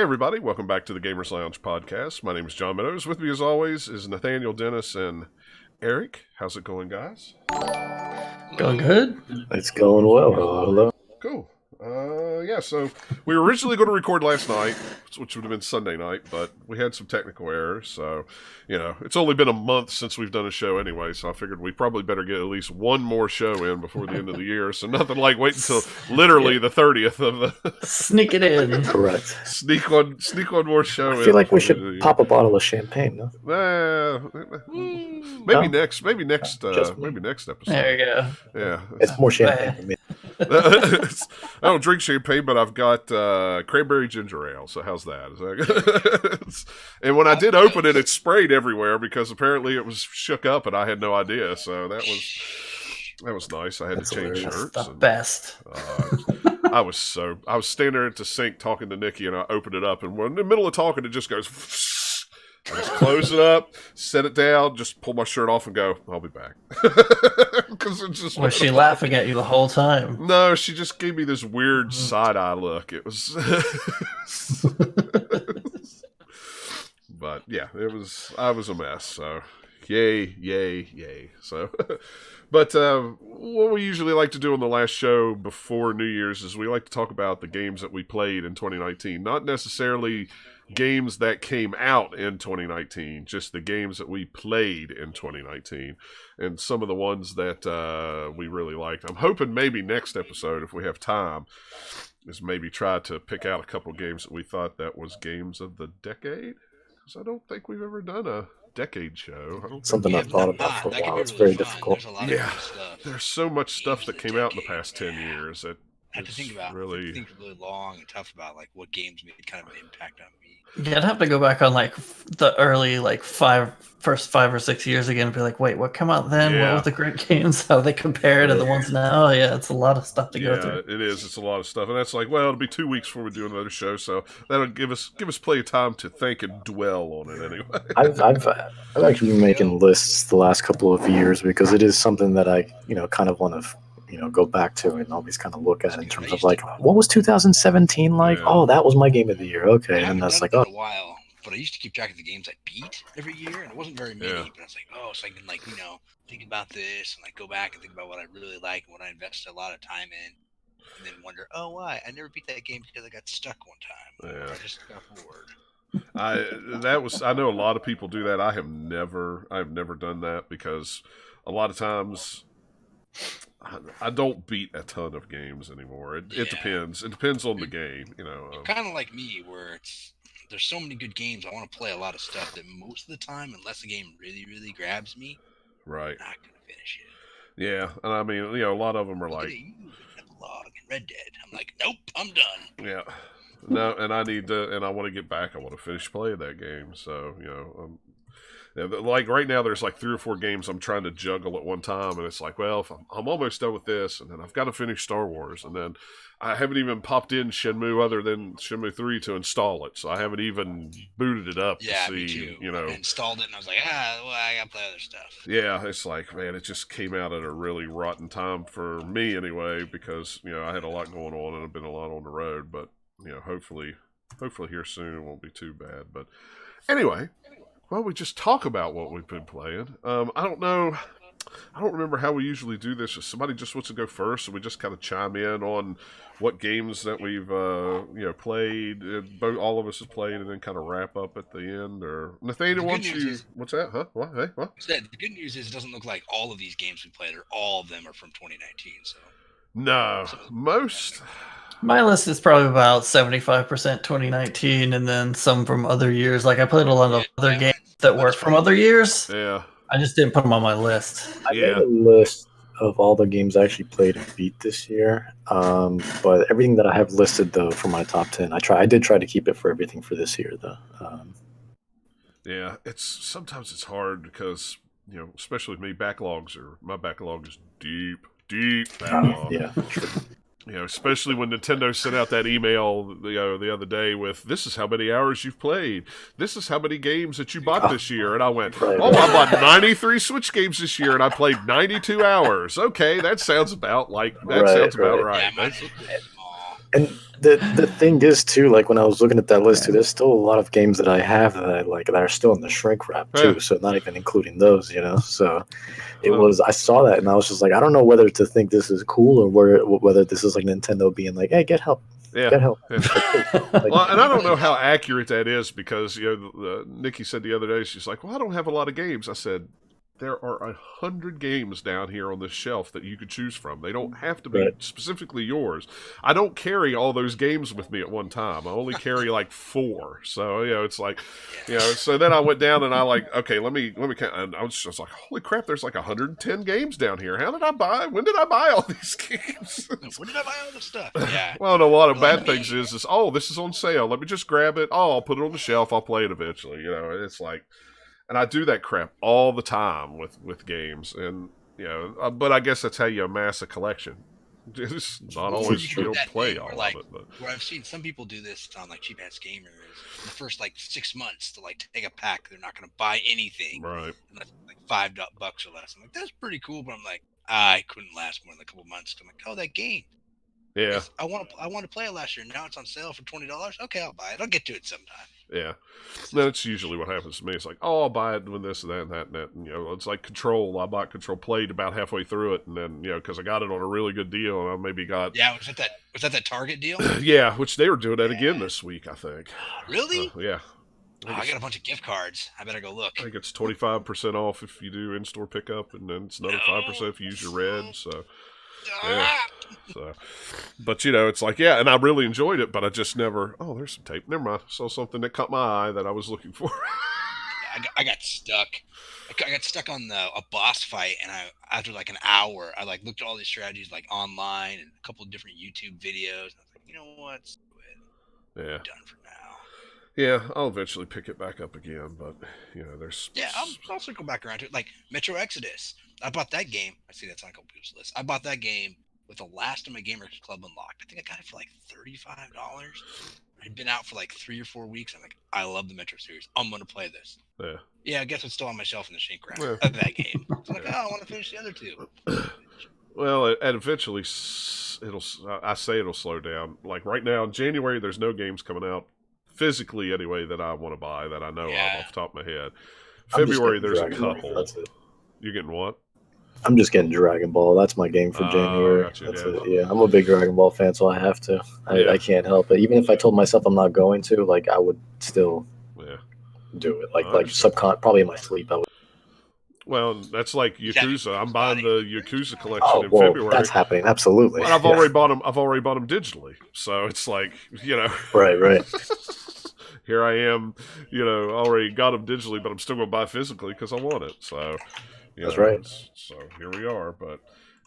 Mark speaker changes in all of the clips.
Speaker 1: everybody. Welcome back to the Gamers Lounge podcast. My name is John Meadows. With me, as always, is Nathaniel, Dennis, and Eric. How's it going, guys?
Speaker 2: Going good?
Speaker 3: It's going well. Hello.
Speaker 1: Cool. So we were originally going to record last night, which would have been Sunday night, but we had some technical errors. So, it's only been a month since we've done a show anyway, so I figured we probably better get at least one more show in before the end of the year. So nothing like wait until literally the 30th of the...
Speaker 2: Sneak it in.
Speaker 3: Correct.
Speaker 1: Sneak one more show in.
Speaker 3: I feel like we should pop a bottle of champagne, no?
Speaker 1: Maybe next episode.
Speaker 2: There you go.
Speaker 1: Yeah.
Speaker 3: It's more champagne for me.
Speaker 1: I don't drink champagne, but I've got cranberry ginger ale. So how's that? Is that good? And when I did open it, it sprayed everywhere because apparently it was shook up and I had no idea. So that was nice. I had to change shirts.
Speaker 2: That's the best.
Speaker 1: I was standing there at the sink talking to Nikki, and I opened it up, and when in the middle of talking, it just goes. I just close it up, set it down, just pull my shirt off and go, I'll be back.
Speaker 2: Was she laughing at you the whole time?
Speaker 1: No, she just gave me this weird side-eye look. It was... But, yeah, I was a mess, so yay. So... But what we usually like to do on the last show before New Year's is we like to talk about the games that we played in 2019. Not necessarily games that came out in 2019, just the games that we played in 2019. And some of the ones that we really liked. I'm hoping maybe next episode, if we have time, is maybe try to pick out a couple games that we thought that was games of the decade. Because I don't think we've ever done a decade show.
Speaker 3: Something I've thought about for a while. It's very difficult.
Speaker 1: There's so much stuff that came out in the past 10 years that
Speaker 4: I had to think really long and tough about like what games made kind of an impact on me.
Speaker 2: Yeah, I'd have to go back on like the early first 5 or 6 years again and be like, wait, what came out then?
Speaker 1: Yeah.
Speaker 2: What were the great games? How they compare to the ones now? Oh, yeah, it's a lot of stuff to go through.
Speaker 1: It is. It's a lot of stuff. And that's like, well, it'll be 2 weeks before we do another show, so that'll give us plenty of time to think and dwell on it anyway.
Speaker 3: I've actually been making lists the last couple of years because it is something that I, kind of want to go back to and always kind of look at in terms of like, what was 2017 like? Yeah. Oh, that was my game of the year. Okay. And that's like,
Speaker 4: a while, but I used to keep track of the games I beat every year, and it wasn't very many, but I was like, so I can like, think about this and like go back and think about what I really like and what I invested a lot of time in, and then wonder, oh, why? I never beat that game because I got stuck one time.
Speaker 1: Yeah.
Speaker 4: I just got bored.
Speaker 1: I know a lot of people do that. I've never done that because a lot of times I don't beat a ton of games anymore. It depends. It depends on the game,
Speaker 4: kind of like me, where there's so many good games. I want to play a lot of stuff that most of the time, unless the game really, really grabs me,
Speaker 1: right,
Speaker 4: I'm not gonna finish it.
Speaker 1: Yeah, and I mean, a lot of them are like
Speaker 4: Epilogue and Red Dead. I'm like, nope, I'm done.
Speaker 1: Yeah, no, and I need to, and I want to get back. I want to finish playing that game. So like right now, there's like 3 or 4 games I'm trying to juggle at one time, and it's like, well, if I'm almost done with this, and then I've got to finish Star Wars, and then I haven't even popped in Shenmue other than Shenmue 3 to install it, so I haven't even booted it up to see,
Speaker 4: me too. I installed it, and I was like, I gotta play other stuff.
Speaker 1: Yeah, it's like, man, it just came out at a really rotten time for me anyway, because, I had a lot going on, and I've been a lot on the road, but, hopefully here soon it won't be too bad, but anyway... Well, we just talk about what we've been playing. I don't know. I don't remember how we usually do this. If somebody just wants to go first, and we just kind of chime in on what games that we've played. All of us have played, and then kind of wrap up at the end. Or Nathaniel, what's that? Huh? What? Hey, what?
Speaker 4: The good news is it doesn't look like all of these games we played, or all of them are from 2019. So
Speaker 1: no, most.
Speaker 2: My list is probably about 75% 2019, and then some from other years. Like I played a lot of other games that were from other years.
Speaker 1: Yeah,
Speaker 2: I just didn't put them on my list.
Speaker 3: I made a list of all the games I actually played and beat this year. But everything that I have listed though for my top 10, I did try to keep it for everything for this year though.
Speaker 1: Yeah, sometimes it's hard because especially with me, my backlog is deep backlog.
Speaker 3: Yeah, true.
Speaker 1: Especially when Nintendo sent out that email, the other day with, this is how many hours you've played. This is how many games that you bought this year. And I went, I bought 93 Switch games this year, and I played 92 hours. Okay, that sounds about right.
Speaker 4: Yeah,
Speaker 3: And the thing is too, like when I was looking at that list too, there's still a lot of games that I have that I like that are still in the shrink wrap too.
Speaker 1: Yeah.
Speaker 3: So not even including those, So it
Speaker 1: Well,
Speaker 3: was. I saw that and I was just like, I don't know whether to think this is cool or whether this is like Nintendo being like, hey, get help,
Speaker 1: yeah.
Speaker 3: get help.
Speaker 1: Yeah.
Speaker 3: Like,
Speaker 1: Well, and I don't know how accurate that is because Nikki said the other day, she's like, "Well, I don't have a lot of games." I said, "There are 100 games down here on this shelf that you could choose from. They don't have to be
Speaker 3: Right.
Speaker 1: specifically yours. I don't carry all those games with me at one time. I only carry like 4. So it's like, So then I went down and I like, okay, let me count. And I was just like, holy crap, there's like 110 games down here. How did I buy? When did I buy all these games?
Speaker 4: When did I buy all this stuff? Yeah.
Speaker 1: Well, and a lot of
Speaker 4: Well,
Speaker 1: bad things is this is on sale. Let me just grab it. Oh, I'll put it on the shelf. I'll play it eventually. It's like, and I do that crap all the time with games, and but I guess that's how you amass a collection. It's not
Speaker 4: Well,
Speaker 1: always
Speaker 4: you
Speaker 1: you
Speaker 4: do
Speaker 1: don't
Speaker 4: that
Speaker 1: play
Speaker 4: thing
Speaker 1: all
Speaker 4: where,
Speaker 1: of
Speaker 4: like,
Speaker 1: it, but
Speaker 4: where I've seen some people do this on like Cheap Ass Gamer is the first like 6 months to like take a pack. They're not going to buy anything
Speaker 1: right,
Speaker 4: unless it's like $5 or less. I'm like, that's pretty cool, but I'm like, I couldn't last more than a couple months. I'm like, oh, that game.
Speaker 1: yeah,
Speaker 4: Yes, I want to play it last year. Now it's on sale for $20. Okay, I'll buy it. I'll get to it sometime.
Speaker 1: yeah. That's usually what happens to me. It's like, oh, I'll buy it when this and that and that and that. And, it's like Control. I bought Control, played about halfway through it, and then because I got it on a really good deal, and I maybe got
Speaker 4: Yeah, was that Target deal?
Speaker 1: yeah, which they were doing that again this week, I think.
Speaker 4: Really?
Speaker 1: Yeah.
Speaker 4: Oh, I got a bunch of gift cards. I better go look.
Speaker 1: I think it's 25% off if you do in-store pickup, and then it's another 5% if you use your red. So, yeah. So, but it's like, yeah, and I really enjoyed it, but I just never. Oh, there's some tape. Never mind. I saw something that caught my eye that I was looking for.
Speaker 4: I got stuck. I got stuck on a boss fight, and after like an hour, I like looked at all these strategies like online and a couple of different YouTube videos. And I was like, you know what? Screw it.
Speaker 1: Yeah.
Speaker 4: I'm done for now.
Speaker 1: Yeah, I'll eventually pick it back up again, but there's.
Speaker 4: Yeah, I'll circle back around to it. Like Metro Exodus, I bought that game. I see that's on a couple people's list. I bought that game with the last of my Gamers Club unlocked. I think I got it for like $35. It had been out for like 3 or 4 weeks. I'm like, I love the Metro series. I'm gonna play this.
Speaker 1: Yeah.
Speaker 4: Yeah, I guess it's still on my shelf in the shrink wrap
Speaker 1: Yeah.
Speaker 4: of that game. So I'm like, oh, I want to finish the other 2.
Speaker 1: Well, and eventually I say it'll slow down. Like right now in January, there's no games coming out physically anyway that I want to buy that I know of off the top of my head.
Speaker 3: I'm just
Speaker 1: February,
Speaker 3: getting
Speaker 1: there's a
Speaker 3: Dragon Ball,
Speaker 1: couple.
Speaker 3: that's it.
Speaker 1: You getting what?
Speaker 3: I'm just getting Dragon Ball. That's my game for January.
Speaker 1: Gotcha,
Speaker 3: That's
Speaker 1: yeah.
Speaker 3: it. Yeah, I'm a big Dragon Ball fan, so I have to. I can't help it. Even if I told myself I'm not going to, like, I would still do it. Like probably in my sleep, I would.
Speaker 1: Well, that's like Yakuza. I'm buying the Yakuza collection
Speaker 3: Oh,
Speaker 1: in
Speaker 3: well,
Speaker 1: February.
Speaker 3: that's happening. Absolutely.
Speaker 1: Well, I've already bought them. I've already bought them digitally, so it's like
Speaker 3: Right.
Speaker 1: Here I am, already got them digitally, but I'm still going to buy physically because I want it. So,
Speaker 3: That's right.
Speaker 1: So here we are. But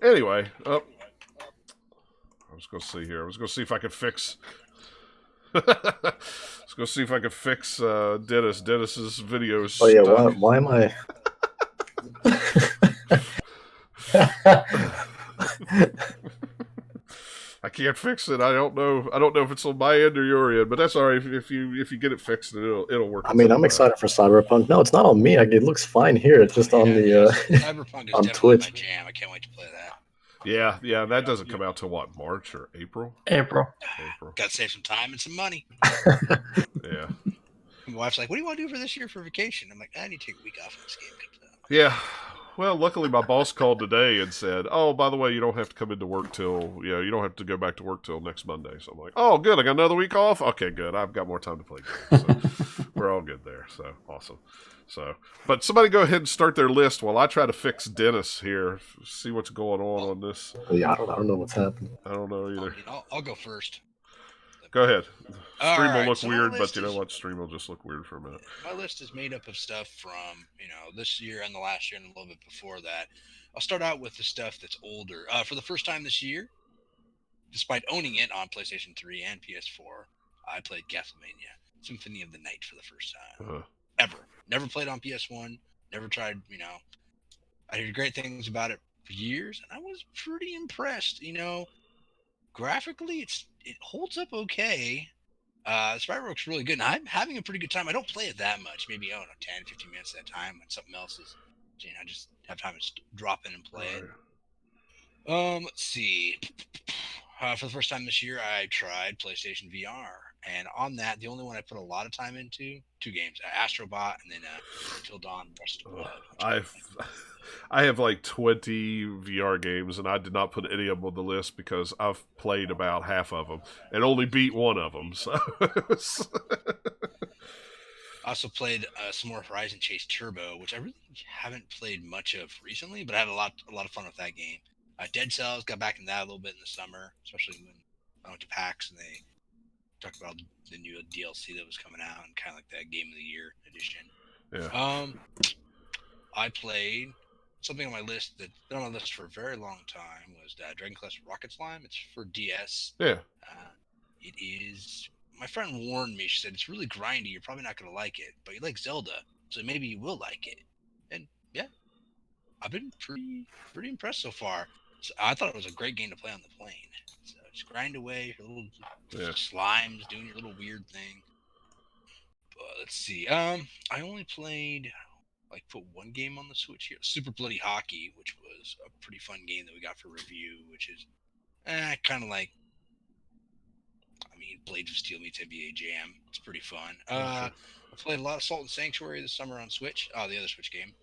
Speaker 1: anyway, I was going to see here. I was going to see if I could fix. I was going to see if I could fix Dennis's videos.
Speaker 3: Oh yeah. Why am I?
Speaker 1: I can't fix it. I don't know if it's on my end or your end, but that's all right. If you get it fixed, it'll work.
Speaker 3: I mean, I'm excited for Cyberpunk. No, it's not on me. It looks fine here. It's just on the
Speaker 4: Cyberpunk is
Speaker 3: on
Speaker 4: definitely
Speaker 3: Twitch.
Speaker 4: my jam. I can't wait to play that.
Speaker 1: Yeah. That doesn't come out till what, March or April?
Speaker 2: April.
Speaker 4: Got to save some time and some money.
Speaker 1: Yeah.
Speaker 4: My wife's like, "What do you want to do for this year for vacation?" I'm like, "I need to take a week off when this game comes out."
Speaker 1: Yeah. Well, luckily my boss called today and said, "Oh, by the way, you don't have to come into work till you don't have to go back to work till next Monday." So I'm like, "Oh, good. I got another week off. Okay, good. I've got more time to play games." So we're all good there. So awesome. So, but somebody go ahead and start their list while I try to fix Dennis here. See what's going on this.
Speaker 3: Yeah, I don't know what's happening.
Speaker 1: I don't know either.
Speaker 4: I'll go first.
Speaker 1: Go ahead.
Speaker 4: All
Speaker 1: Stream will
Speaker 4: right,
Speaker 1: look
Speaker 4: so my
Speaker 1: weird, but
Speaker 4: list
Speaker 1: you know
Speaker 4: is-
Speaker 1: what? Stream will just look weird for a minute.
Speaker 4: My list is made up of stuff from this year and the last year and a little bit before that. I'll start out with the stuff that's older. For the first time this year, despite owning it on PlayStation 3 and PS4, I played Castlevania Symphony of the Night for the first time ever. Never played on PS1. Never tried. I heard great things about it for years, and I was pretty impressed. Graphically, it holds up okay. The sprite work's really good, and I'm having a pretty good time. I don't play it that much, maybe 10, 15 minutes at a time when something else is. I just have time to drop in and play it. Let's see. For the first time this year, I tried PlayStation VR, and on that, the only one I put a lot of time into, 2 games: Astrobot and then Until Dawn: Brest of Blood.
Speaker 1: I have like 20 VR games, and I did not put any of them on the list because I've played about half of them and only beat one of them. So
Speaker 4: I also played some more Horizon Chase Turbo, which I really haven't played much of recently, but I had a lot of fun with that game. Dead Cells, got back in that a little bit in the summer, especially when I went to PAX and they talked about the new DLC that was coming out and kind of like that Game of the Year edition.
Speaker 1: yeah,
Speaker 4: I played something on my list that's been on my list for a very long time was Dragon Quest Rocket Slime. It's for DS.
Speaker 1: yeah.
Speaker 4: It is. My friend warned me. She said it's really grindy. You're probably not going to like it, but you like Zelda, so maybe you will like it. And yeah, I've been pretty impressed so far. So I thought it was a great game to play on the plane. So just grind away your little slimes, doing your little weird thing. But let's see. I only played put one game on the Switch here, Super Bloody Hockey, which was a pretty fun game that we got for review, which is kind of like, I mean, Blades of Steel meets NBA Jam. It's pretty fun. I played a lot of Salt and Sanctuary this summer on Switch. Oh, the other Switch game.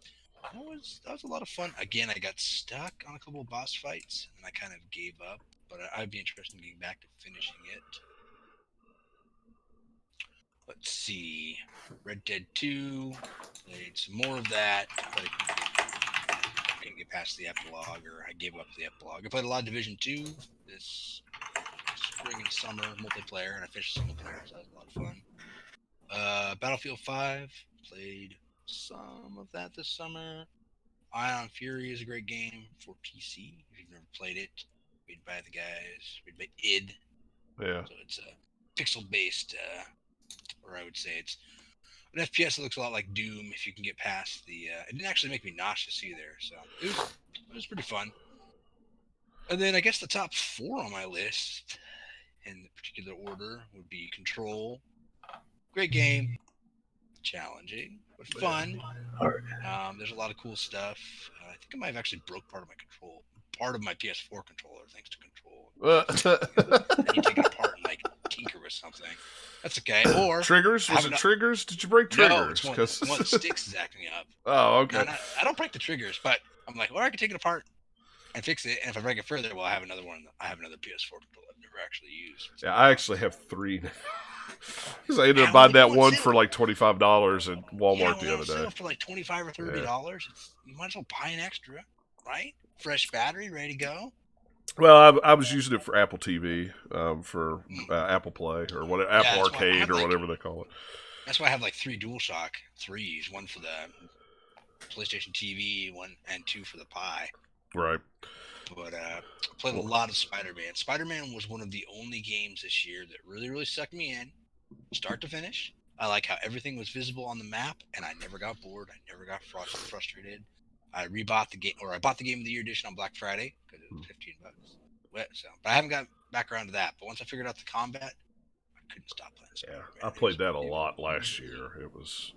Speaker 4: That was a lot of fun. Again, I got stuck on a couple of boss fights, and I kind of gave up. But I'd be interested in getting back to finishing it. Let's see. Red Dead 2. Played some more of that, but I couldn't get past the epilogue, or I gave up the epilogue. I played a lot of Division 2 this spring and summer multiplayer, and I finished single player, so that was a lot of fun. Battlefield 5. Played some of that this summer. Ion Fury is a great game for PC. If you've never played it, made by the guys, made by id.
Speaker 1: Yeah.
Speaker 4: So it's a pixel-based, or I would say it's an FPS that looks a lot like Doom. If you can get past the, it didn't actually make me nauseous either. So it was pretty fun. And then I guess the top 4 on my list, in the particular order, would be Control. Great game, challenging but fun. There's a lot of cool stuff. I think I might have actually broke part of my PS4 controller thanks to Control. I need to take it apart and tinker with something. That's okay. Or
Speaker 1: triggers? Was it triggers? Did you break triggers?
Speaker 4: No, it's one of the sticks is acting up.
Speaker 1: Oh, okay.
Speaker 4: No, I don't break the triggers, but I'm like, or I can take it apart and fix it. And if I break it further, well, I have another one. I have another PS4 controller I've never actually used.
Speaker 1: Yeah, I actually have 3 now. Because I ended up buying that one for like $25 at Walmart the other day.
Speaker 4: For like $25 or $30, you might as well buy an extra, right? Fresh battery, ready to go.
Speaker 1: Well, I was using it for Apple TV, for Apple Play or whatever, Apple Arcade or whatever they call it.
Speaker 4: That's why I have 3 DualShock 3s, one for the PlayStation TV, 1 and 2 for the Pi.
Speaker 1: Right.
Speaker 4: But I played a lot of Spider-Man. Spider-Man was one of the only games this year that really, really sucked me in, start to finish. I like how everything was visible on the map, and I never got bored. I never got frustrated. I rebought the game, or I bought the Game of the Year edition on Black Friday because it was $15. So, but I haven't got back around to that. But once I figured out the combat, I couldn't stop playing Spider-Man.
Speaker 1: Yeah, I played that a lot last year. It was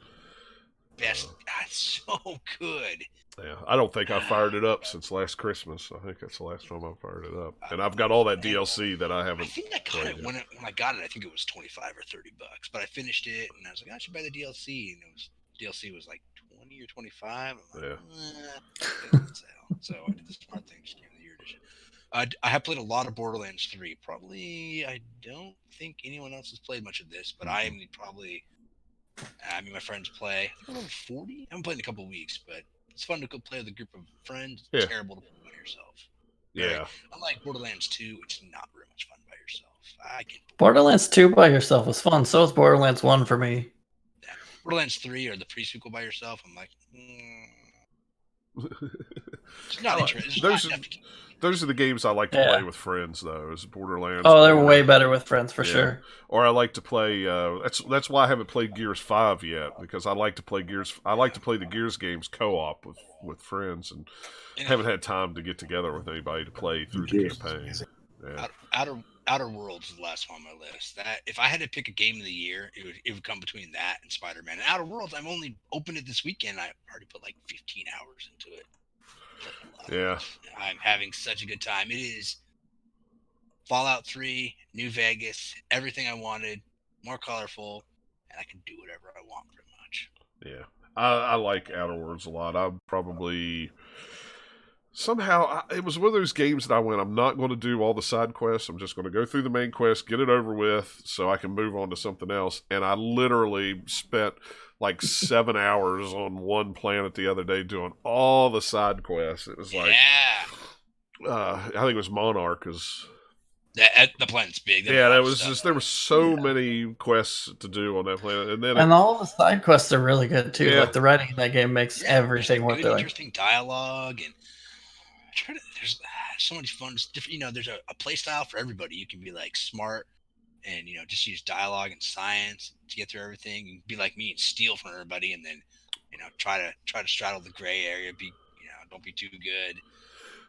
Speaker 4: best. It's so good.
Speaker 1: Yeah, I don't think I fired it up since last Christmas. I think that's the last time I fired it up, and I've got all that DLC that I haven't.
Speaker 4: I think I got it when I got it. I think it was $25 or $30, but I finished it and I was like, I should buy the DLC, and DLC was like 20 or 25. I'm like, so I did the smart thing, just Game of the Year edition. I have played a lot of Borderlands 3. Probably, I don't think anyone else has played much of this, but I am probably. My friends play. I think I'm over 40. I haven't played in a couple of weeks, but it's fun to go play with a group of friends. It's terrible to play by yourself.
Speaker 1: Yeah.
Speaker 4: Right? Unlike Borderlands 2, it's not very much fun by yourself.
Speaker 2: Borderlands 2 by yourself was fun. So was Borderlands 1 for me.
Speaker 4: Yeah. Borderlands 3 or the pre-sequel by yourself, I'm like, it's not interesting.
Speaker 1: Those are the games I like to play with friends, though. Is Borderlands.
Speaker 2: Oh, they're way better with friends for sure.
Speaker 1: Or I like to play. That's why I haven't played Gears 5 yet, because I like to play Gears. I like to play the Gears games co-op with friends, and haven't had time to get together with anybody to play through the campaign. Yeah.
Speaker 4: Outer Worlds is the last one on my list. That if I had to pick a game of the year, it would come between that and Spider-Man. And Outer Worlds, I've only opened it this weekend. I already put like 15 hours into it.
Speaker 1: Yeah.
Speaker 4: I'm having such a good time. It is Fallout 3, New Vegas, everything I wanted, more colorful, and I can do whatever I want pretty much.
Speaker 1: Yeah, I like Outer Worlds a lot. I'm probably somehow it was one of those games that I went, I'm not going to do all the side quests. I'm just going to go through the main quest, get it over with, so I can move on to something else. And I literally spent like 7 hours on one planet the other day doing all the side quests. It was like, I think it was Monarch.
Speaker 4: The planet's big.
Speaker 1: Yeah, that was just there were so many quests to do on that planet, and then
Speaker 2: all the side quests are really good too.
Speaker 1: Yeah.
Speaker 2: Like the writing in that game makes everything worth doing.
Speaker 4: Interesting dialogue, and there's so much fun. Different, there's a play style for everybody. You can be like smart and just use dialogue and science to get through everything. You can be like me and steal from everybody, and then try to straddle the gray area. Don't be too good.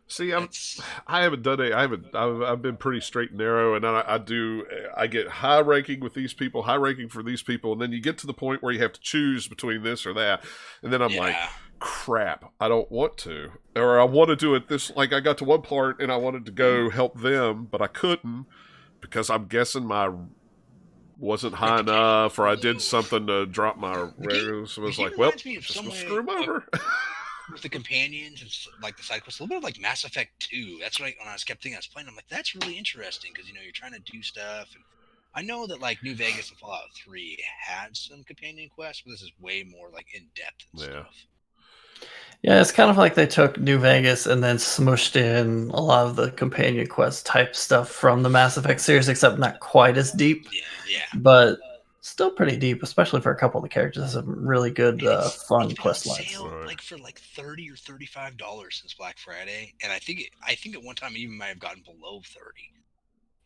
Speaker 1: See, I haven't done it. I've been pretty straight and narrow, and I get high ranking with these people, high ranking for these people, and then you get to the point where you have to choose between this or that, and then I'm like, crap, I don't want to, or I want to do it this. Like I got to one part and I wanted to go help them, but I couldn't because I'm guessing my wasn't high enough, or I did something to drop my regular. So I was like, well, just gonna screw them over.
Speaker 4: With the companions and like the side quests, a little bit of like Mass Effect 2. That's when I kept thinking I was playing. I'm like, that's really interesting because you're trying to do stuff. And I know that like New Vegas and Fallout 3 had some companion quests, but this is way more like in depth and stuff.
Speaker 2: Yeah, it's kind of like they took New Vegas and then smushed in a lot of the companion quest type stuff from the Mass Effect series, except not quite as deep.
Speaker 4: Yeah.
Speaker 2: But still pretty deep, especially for a couple of the characters. Some really good, fun quest lines.
Speaker 4: Like for like $30 or $35 since Black Friday, and I think at one time it even might have gotten below $30.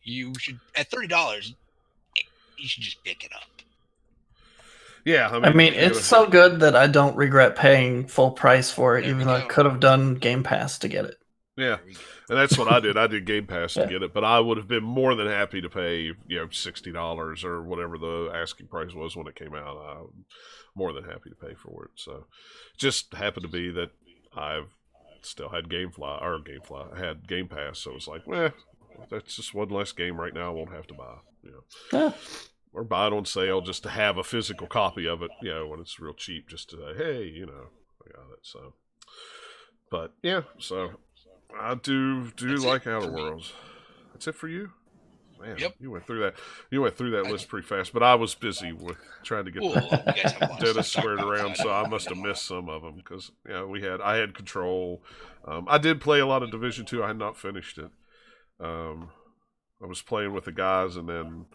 Speaker 4: You should at $30, you should just pick it up.
Speaker 1: Yeah,
Speaker 2: I mean it's so good that I don't regret paying full price for it, even though I could have done Game Pass to get it.
Speaker 1: Yeah, and that's what I did. I did Game Pass to get it, but I would have been more than happy to pay, $60 or whatever the asking price was when it came out. I'm more than happy to pay for it. So, just happened to be that I've still had GameFly. I had Game Pass, so it was like, that's just one less game right now I won't have to buy.
Speaker 2: Yeah.
Speaker 1: Or buy it on sale just to have a physical copy of it, when it's real cheap, just to say, hey, I got it. So, but yeah, so. I do like Outer Worlds. That's it for you? Man,
Speaker 4: yep.
Speaker 1: You went through that. You went through that list pretty fast, but I was busy with trying to get Dennis squared around, so I must have missed some of them because I had Control. I did play a lot of Division 2. I had not finished it. I was playing with the guys, and then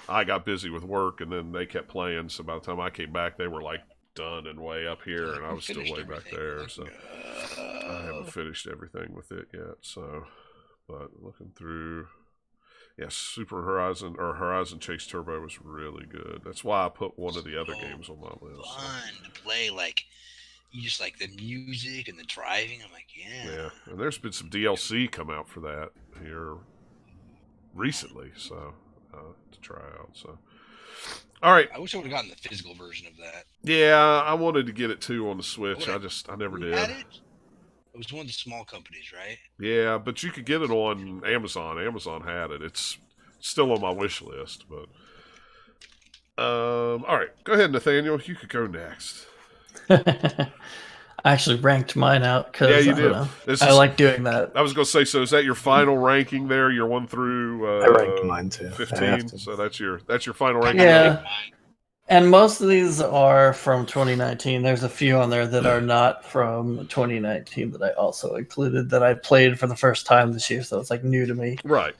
Speaker 1: I got busy with work, and then they kept playing. So by the time I came back, they were like done and way up here, and I was still way back there. So I haven't finished everything with it yet. So, but looking through, Super Horizon or Horizon Chase Turbo was really good. That's why I put one of the other games on my list.
Speaker 4: Fun to play, like you just like the music and the driving. I'm like,
Speaker 1: yeah. And there's been some DLC come out for that here recently, so to try out. So. All right.
Speaker 4: I wish I would have gotten the physical version of that.
Speaker 1: Yeah, I wanted to get it too on the Switch. I never did.
Speaker 4: It was one of the small companies, right?
Speaker 1: Yeah, but you could get it on Amazon. Amazon had it. It's still on my wish list, but all right. Go ahead, Nathaniel. You could go next.
Speaker 2: I actually ranked mine out because
Speaker 1: you did.
Speaker 2: I like doing that.
Speaker 1: I was going to say, so is that your final ranking there? Your 1 through
Speaker 3: I ranked mine too.
Speaker 1: 15. So that's your final ranking.
Speaker 2: Yeah. And most of these are from 2019. There's a few on there that are not from 2019 that I also included that I played for the first time this year, so it's like new to me.
Speaker 1: Right.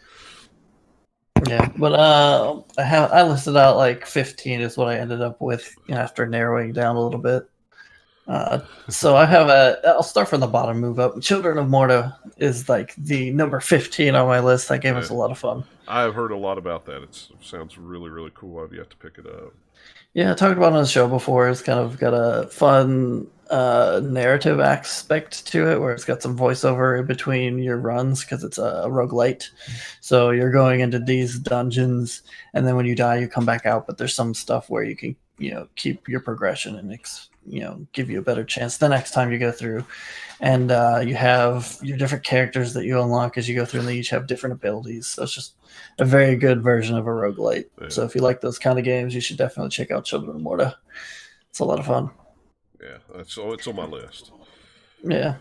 Speaker 2: Yeah, but I listed out like 15 is what I ended up with after narrowing down a little bit. So I'll start from the bottom, move up. Children of Morta is like the number 15 on my list. That game was a lot of fun.
Speaker 1: I have heard a lot about that. It sounds really, really cool. I've yet to pick it up.
Speaker 2: Yeah, I talked about it on the show before. It's kind of got a fun narrative aspect to it where it's got some voiceover in between your runs because it's a roguelite. So you're going into these dungeons, and then when you die, you come back out, but there's some stuff where you can keep your progression and give you a better chance the next time you go through. And you have your different characters that you unlock as you go through, and they each have different abilities. So it's just a very good version of a roguelite.
Speaker 1: Yeah.
Speaker 2: So if you like those kind of games, you should definitely check out Children of Morta. It's a lot of fun.
Speaker 1: Yeah, it's on my list.
Speaker 2: Yeah.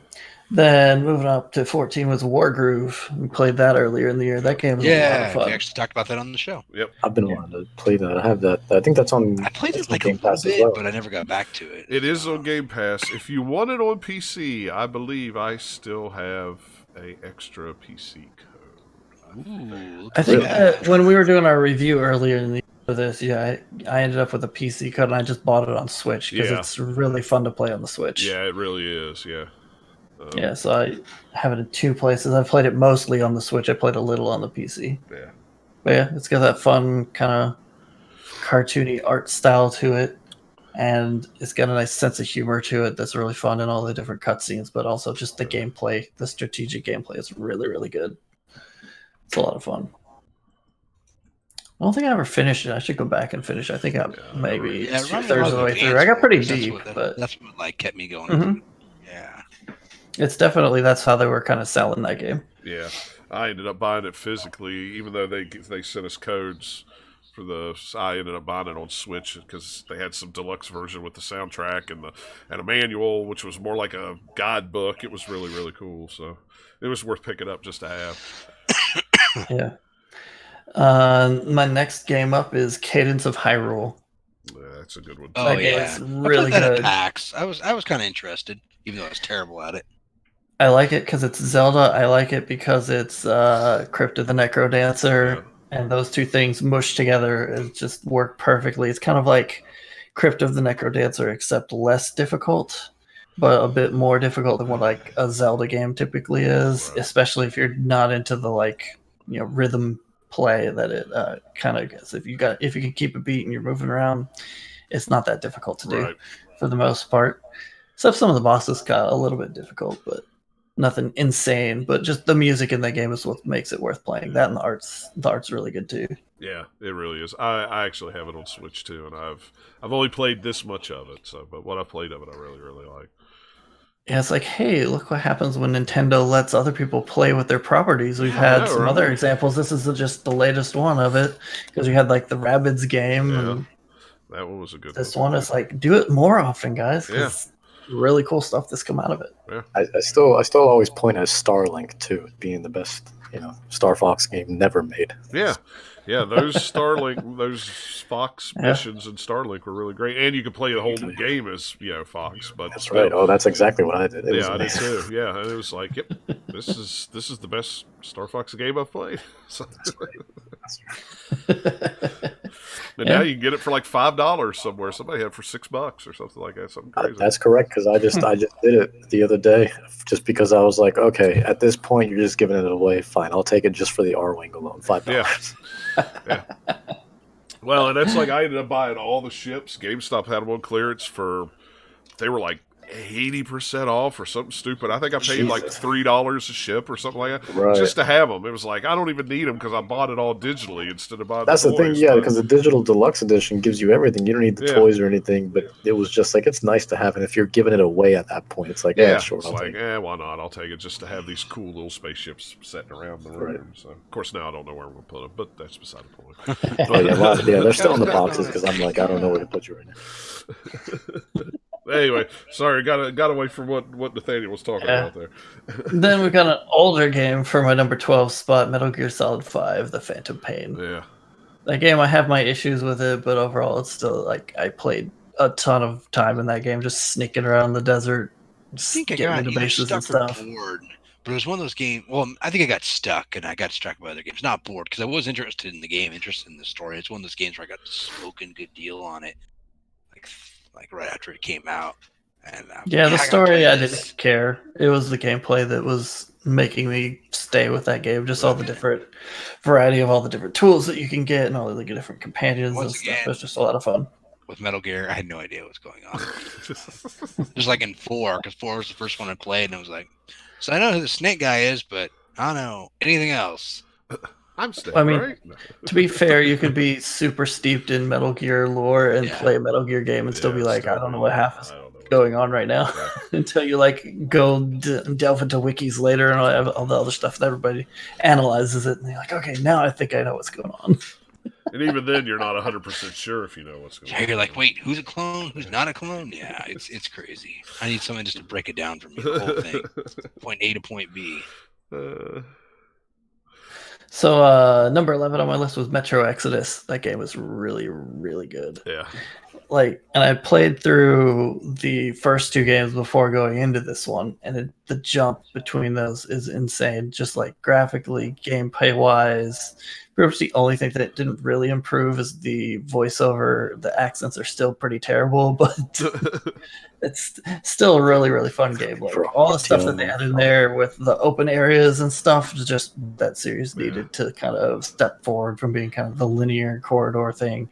Speaker 2: Then moving up to 14 was Wargroove. We played that earlier in the year. That game was a lot of
Speaker 4: Yeah,
Speaker 2: fun.
Speaker 4: we actually talked about that on the show.
Speaker 1: Yep.
Speaker 3: I've been wanting to play that. I have that. I think that's on.
Speaker 4: I played
Speaker 3: that's
Speaker 4: it
Speaker 3: on
Speaker 4: like a
Speaker 3: Game
Speaker 4: little
Speaker 3: Pass as
Speaker 4: bit,
Speaker 3: well.
Speaker 4: but I never got back to it.
Speaker 1: It is on Game Pass. If you want it on PC, I believe I still have a extra PC code.
Speaker 4: Ooh, look
Speaker 2: I
Speaker 4: at
Speaker 2: think
Speaker 4: that.
Speaker 2: when we were doing our review earlier in the year for this, I ended up with a PC code and I just bought it on Switch because
Speaker 1: Yeah.
Speaker 2: it's really fun to play on the Switch.
Speaker 1: Yeah, it really is. Yeah.
Speaker 2: Yeah, so I have it in two places. I've played it mostly on the Switch. I played a little on the PC.
Speaker 1: Yeah.
Speaker 2: But yeah, it's got that fun kind of cartoony art style to it. And it's got a nice sense of humor to it that's really fun in all the different cutscenes, but also just the gameplay, the strategic gameplay is really, really good. It's a lot of fun. I don't think I ever finished it. I should go back and finish. I think I'm maybe
Speaker 4: Yeah, running
Speaker 2: two-thirds of the way through. I got pretty deep, but
Speaker 4: that's what like kept me going.
Speaker 2: Mhm.
Speaker 4: Yeah.
Speaker 2: it's definitely that's how they were kind of selling that game.
Speaker 1: Yeah. I ended up buying it physically, even though they sent us codes for I ended up buying it on Switch because they had some deluxe version with the soundtrack and a manual, which was more like a guidebook. It was really, really cool. So it was worth picking up just to have.
Speaker 2: Yeah. My next game up is Cadence of Hyrule.
Speaker 1: Yeah, that's a good one.
Speaker 4: Oh
Speaker 2: That game
Speaker 4: yeah,
Speaker 2: is
Speaker 4: I
Speaker 2: really
Speaker 4: played that at
Speaker 2: good.
Speaker 4: PAX. I was kind of interested, even though I was terrible at it.
Speaker 2: I like it because it's Zelda. I like it because it's Crypt of the Necro Dancer, and those two things mushed together it just work perfectly. It's kind of like Crypt of the Necro Dancer, except less difficult, but a bit more difficult than what like a Zelda game typically is.
Speaker 1: Right.
Speaker 2: Especially if you're not into the rhythm play that it kind of gets. If you can keep a beat and you're moving around, it's not that difficult to do
Speaker 1: Right.
Speaker 2: for the most part. Except some of the bosses got a little bit difficult, but nothing insane. But just the music in that game is what makes it worth playing. That and the art's really good too.
Speaker 1: Yeah, it really is. I actually have it on Switch too, and I've only played this much of it. But what I played of it, I really, really like.
Speaker 2: Yeah, it's like, hey, look what happens when Nintendo lets other people play with their properties. We've
Speaker 1: Yeah, I
Speaker 2: had
Speaker 1: know,
Speaker 2: some
Speaker 1: right?
Speaker 2: other examples. This is just the latest one of it because we had like the Rabbids game,
Speaker 1: Yeah.
Speaker 2: and
Speaker 1: That one was a good
Speaker 2: this
Speaker 1: one.
Speaker 2: one is like, do it more often, guys. 'Cause really cool stuff that's come out of it.
Speaker 3: I still always point at Starlink too, being the best, Star Fox game never made.
Speaker 1: Yeah. Yeah, those Starlink, those Fox
Speaker 2: Yeah.
Speaker 1: missions in Starlink were really great, and you could play the whole game as Fox. But
Speaker 3: That's right. Oh, that's that's what I did. It was
Speaker 1: I did
Speaker 3: amazing.
Speaker 1: too. Yeah, and it was like, yep, this is the best Star Fox game I've played. So, and now you can get it for like $5 somewhere. Somebody had it for $6 or something like that. Something crazy.
Speaker 3: That's correct because I just did it the other day just because I was like, okay, at this point you're just giving it away. Fine, I'll take it just for the R-wing alone, $5.
Speaker 1: Yeah. Well, and that's like I ended up buying all the ships. GameStop had them on clearance they were like 80% off or something stupid. I think I paid like $3 a ship or something like that
Speaker 3: Right.
Speaker 1: just to have them. It was like I don't even need them because I bought it all digitally instead of buying.
Speaker 3: That's the thing,
Speaker 1: toys,
Speaker 3: yeah,
Speaker 1: but-
Speaker 3: because the digital deluxe edition gives you everything. You don't need the
Speaker 1: Yeah.
Speaker 3: toys or anything, but it was just like it's nice to have. And if you're giving it away at that point, it's like, yeah, sure,
Speaker 1: it's
Speaker 3: I'll
Speaker 1: like,
Speaker 3: take it.
Speaker 1: why not? I'll take it just to have these cool little spaceships sitting around the room.
Speaker 3: Right.
Speaker 1: So, of course, now I don't know where I'm going to put them, but that's beside the point.
Speaker 3: Oh yeah, they're still in the boxes because I'm like, I don't know where to put you right now.
Speaker 1: Anyway, sorry, got away from what Nathaniel was talking
Speaker 2: Yeah.
Speaker 1: about there.
Speaker 2: Then we got an older game for my number 12 spot, Metal Gear Solid 5, The Phantom Pain.
Speaker 1: Yeah.
Speaker 2: That game, I have my issues with it, but overall, it's still like I played a ton of time in that game, just sneaking around the desert,
Speaker 4: I
Speaker 2: just
Speaker 4: think I
Speaker 2: getting
Speaker 4: got
Speaker 2: into
Speaker 4: either
Speaker 2: bases and
Speaker 4: stuck or
Speaker 2: stuff.
Speaker 4: bored. But it was one of those games. Well, I think I got stuck, and I got distracted by other games. Not bored because I was interested in the game, interested in the story. It's one of those games where I got the smoking good deal on it, like right after it came out. And
Speaker 2: Yeah, the
Speaker 4: I gotta
Speaker 2: story,
Speaker 4: play
Speaker 2: I
Speaker 4: this.
Speaker 2: didn't care. It was the gameplay that was making me stay with that game. Just all the different variety of all the different tools that you can get and all the different companions
Speaker 4: Once
Speaker 2: and stuff.
Speaker 4: again-
Speaker 2: It was just a lot of fun.
Speaker 4: With Metal Gear, I had no idea what was going on. Just like in 4, because 4 was the first one I played, and I was like, so I know who the Snake guy is, but I don't know anything else.
Speaker 1: I'm staying,
Speaker 2: I mean,
Speaker 1: right? No.
Speaker 2: To be fair, you could be super steeped in Metal Gear lore and
Speaker 4: Yeah.
Speaker 2: play a Metal Gear game and still be like, I don't know what half is.
Speaker 1: I don't know
Speaker 2: going on right now until you like go delve into wikis later and all the other stuff that everybody analyzes it, and you're like, okay, now I think I know what's going on.
Speaker 1: And even then, you're not 100% sure if you know what's going on.
Speaker 4: Yeah, you're like, wait, who's a clone? Who's not a clone? Yeah, it's crazy. I need someone just to break it down for me, the whole thing, point A to point B.
Speaker 2: So number 11 on my list was Metro Exodus. That game was really, really good.
Speaker 1: Yeah.
Speaker 2: Like, and I played through the first two games before going into this one, and the jump between those is insane. Just like graphically, gameplay wise. Pretty much the only thing that it didn't really improve is the voiceover. The accents are still pretty terrible, but it's still a really, really fun game. Like all the stuff that they had in there with the open areas and stuff, just that series needed to kind of step forward from being kind of the linear corridor thing,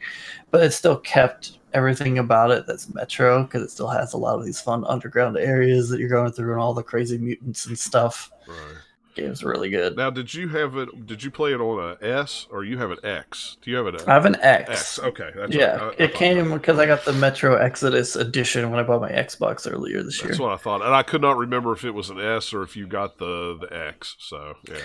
Speaker 2: but it still kept everything about it that's Metro, because it still has a lot of these fun underground areas that you're going through and all the crazy mutants and stuff.
Speaker 1: Right.
Speaker 2: Game's really good.
Speaker 1: Now, did you play it on a S or you have an X? Do you have an
Speaker 2: I have an X.
Speaker 1: X. Okay. That's
Speaker 2: yeah, it came because I got the Metro Exodus edition when I bought my Xbox earlier this year.
Speaker 1: That's what I thought. And I could not remember if it was an S or if you got the X. So, yeah.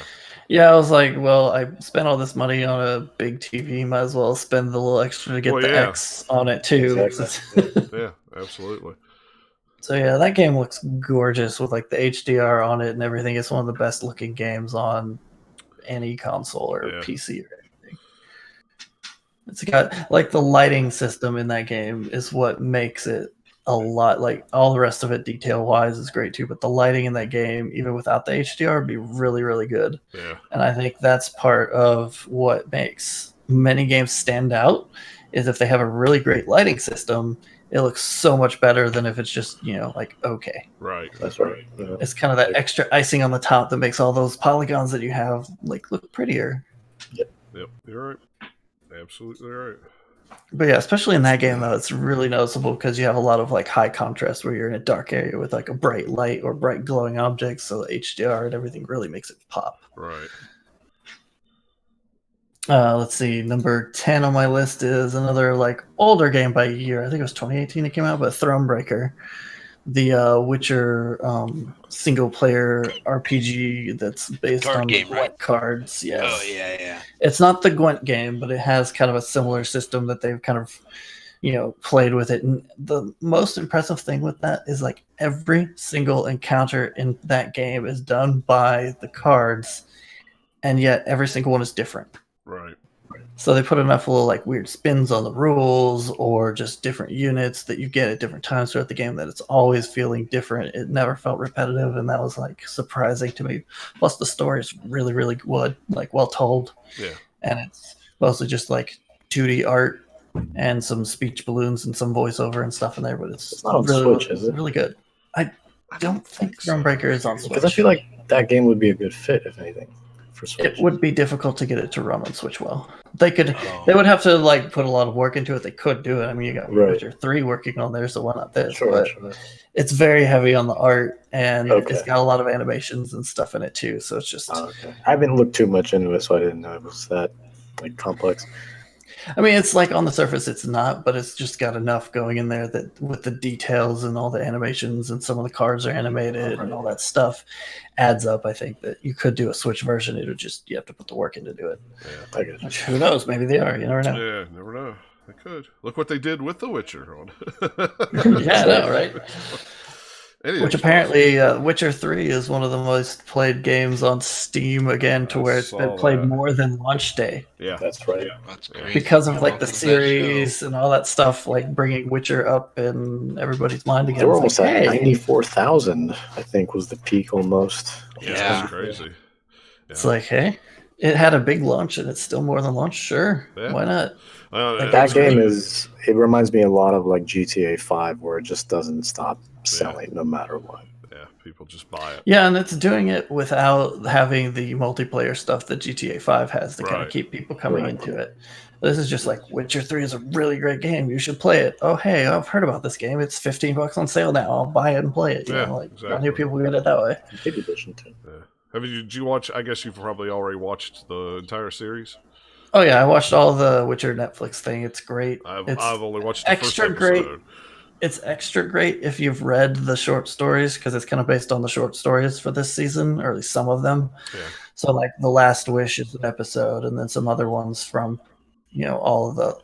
Speaker 2: Yeah, I was like, well, I spent all this money on a big TV. Might as well spend the little extra to get the X on it, too.
Speaker 3: Exactly.
Speaker 1: Yeah, absolutely.
Speaker 2: So yeah, that game looks gorgeous with like the HDR on it and everything. It's one of the best looking games on any console or PC or anything. It's got like the lighting system in that game is what makes it a lot. Like all the rest of it, detail wise, is great too. But the lighting in that game, even without the HDR, would be really, really good.
Speaker 1: Yeah.
Speaker 2: And I think that's part of what makes many games stand out. Is if they have a really great lighting system, it looks so much better than if it's just, like, okay.
Speaker 1: Right.
Speaker 3: That's right. Yeah.
Speaker 2: It's kind of that extra icing on the top that makes all those polygons that you have like look prettier.
Speaker 1: Yep, you're right. Absolutely right.
Speaker 2: But yeah, especially in that game though, it's really noticeable because you have a lot of like high contrast where you're in a dark area with like a bright light or bright glowing objects, so the HDR and everything really makes it pop.
Speaker 1: Right.
Speaker 2: Let's see. Number 10 on my list is another like older game by a year. I think it was 2018 it came out, but Thronebreaker, the Witcher single player RPG that's based on
Speaker 4: game,
Speaker 2: Gwent
Speaker 4: right?
Speaker 2: cards. Yes.
Speaker 4: Oh yeah.
Speaker 2: It's not the Gwent game, but it has kind of a similar system that they've kind of played with it. And the most impressive thing with that is like every single encounter in that game is done by the cards, and yet every single one is different.
Speaker 1: Right.
Speaker 2: So they put enough little like weird spins on the rules or just different units that you get at different times throughout the game that it's always feeling different. It never felt repetitive, and that was like surprising to me. Plus the story is really, really good, like well told.
Speaker 1: Yeah.
Speaker 2: And it's mostly just like 2D art and some speech balloons and some voiceover and stuff in there, but it's
Speaker 3: not on
Speaker 2: really,
Speaker 3: Switch, is it?
Speaker 2: really good. I don't think Thronebreaker is on Switch.
Speaker 3: Because I feel like that game would be a good fit, if anything, for Switch.
Speaker 2: It would be difficult to get it to run on Switch well. They would have to like put a lot of work into it. They could do it. I mean, you got Witcher 3 working on there, so why not this?
Speaker 3: Sure.
Speaker 2: It's very heavy on the art, and it's got a lot of animations and stuff in it too. So it's just.
Speaker 3: Okay. I haven't looked too much into it, so I didn't know it was that like complex.
Speaker 2: I mean, it's like on the surface, it's not, but it's just got enough going in there that with the details and all the animations and some of the cards are animated and all that stuff adds up. I think that you could do a Switch version. It would just, you have to put the work in to do it.
Speaker 1: Yeah.
Speaker 3: I guess.
Speaker 2: Which, who knows? Maybe they are. You never know.
Speaker 1: Yeah, never know. They could. Look what they did with The Witcher.
Speaker 2: Yeah, I know, right?
Speaker 1: Anyway,
Speaker 2: Which apparently Witcher 3 is one of the most played games on Steam again, to where it's been played more than launch day.
Speaker 1: Yeah,
Speaker 3: that's right.
Speaker 4: That's crazy.
Speaker 2: Because of like the series and all that stuff, like bringing Witcher up in everybody's mind again.
Speaker 3: They were almost
Speaker 2: like,
Speaker 3: at 94,000, I think, was the peak almost.
Speaker 1: Yeah, that's crazy. Yeah.
Speaker 2: It's like, hey, it had a big launch and it's still more than launch. Sure, why not?
Speaker 3: That game it reminds me a lot of like GTA 5, where it just doesn't stop selling no matter what.
Speaker 1: Yeah, people just buy it.
Speaker 2: Yeah, and it's doing it without having the multiplayer stuff that GTA 5 has to kind of keep people coming into it. This is just like, Witcher 3 is a really great game. You should play it. Oh, hey, I've heard about this game. It's $15 on sale now. I'll buy it and play it. I knew people get it that way.
Speaker 3: Big edition too.
Speaker 1: Yeah. Did you watch? I guess you've probably already watched the entire series.
Speaker 2: Oh yeah, I watched all the Witcher Netflix thing. It's great.
Speaker 1: I've only watched the
Speaker 2: extra
Speaker 1: first
Speaker 2: great.
Speaker 1: episode.
Speaker 2: it's extra great if you've read the short stories because it's kind of based on the short stories for this season, or at least some of them.
Speaker 1: Yeah.
Speaker 2: So like The Last Wish is an episode, and then some other ones from, all of the.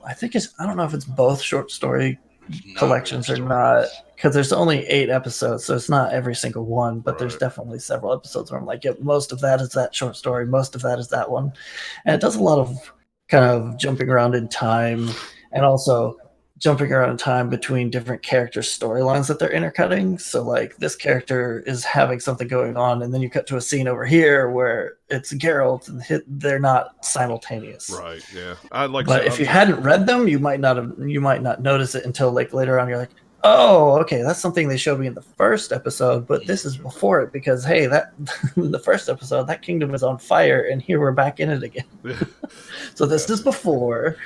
Speaker 2: I don't know if it's both short story
Speaker 4: Not
Speaker 2: collections
Speaker 4: really
Speaker 2: or not,
Speaker 4: stories.
Speaker 2: because there's only 8 episodes, so it's not every single one. But there's
Speaker 1: Right.
Speaker 2: definitely several episodes where I'm like, yep, most of that is that short story, most of that is that one, and it does a lot of kind of jumping around in time, and also jumping around in time between different characters' storylines that they're intercutting. So like this character is having something going on, and then you cut to a scene over here where it's Geralt, and they're not simultaneous.
Speaker 1: Right. Yeah. I'd like.
Speaker 2: But if you hadn't read them, you might not notice it until like later on. You're like, oh, okay, that's something they showed me in the first episode, but this is before it because hey, that the first episode, that kingdom is on fire, and here we're back in it again. So this is before.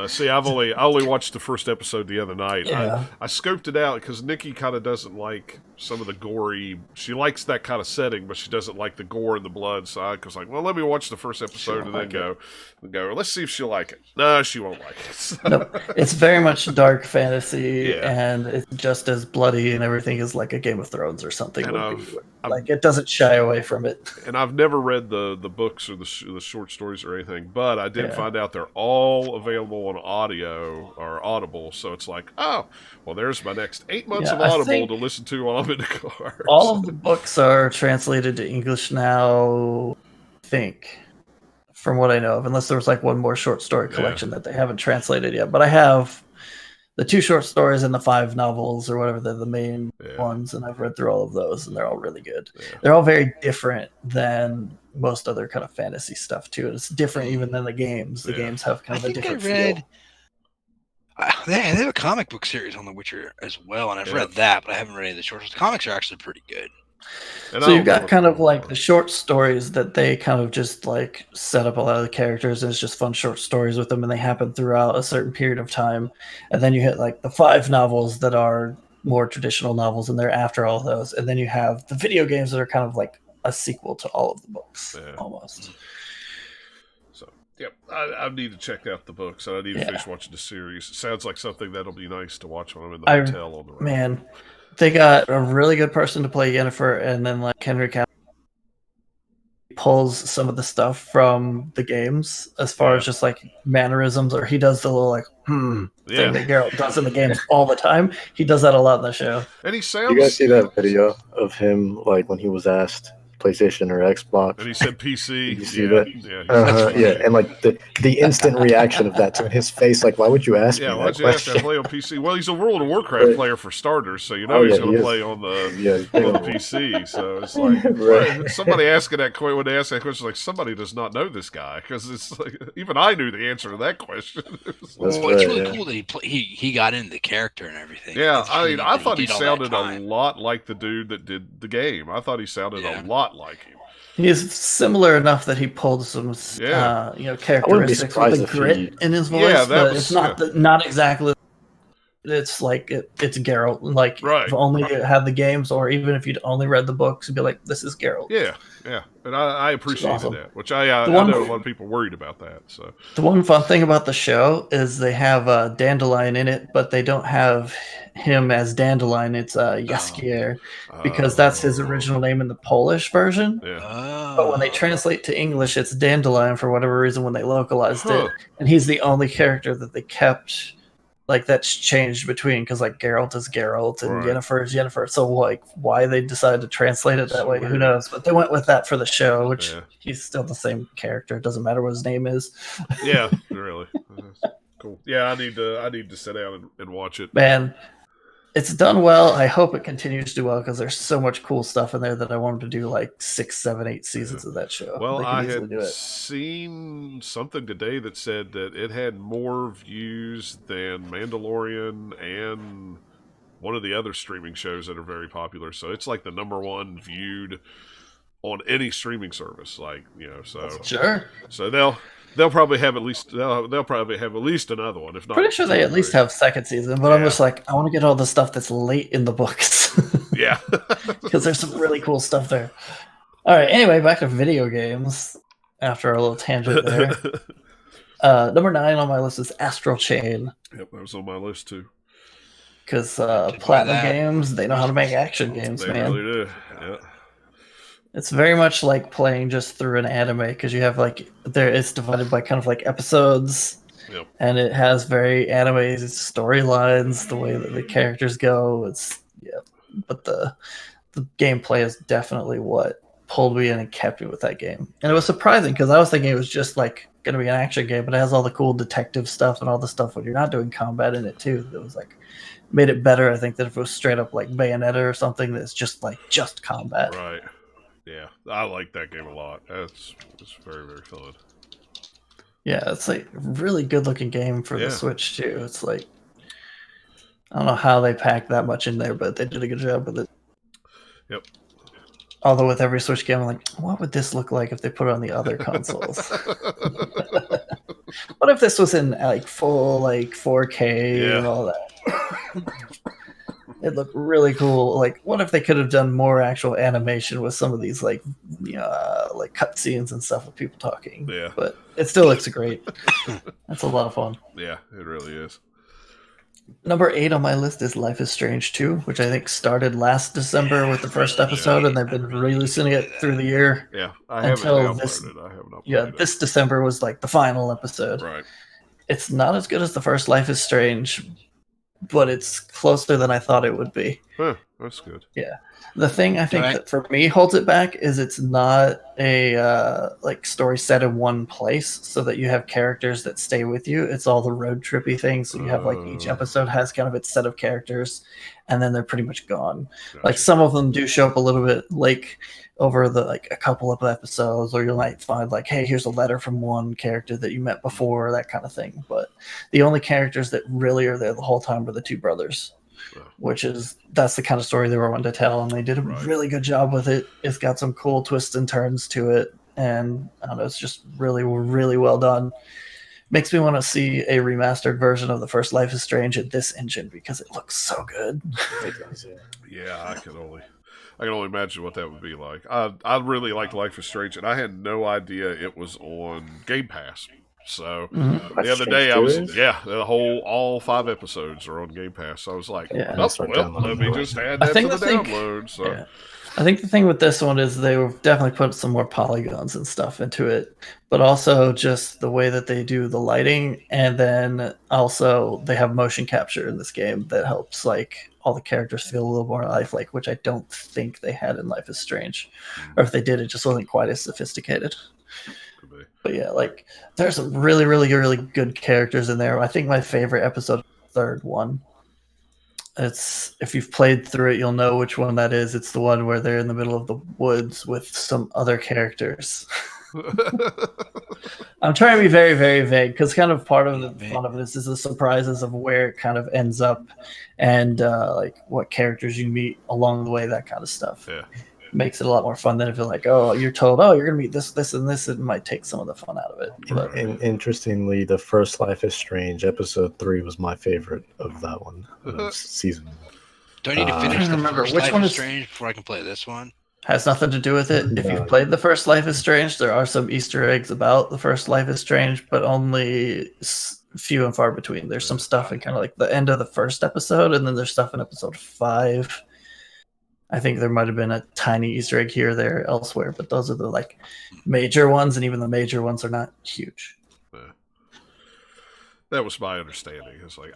Speaker 1: See, I only watched the first episode the other night.
Speaker 2: Yeah.
Speaker 1: I scoped it out because Nikki kind of doesn't like some of the gory. She likes that kind of setting, but she doesn't like the gore and the blood. So I was like, well, let me watch the first episode and then go. Let's see if she'll like it. No, she won't like it.
Speaker 2: No, it's very much dark fantasy,
Speaker 1: Yeah.
Speaker 2: and it's just as bloody and everything as like a Game of Thrones or something.
Speaker 1: And
Speaker 2: would be. Like it doesn't shy away from it.
Speaker 1: And I've never read the books or the short stories or anything, but I did
Speaker 2: Yeah.
Speaker 1: find out they're all available on audio or Audible. So it's like, oh, well, there's my next 8 months
Speaker 2: Yeah,
Speaker 1: of
Speaker 2: I
Speaker 1: Audible
Speaker 2: think
Speaker 1: to listen to while I'm in the car.
Speaker 2: All of the books are translated to English now, I think, from what I know of, unless there was like one more short story collection that they haven't translated yet. But I have the 2 short stories and the 5 novels or whatever, they're the main ones, and I've read through all of those, and they're all really good.
Speaker 1: Yeah.
Speaker 2: They're all very different than most other kind of fantasy stuff too. It's different even than the games. The games have kind of a different feel.
Speaker 4: They have a comic book series on The Witcher as well, and I've read that, but I haven't read any of the short stories. The comics are actually pretty good.
Speaker 1: And
Speaker 2: So you've got kind of like the short stories that they kind of just like set up a lot of the characters, and it's just fun short stories with them, and they happen throughout a certain period of time. And then you hit like the 5 novels that are more traditional novels, and they're after all of those. And then you have the video games that are kind of like a sequel to all of the books, almost.
Speaker 1: So, yep, I need to check out the books, and I need to finish watching the series. It sounds like something that'll be nice to watch when I'm in the hotel on the road.
Speaker 2: Man, they got a really good person to play Yennefer, and then like Henry Cavill pulls some of the stuff from the games as far as just like mannerisms, or he does the little like thing that Geralt does in the games all the time. He does that a lot in the show.
Speaker 1: And he sounds.
Speaker 3: You guys see that video of him like when he was asked PlayStation or Xbox?
Speaker 1: And he said PC.
Speaker 3: You see that?
Speaker 1: Yeah,
Speaker 3: and like the instant reaction of that to his face, like, why would you ask me
Speaker 1: why'd
Speaker 3: that
Speaker 1: you ask
Speaker 3: question?
Speaker 1: that play on PC? Well, he's a World of Warcraft player for starters, so you know he's going to play on the PC. So it's like somebody asking that question, when they ask that question, like somebody does not know this guy, because it's like even I knew the answer to that question.
Speaker 4: It's really cool that he got into the character and everything.
Speaker 1: Yeah,
Speaker 4: It's
Speaker 1: I
Speaker 4: really
Speaker 1: mean, I
Speaker 4: that
Speaker 1: thought he
Speaker 4: did all that
Speaker 1: sounded a
Speaker 4: time.
Speaker 1: lot like the dude that did the game. I thought he sounded a lot like him.
Speaker 2: He's similar enough that he pulled some, characteristics with the grit in his voice.
Speaker 1: Yeah,
Speaker 2: but it's not exactly. It's like it's Geralt. Like if only you had the games, or even if you'd only read the books, you'd be like, "This is Geralt."
Speaker 1: Yeah, and I appreciated that, which I know a lot of people worried about that. So
Speaker 2: the one fun thing about the show is they have Dandelion in it, but they don't have him as Dandelion. It's Jaskier, because that's his original name in the Polish version.
Speaker 1: Yeah.
Speaker 2: But when they translate to English, it's Dandelion for whatever reason when they localized it, and he's the only character that they kept. Like that's changed between, because like Geralt is Geralt and Yennefer is Yennefer. So like why they decided to translate it that way, who knows? But they went with that for the show, which he's still the same character. It doesn't matter what his name is.
Speaker 1: Yeah, really. Cool. Yeah, I need to sit down and watch it.
Speaker 2: Man, it's done well. I hope it continues to do well, because there's so much cool stuff in there that I wanted to do like 6, 7, 8 seasons of that show.
Speaker 1: Well, I had seen something today that said that it had more views than Mandalorian and one of the other streaming shows that are very popular. So it's like the #1 viewed on any streaming service. Like, so
Speaker 2: sure.
Speaker 1: So they'll probably have at least another one, if not.
Speaker 2: Pretty sure they at least have second season, but I'm just like, I want to get all the stuff that's late in the books.
Speaker 1: Yeah,
Speaker 2: because there's some really cool stuff there. All right, anyway, back to video games. After a little tangent there, number 9 on my list is Astral Chain.
Speaker 1: Yep, that was on my list too.
Speaker 2: because
Speaker 4: buy
Speaker 2: Platinum
Speaker 4: that.
Speaker 2: Games, they know how to make action games,
Speaker 1: They
Speaker 2: man.
Speaker 1: really do. Yeah.
Speaker 2: It's very much like playing just through an anime because you have like it's divided by kind of like episodes,
Speaker 1: Yep.
Speaker 2: and it has very anime storylines. The way that the characters go, but the gameplay is definitely what pulled me in and kept me with that game. And it was surprising because I was thinking it was just like going to be an action game, but it has all the cool detective stuff and all the stuff when you're not doing combat in it too. It was like made it better, I think, than if it was straight up like Bayonetta or something that's just combat.
Speaker 1: Right. Yeah, I like that game a lot. It's very, very fun.
Speaker 2: Yeah, it's like a really good looking game for the Switch too. It's like I don't know how they packed that much in there, but they did a good job with it.
Speaker 1: Yep.
Speaker 2: Although with every Switch game, I'm like, what would this look like if they put it on the other consoles? What if this was in like full 4K and all that? It looked really cool. Like, what if they could have done more actual animation with some of these like cutscenes and stuff with people talking?
Speaker 1: Yeah.
Speaker 2: But it still looks great. That's a lot of fun.
Speaker 1: Yeah, it really is.
Speaker 2: Number 8 on my list is Life is Strange 2, which I think started last December with the first episode, and they've been releasing it through the year.
Speaker 1: Yeah, I haven't downloaded it. I haven't uploaded it.
Speaker 2: This December was like the final episode.
Speaker 1: Right.
Speaker 2: It's not as good as the first Life is Strange, but it's closer than I thought it would be.
Speaker 1: Huh, that's good.
Speaker 2: Yeah. The thing I think that for me holds it back is it's not a story set in one place so that you have characters that stay with you. It's all the road trippy things. So you have each episode has kind of its set of characters and then they're pretty much gone.
Speaker 1: Gotcha.
Speaker 2: Like some of them do show up a little bit over the a couple of episodes, or you might find hey, here's a letter from one character that you met before, that kind of thing. But the only characters that really are there the whole time are the two brothers. That's the kind of story they were wanting to tell, and they did a really good job with it. It's got some cool twists and turns to it, and I don't know, it's just really, really well done. Makes me want to see a remastered version of the first Life is Strange at this engine because it looks so good.
Speaker 1: Yeah, I can only imagine what that would be like. I really liked Life is Strange, and I had no idea it was on Game Pass. So the other day I was all 5 episodes are on Game Pass. So I was like, let me just add that to the download. So.
Speaker 2: Yeah. I think the thing with this one is they will definitely put some more polygons and stuff into it, but also just the way that they do the lighting, and then also they have motion capture in this game that helps all the characters feel a little more lifelike, which I don't think they had in Life is Strange, or if they did, it just wasn't quite as sophisticated. But yeah, there's some really, really, really good characters in there. I think my favorite episode is the third one. It's if you've played through it, you'll know which one that is. It's the one where they're in the middle of the woods with some other characters. I'm trying to be very, very vague because kind of part of the fun of this is the surprises of where it kind of ends up and what characters you meet along the way, that kind of stuff.
Speaker 1: Yeah.
Speaker 2: Makes it a lot more fun than if you're told, you're going to meet this, this, and this. It might take some of the fun out of it. But
Speaker 3: interestingly, the first Life is Strange, episode 3, was my favorite of that one, season.
Speaker 4: Do I need to finish the first
Speaker 2: which
Speaker 4: Life
Speaker 2: one
Speaker 4: is
Speaker 2: is
Speaker 4: Strange before I can play this one?
Speaker 2: Has nothing to do with it. If you've played the first Life is Strange, there are some Easter eggs about the first Life is Strange, but only few and far between. There's some stuff in kind of the end of the first episode, and then there's stuff in episode 5. I think there might have been a tiny Easter egg here or there elsewhere, but those are the major ones, and even the major ones are not huge.
Speaker 1: Yeah. That was my understanding. It's did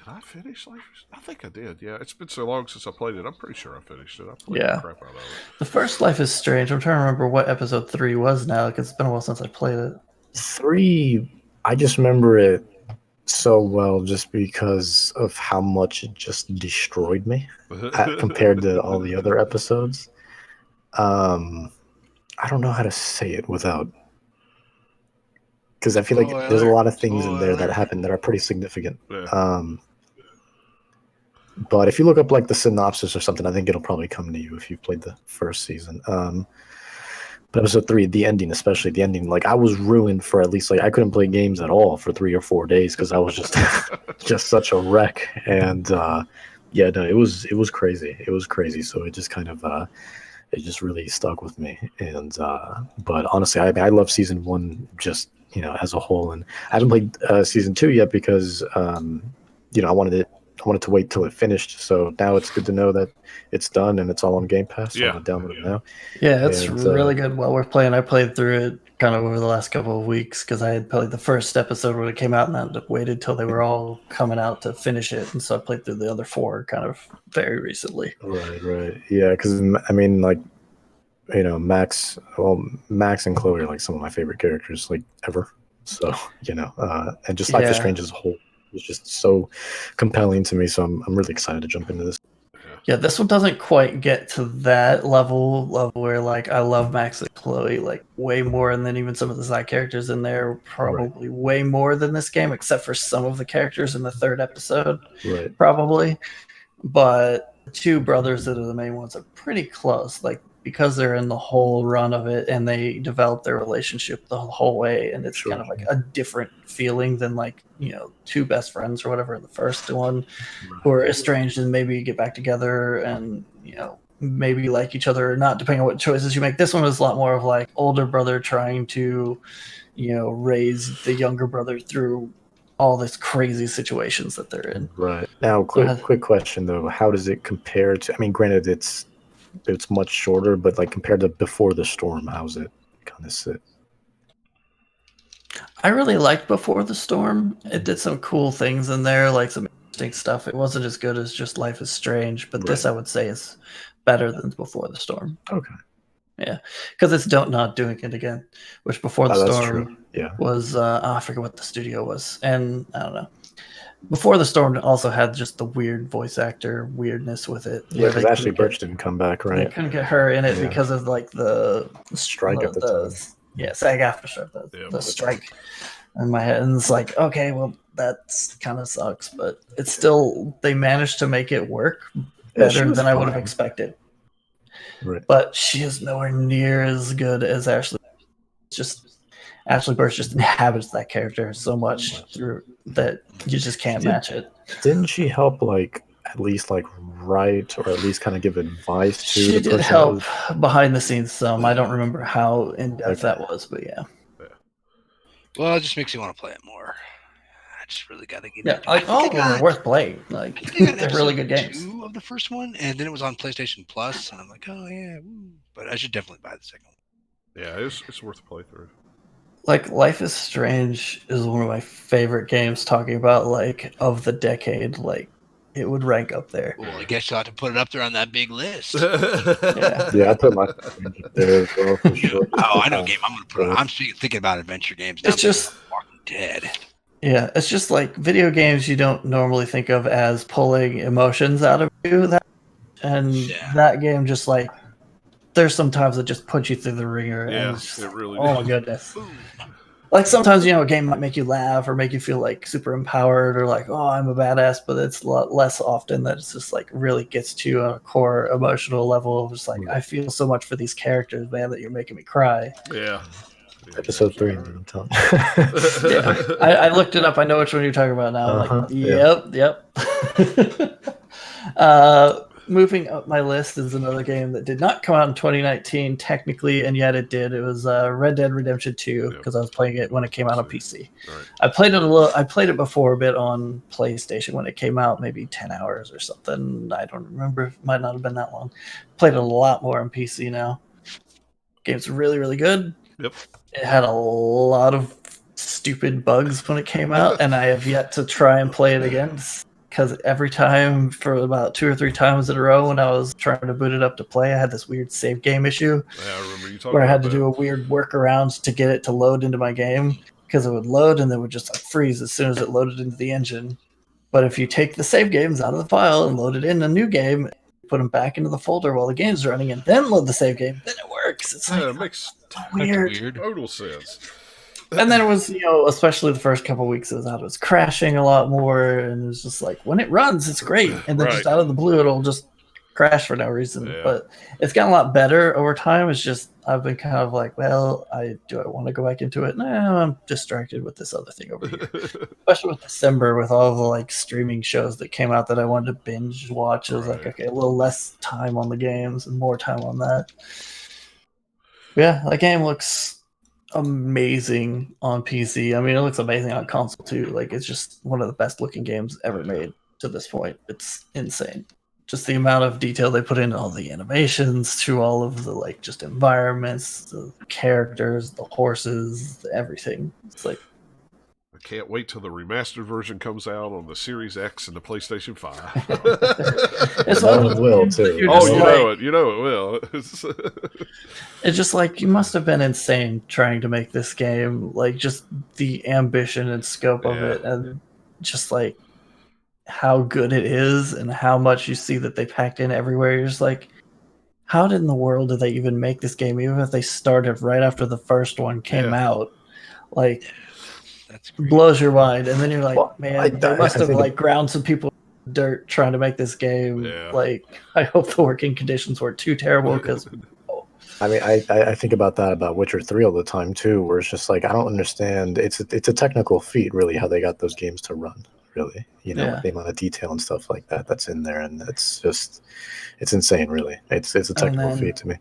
Speaker 1: I finish Life? I think I did. Yeah, it's been so long since I played it. I'm pretty sure I finished it. I played the crap out of it.
Speaker 2: The first Life is Strange. I'm trying to remember what episode 3 was now because it's been a while since I played it.
Speaker 3: 3, I just remember it so well just because of how much it just destroyed me compared to all the other episodes. I don't know how to say it without, because I feel like there's a lot of things in there that happen that are pretty significant.
Speaker 1: Yeah.
Speaker 3: But if you look up the synopsis or something, I think it'll probably come to you if you've played the first season. But episode 3, the ending, especially the ending, I was ruined for at least I couldn't play games at all for 3 or 4 days because I was just just such a wreck. And it was crazy. It was crazy. So it just kind of it just really stuck with me. And but honestly, I love season 1 just as a whole, and I haven't played season 2 yet because I wanted to wait till it finished. So now it's good to know that it's done and it's all on Game Pass. So
Speaker 1: Yeah.
Speaker 3: I'm gonna download it now.
Speaker 2: Yeah, it's
Speaker 3: And,
Speaker 2: really good while we're playing. I played through it kind of over the last couple of weeks because I had played the first episode when it came out and I ended up waited till they were all coming out to finish it. And so I played through the other 4 kind of very recently.
Speaker 3: Right. Yeah, because I mean, like, Max and Chloe are like some of my favorite characters like ever. So and just Life is
Speaker 2: Yeah.
Speaker 3: Strange as a whole is just so compelling to me. So I'm really excited to jump into this.
Speaker 2: Yeah, this one doesn't quite get to that level of where like I love Max and Chloe like way more, and then even some of the side characters in there probably way more than this game, except for some of the characters in the 3rd episode,
Speaker 3: Right.
Speaker 2: probably. But the 2 brothers that are the main ones are pretty close, like because they're in the whole run of it and they develop their relationship the whole way, and it's
Speaker 3: Sure.
Speaker 2: kind of like a different feeling than like 2 best friends or whatever in the first one who are estranged and maybe get back together and maybe like each other or not, depending on what choices you make. This one is a lot more of like older brother trying to raise the younger brother through all these crazy situations that they're in.
Speaker 3: Right. Now, quick question though: how does it compare to? I mean, granted, it's much shorter, but like compared to Before the Storm, how's it kind of sit?
Speaker 2: I really liked Before the Storm. It did some cool things in there, like some interesting stuff. It wasn't as good as just Life is Strange, but this I would say is better than Before the Storm.
Speaker 3: Okay.
Speaker 2: Yeah, because it's Don't Not Doing It Again, which Before the
Speaker 3: That's
Speaker 2: Storm
Speaker 3: true. Yeah.
Speaker 2: was I forget what the studio was, and I don't know. Before the Storm also had just the weird voice actor weirdness with it.
Speaker 3: Yeah, because Ashley Birch didn't come back,
Speaker 2: They
Speaker 3: right?
Speaker 2: couldn't get her in it
Speaker 3: Yeah.
Speaker 2: because of like the
Speaker 3: Strike at the time.
Speaker 2: Yeah, SAG-AFTRA strike, the strike in my head, and it's like, okay, well, that's kind of sucks, but it's still they managed to make it work better than I would have expected.
Speaker 3: Right.
Speaker 2: But she is nowhere near as good as Ashley. Ashley Birch just inhabits that character so much through that you just can't match it.
Speaker 3: Didn't she help at least write or at least kind of give advice to
Speaker 2: She
Speaker 3: the
Speaker 2: did
Speaker 3: person?
Speaker 2: help behind the scenes some. I don't remember how in depth that was, but yeah.
Speaker 4: Well, it just makes you want to play it more. I just really got to get
Speaker 2: Yeah,
Speaker 4: into it.
Speaker 2: like all of them are worth playing. Like
Speaker 4: I think I got
Speaker 2: they're really good
Speaker 4: episode
Speaker 2: games.
Speaker 4: 2 of the first one, and then it was on PlayStation Plus, and I'm like, oh yeah, woo. But I should definitely buy the second one.
Speaker 1: Yeah, it's worth a playthrough.
Speaker 2: Like Life is Strange is one of my favorite games. Talking about like of the decade, like it would rank up there.
Speaker 4: Well, I guess you'll have to put it up there on that big list.
Speaker 3: Yeah, I put my there as well for sure.
Speaker 4: Oh, I know game I'm going to put on. I'm thinking about adventure games. Now.
Speaker 2: It's just
Speaker 4: Walking Dead.
Speaker 2: Yeah, it's just like video games you don't normally think of as pulling emotions out of you. That game just like there's sometimes it just puts you through the ringer. And
Speaker 1: Yeah,
Speaker 2: it's just,
Speaker 1: it really
Speaker 2: oh my
Speaker 1: did.
Speaker 2: goodness. Like sometimes a game might make you laugh or make you feel like super empowered or like, oh, I'm a badass, but it's a lot less often that it's just like really gets to you on a core emotional level of just like I feel so much for these characters, man, that you're making me cry.
Speaker 1: Yeah.
Speaker 3: Episode 3, I'm telling
Speaker 2: Yeah, I looked it up. I know which one you're talking about now. I'm like, yep. Moving up my list is another game that did not come out in 2019 technically, and yet it did. It was Red Dead Redemption 2 because I was playing it when it came out on PC.
Speaker 1: Right.
Speaker 2: I played it a little. I played it before a bit on PlayStation when it came out, maybe 10 hours or something. I don't remember. It might not have been that long. Played it a lot more on PC now. Game's really, really good.
Speaker 1: Yep.
Speaker 2: It had a lot of stupid bugs when it came out, and I have yet to try and play it again because every time for about 2 or 3 times in a row when I was trying to boot it up to play, I had this weird save game issue
Speaker 1: Yeah, I remember you talking
Speaker 2: where I had
Speaker 1: about
Speaker 2: to do a weird workaround to get it to load into my game because it would load and then would just like freeze as soon as it loaded into the engine. But if you take the save games out of the file and load it in a new game, put them back into the folder while the game's running, and then load the save game, then it works. It's like,
Speaker 1: it makes
Speaker 2: weird.
Speaker 1: total sense.
Speaker 2: And then it was, especially the first couple of weeks it was out, it was crashing a lot more, and it was just like, when it runs, it's great. And then just out of the blue, it'll just crash for no reason.
Speaker 1: Yeah.
Speaker 2: But it's gotten a lot better over time. It's just, I've been kind of like, well, do I want to go back into it? No, I'm distracted with this other thing over here. Especially with December, with all the like streaming shows that came out that I wanted to binge watch. It was like, okay, a little less time on the games and more time on that. Yeah, that game looks amazing on PC. I mean, it looks amazing on console too. Like, it's just one of the best looking games ever made to this point. It's insane. Just the amount of detail they put in all the animations, to all of the like just environments, the characters, the horses, everything. It's like,
Speaker 1: I can't wait till the remastered version comes out on the Series X and the PlayStation 5.
Speaker 2: it's
Speaker 3: That
Speaker 2: one
Speaker 3: one
Speaker 2: of
Speaker 3: will,
Speaker 2: those that
Speaker 3: too.
Speaker 2: you're
Speaker 1: Oh,
Speaker 2: just
Speaker 1: you
Speaker 2: like-
Speaker 1: know it. You know it will.
Speaker 2: It's just like, you must have been insane trying to make this game. Like, just the ambition and scope of
Speaker 1: Yeah.
Speaker 2: it, and just like how good it is, and how much you see that they packed in everywhere. You're just like, how in the world did they even make this game, even if they started right after the first one came
Speaker 1: Yeah.
Speaker 2: out? Like,
Speaker 4: That's great.
Speaker 2: blows your mind. And then you're like,
Speaker 3: Well,
Speaker 2: man, they must
Speaker 3: I
Speaker 2: have
Speaker 3: think-
Speaker 2: like ground some people in the dirt trying to make this game.
Speaker 1: Yeah.
Speaker 2: Like, I hope the working conditions weren't too terrible, because
Speaker 3: I mean, I think about that about Witcher 3 all the time too, where it's just like, I don't understand. It's a technical feat, really, how they got those games to run. Really,
Speaker 2: Yeah.
Speaker 3: the amount of detail and stuff like that that's in there, and it's insane. Really, it's a technical
Speaker 2: then-
Speaker 3: feat to me.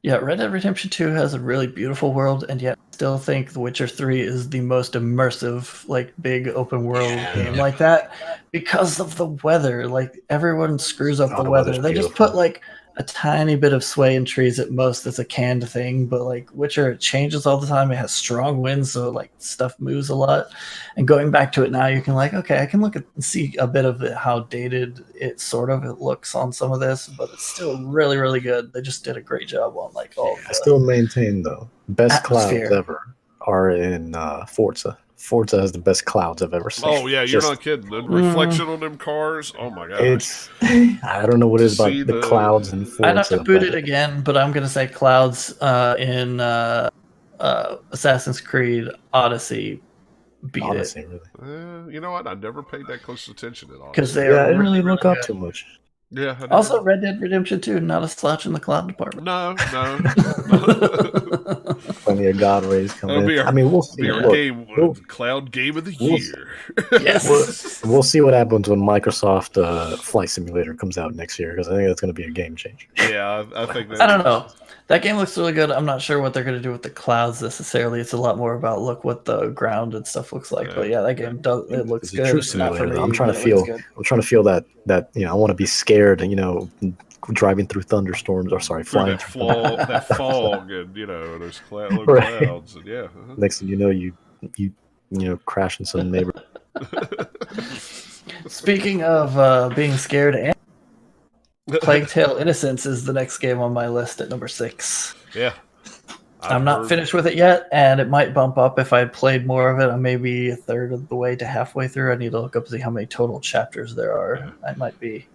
Speaker 2: yeah, Red Dead Redemption 2 has a really beautiful world, and yet I still think The Witcher 3 is the most immersive, like, big open world
Speaker 4: Yeah.
Speaker 2: game like that, because of the weather. Like, everyone screws up
Speaker 3: Oh,
Speaker 2: the
Speaker 3: the
Speaker 2: weather.
Speaker 3: weather's
Speaker 2: They just
Speaker 3: beautiful.
Speaker 2: put like a tiny bit of sway in trees at most as a canned thing, but like Witcher, it changes all the time. It has strong winds, so like stuff moves a lot. And going back to it now, you can like, okay, I can look at and see a bit of it, how dated it looks on some of this, but it's still really, really good. They just did a great job on like all
Speaker 3: I still maintain though, best
Speaker 2: Atmosphere.
Speaker 3: clouds ever are in Forza. Forza has the best clouds I've ever seen.
Speaker 1: Oh, yeah, you're
Speaker 3: Just-
Speaker 1: not kidding. The reflection on them cars, oh my gosh.
Speaker 3: It's I don't know what it is
Speaker 1: To
Speaker 3: about
Speaker 1: see
Speaker 3: the
Speaker 1: the-
Speaker 3: clouds and Forza.
Speaker 2: I'd have to boot
Speaker 3: but
Speaker 2: it again, but I'm gonna say clouds in Assassin's Creed Odyssey beat
Speaker 3: Honestly, really.
Speaker 1: You know what? I never paid that close attention at all.
Speaker 2: it because they
Speaker 3: Yeah, I
Speaker 2: are
Speaker 3: didn't
Speaker 2: really,
Speaker 3: really look
Speaker 2: really
Speaker 3: up
Speaker 2: good.
Speaker 3: too much.
Speaker 1: Yeah. I never-
Speaker 2: Also, Red Dead Redemption 2, not a slouch in the cloud department.
Speaker 1: No.
Speaker 3: Plenty of God rays coming
Speaker 1: That'll be
Speaker 3: in.
Speaker 1: our-
Speaker 3: I mean, we'll see.
Speaker 1: Be our
Speaker 3: Look,
Speaker 1: game,
Speaker 3: we'll-
Speaker 1: cloud game of the
Speaker 3: we'll-
Speaker 1: year.
Speaker 2: Yes.
Speaker 3: we'll see what happens when Microsoft Flight Simulator comes out next year, because I think that's going to be a game changer.
Speaker 1: Yeah, I think that.
Speaker 2: I don't know. That game looks really good. I'm not sure what they're going to do with the clouds necessarily. It's a lot more about look what the ground and stuff looks like. But yeah, that game does. It looks
Speaker 3: It's a
Speaker 2: good.
Speaker 3: true
Speaker 2: It's not for
Speaker 3: simulator.
Speaker 2: me,
Speaker 3: I'm trying
Speaker 2: but
Speaker 3: to
Speaker 2: it looks
Speaker 3: feel.
Speaker 2: good.
Speaker 3: I'm trying to feel that I want to be scared. Driving through thunderstorms, or sorry,
Speaker 1: Through
Speaker 3: flying
Speaker 1: that,
Speaker 3: through.
Speaker 1: that fog, and those little
Speaker 3: Right.
Speaker 1: clouds, and yeah.
Speaker 3: Next thing you know, you crash in some neighbor.
Speaker 2: Speaking of being scared, and Plague Tale Innocence is the next game on my list at number 6.
Speaker 1: Yeah.
Speaker 2: I'm not finished with it yet, and it might bump up if I had played more of it. I'm maybe a third of the way to halfway through. I need to look up to see how many total chapters there are. I might be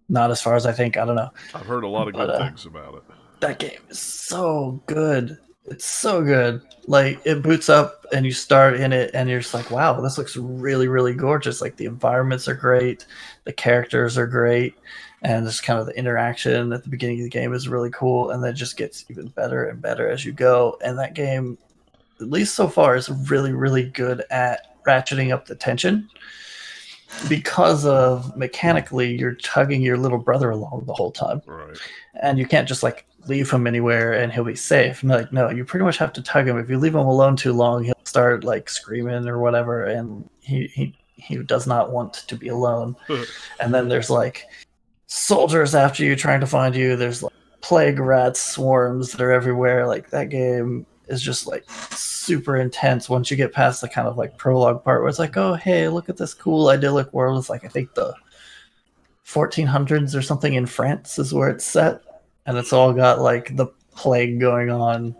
Speaker 2: not as far as I think. I don't know.
Speaker 1: I've heard a lot of good
Speaker 2: But,
Speaker 1: things about it.
Speaker 2: That game is so good. It's so good. Like, it boots up and you start in it and you're just like, wow, this looks really, really gorgeous. Like, the environments are great, the characters are great, and just kind of the interaction at the beginning of the game is really cool, and then it just gets even better and better as you go. And that game, at least so far, is really, really good at ratcheting up the tension, because of mechanically you're tugging your little brother along the whole time,
Speaker 1: Right.
Speaker 2: and you can't just like leave him anywhere and he'll be safe. And like, no, you pretty much have to tug him. If you leave him alone too long, he'll start like screaming or whatever, and he does not want to be alone. And then there's like soldiers after you trying to find you. There's like plague rats swarms that are everywhere. Like, that game is just like super intense once you get past the kind of like prologue part where it's like, oh hey, look at this cool idyllic world. It's like, I think the 1400s or something in France is where it's set, and it's all got like the plague going on.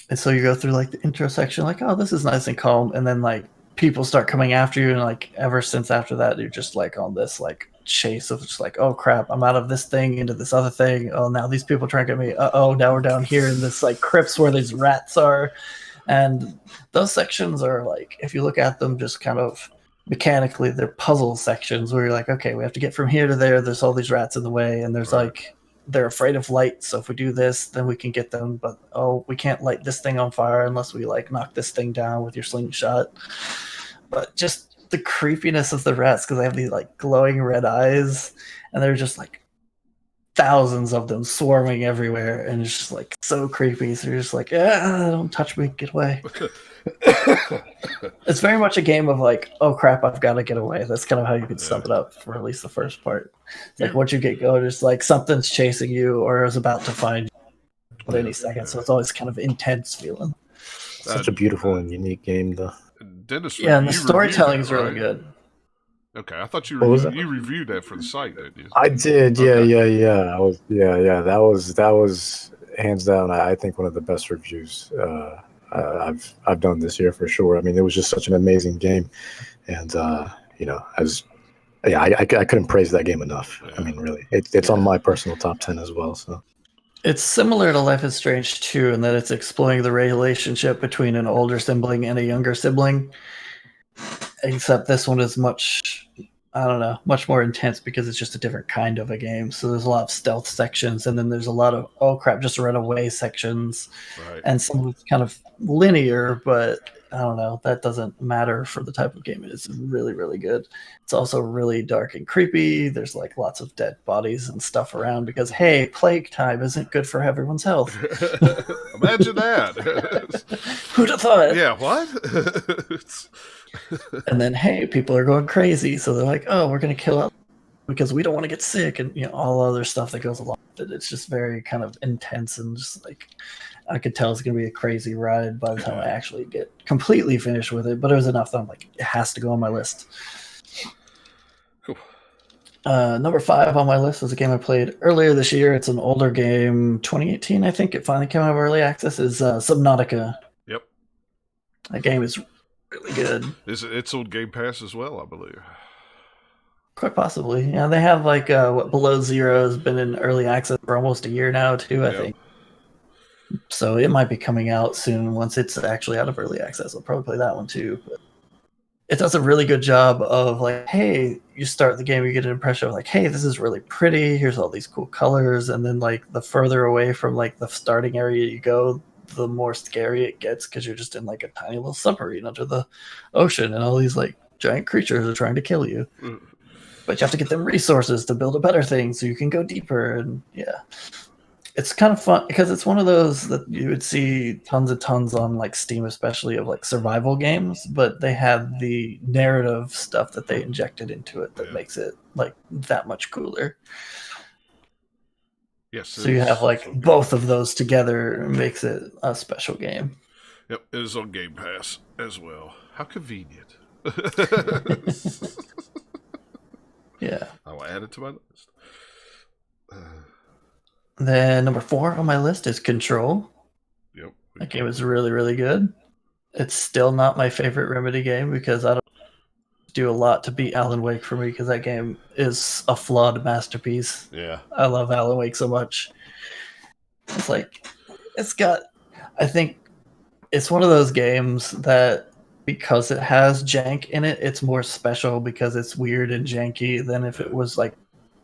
Speaker 2: And so you go through like the intro section, like, oh, this is nice and calm, and then like people start coming after you, and like ever since after that, you're just like on this like chase of just like, oh crap, I'm out of this thing into this other thing. Oh, now these people are trying to get me. Oh, now we're down here in this like crypts where these rats are. And those sections are like, if you look at them just kind of mechanically, they're puzzle sections where you're like, okay, we have to get from here to there. There's all these rats in the way, and there's
Speaker 1: Right.
Speaker 2: like, they're afraid of light, so if we do this, then we can get them. But oh, we can't light this thing on fire unless we like knock this thing down with your slingshot. But just the creepiness of the rats, because they have these like glowing red eyes, and they're just like thousands of them swarming everywhere, and it's just like so creepy. So you're just like, ah, don't touch me, get away. It's very much a game of like, oh crap, I've got to get away. That's kind of how you could sum it up for at least the first part. It's like once you get going, it's like something's chasing you or is about to find you at any second. So it's always kind of intense feeling.
Speaker 3: Such a beautiful and unique game, though.
Speaker 1: Dennis,
Speaker 2: Yeah, and the
Speaker 1: you
Speaker 2: storytelling
Speaker 1: reviewed
Speaker 2: is
Speaker 1: that,
Speaker 2: really
Speaker 1: right?
Speaker 2: good.
Speaker 1: Okay, I thought you
Speaker 3: What was that?
Speaker 1: you reviewed that for the site, didn't you?
Speaker 3: I did,
Speaker 1: Okay.
Speaker 3: yeah. That was hands down. I think one of the best reviews I've done this year for sure. I mean, it was just such an amazing game, and I couldn't praise that game enough. I mean, really, it's on my personal top 10 as well. So
Speaker 2: It's similar to Life is Strange 2 in that it's exploring the relationship between an older sibling and a younger sibling. Except this one is much more intense because it's just a different kind of a game. So there's a lot of stealth sections, and then there's a lot of, oh crap, just run away sections.
Speaker 1: Right.
Speaker 2: And some of it's kind of linear, but I don't know, that doesn't matter for the type of game it is. It's really, really good. It's also really dark and creepy. There's like lots of dead bodies and stuff around because, hey, plague time isn't good for everyone's health.
Speaker 1: Imagine that.
Speaker 2: Who'd have thought?
Speaker 1: Yeah, what?
Speaker 2: And then, hey, people are going crazy. So they're like, oh, we're going to kill out because we don't want to get sick, and all other stuff that goes along with it. It's just very kind of intense, and just like I could tell it's going to be a crazy ride by the time I actually get completely finished with it. But it was enough that I'm like, it has to go on my list.
Speaker 1: Cool.
Speaker 2: Number 5 on my list is a game I played earlier this year. It's an older game, 2018, I think. It finally came out of early access. Is Subnautica.
Speaker 1: Yep.
Speaker 2: That game is really good.
Speaker 1: It's on Game Pass as well, I believe.
Speaker 2: Quite possibly. Yeah, they have like Below Zero has been in early access for almost a year now too, I think. So it might be coming out soon once it's actually out of early access. I'll probably play that one too. But it does a really good job of like, hey, you start the game, you get an impression of like, hey, this is really pretty. Here's all these cool colors, and then like the further away from like the starting area you go, the more scary it gets because you're just in like a tiny little submarine under the ocean, and all these like giant creatures are trying to kill you. But you have to get them resources to build a better thing so you can go deeper. And yeah, it's kind of fun because it's one of those that you would see tons on like Steam, especially of like survival games, but they have the narrative stuff that they injected into it that makes it like that much cooler.
Speaker 1: Yes.
Speaker 2: So you have like both of those together makes it a special game.
Speaker 1: Yep, it is on Game Pass as well. How convenient.
Speaker 2: Yeah.
Speaker 1: I'll add it to my list.
Speaker 2: Then number 4 on my list is Control.
Speaker 1: Yep.
Speaker 2: That game is really, really good. It's still not my favorite Remedy game because I don't do a lot to beat Alan Wake for me because that game is a flawed masterpiece.
Speaker 1: Yeah.
Speaker 2: I love Alan Wake so much. It's like, I think it's one of those games that because it has jank in it, it's more special because it's weird and janky than if it was like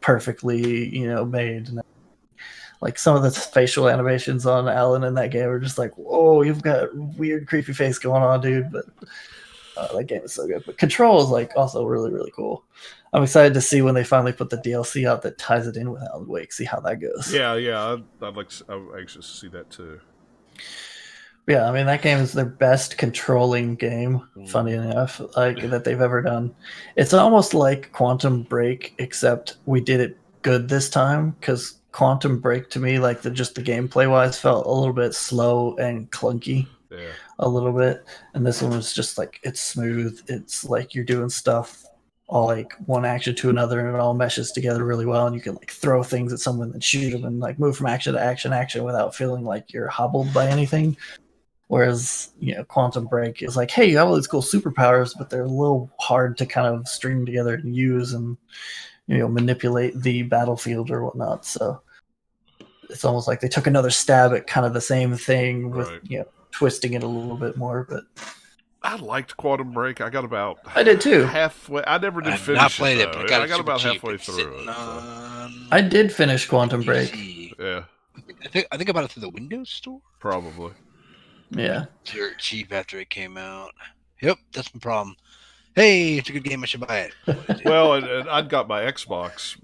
Speaker 2: perfectly, made. Like some of the facial animations on Alan in that game are just like, whoa, you've got weird, creepy face going on, dude. But that game is so good. But Control is like also really, really cool. I'm excited to see when they finally put the DLC out that ties it in with Alan Wake. See how that goes.
Speaker 1: Yeah. I'm anxious to see that too.
Speaker 2: Yeah, I mean that game is their best controlling game. Funny enough, like that they've ever done. It's almost like Quantum Break, except we did it good this time because Quantum Break to me, like the gameplay wise, felt a little bit slow and clunky.
Speaker 1: Yeah.
Speaker 2: A little bit, and this one was just like it's smooth. It's like you're doing stuff all like one action to another, and it all meshes together really well. And you can like throw things at someone and shoot them, and like move from action to action without feeling like you're hobbled by anything. Whereas, Quantum Break is like, hey, you have all these cool superpowers, but they're a little hard to kind of string together and use and, manipulate the battlefield or whatnot. So it's almost like they took another stab at kind of the same thing with, twisting it a little bit more. But
Speaker 1: I liked Quantum Break. I got about
Speaker 2: I did too.
Speaker 1: halfway. I never did
Speaker 4: I've
Speaker 1: finish
Speaker 4: not played it,
Speaker 1: though.
Speaker 4: but I
Speaker 1: got
Speaker 4: super
Speaker 1: about
Speaker 4: cheap.
Speaker 1: halfway
Speaker 4: It's
Speaker 1: through
Speaker 4: sitting
Speaker 1: it. So.
Speaker 4: on
Speaker 2: I did finish Quantum Break.
Speaker 4: PC.
Speaker 1: Yeah,
Speaker 4: I think about it through the Windows Store.
Speaker 1: probably.
Speaker 2: Yeah.
Speaker 4: Dirt cheap after it came out. Yep, that's my problem. Hey, it's a good game. I should buy it.
Speaker 1: Well, and I'd got my Xbox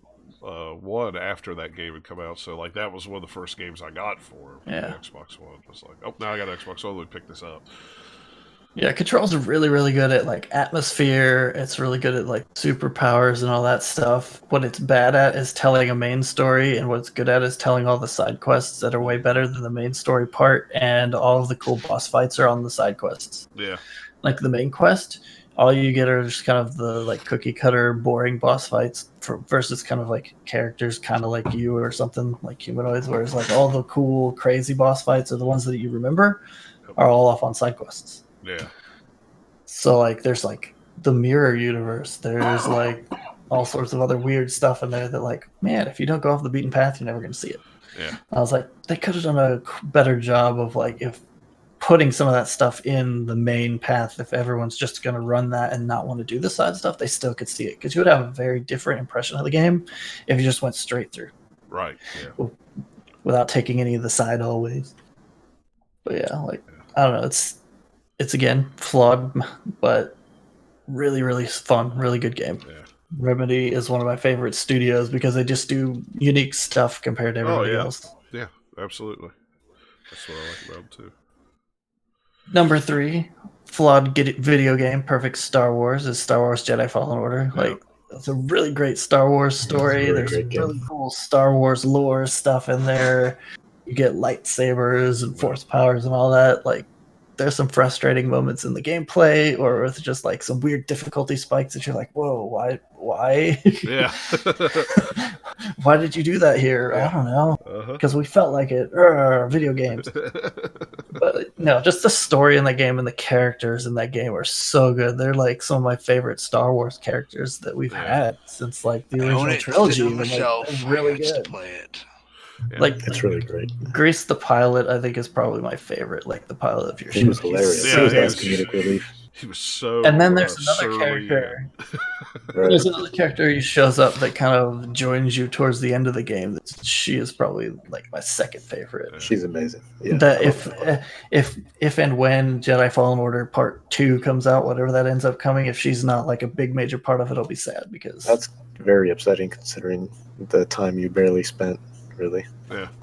Speaker 1: One after that game had come out. So like that was one of the first games I got for the Xbox One. I was like, oh, now I got an Xbox One. Let me pick this up.
Speaker 2: Yeah, Control's really, really good at like atmosphere. It's really good at like superpowers and all that stuff. What it's bad at is telling a main story, and what it's good at is telling all the side quests that are way better than the main story part. And all of the cool boss fights are on the side quests.
Speaker 1: Yeah.
Speaker 2: Like the main quest, all you get are just kind of the like cookie cutter, boring boss fights versus kind of like characters kind of like you or something like humanoids. Whereas like all the cool, crazy boss fights are the ones that you remember are all off on side quests.
Speaker 1: Yeah.
Speaker 2: So like there's like the mirror universe. There's like all sorts of other weird stuff in there that like, man, if you don't go off the beaten path, you're never gonna see it.
Speaker 1: Yeah.
Speaker 2: I was like, they could have done a better job of like if putting some of that stuff in the main path. If everyone's just gonna run that and not want to do the side stuff, they still could see it because you would have a very different impression of the game if you just went straight through.
Speaker 1: Right. Yeah.
Speaker 2: Without taking any of the side hallways. But yeah, like I don't know, it's again flawed, but really, really fun, really good game.
Speaker 1: Yeah.
Speaker 2: Remedy is one of my favorite studios because they just do unique stuff compared to everybody else.
Speaker 1: Yeah, absolutely. That's what I like about them too.
Speaker 2: Number 3, flawed video game, perfect Star Wars is Star Wars Jedi Fallen Order.
Speaker 1: Yeah.
Speaker 2: Like it's a really great Star Wars story. There's really cool Star Wars lore stuff in there. You get lightsabers and force powers and all that. Like there's some frustrating moments in the gameplay or with just like some weird difficulty spikes that you're like, whoa, why?
Speaker 1: Yeah.
Speaker 2: Why did you do that here? I don't know. Because we felt like it. Video games. But no, just the story in that game and the characters in that game are so good. They're like some of my favorite Star Wars characters that we've had since like the original trilogy.
Speaker 4: Myself,
Speaker 2: really good.
Speaker 4: To play it.
Speaker 1: Yeah.
Speaker 3: Like it's really great.
Speaker 2: Grease the Pilot, I think, is probably my favorite. Like the pilot of your ship.
Speaker 3: He was hilarious.
Speaker 1: Yeah,
Speaker 3: He was
Speaker 1: he
Speaker 3: nice
Speaker 1: was-
Speaker 3: comedic relief.
Speaker 1: He was so.
Speaker 2: And then there's another
Speaker 1: surly.
Speaker 2: character.
Speaker 3: Right.
Speaker 2: There's another character who shows up that kind of joins you towards the end of the game. She is probably like my second favorite.
Speaker 3: She's amazing. Yeah.
Speaker 2: That if and when Jedi Fallen Order Part 2 comes out, whatever that ends up coming, if she's not like a big major part of it, I'll be sad because
Speaker 3: That's very upsetting considering the time you barely spent really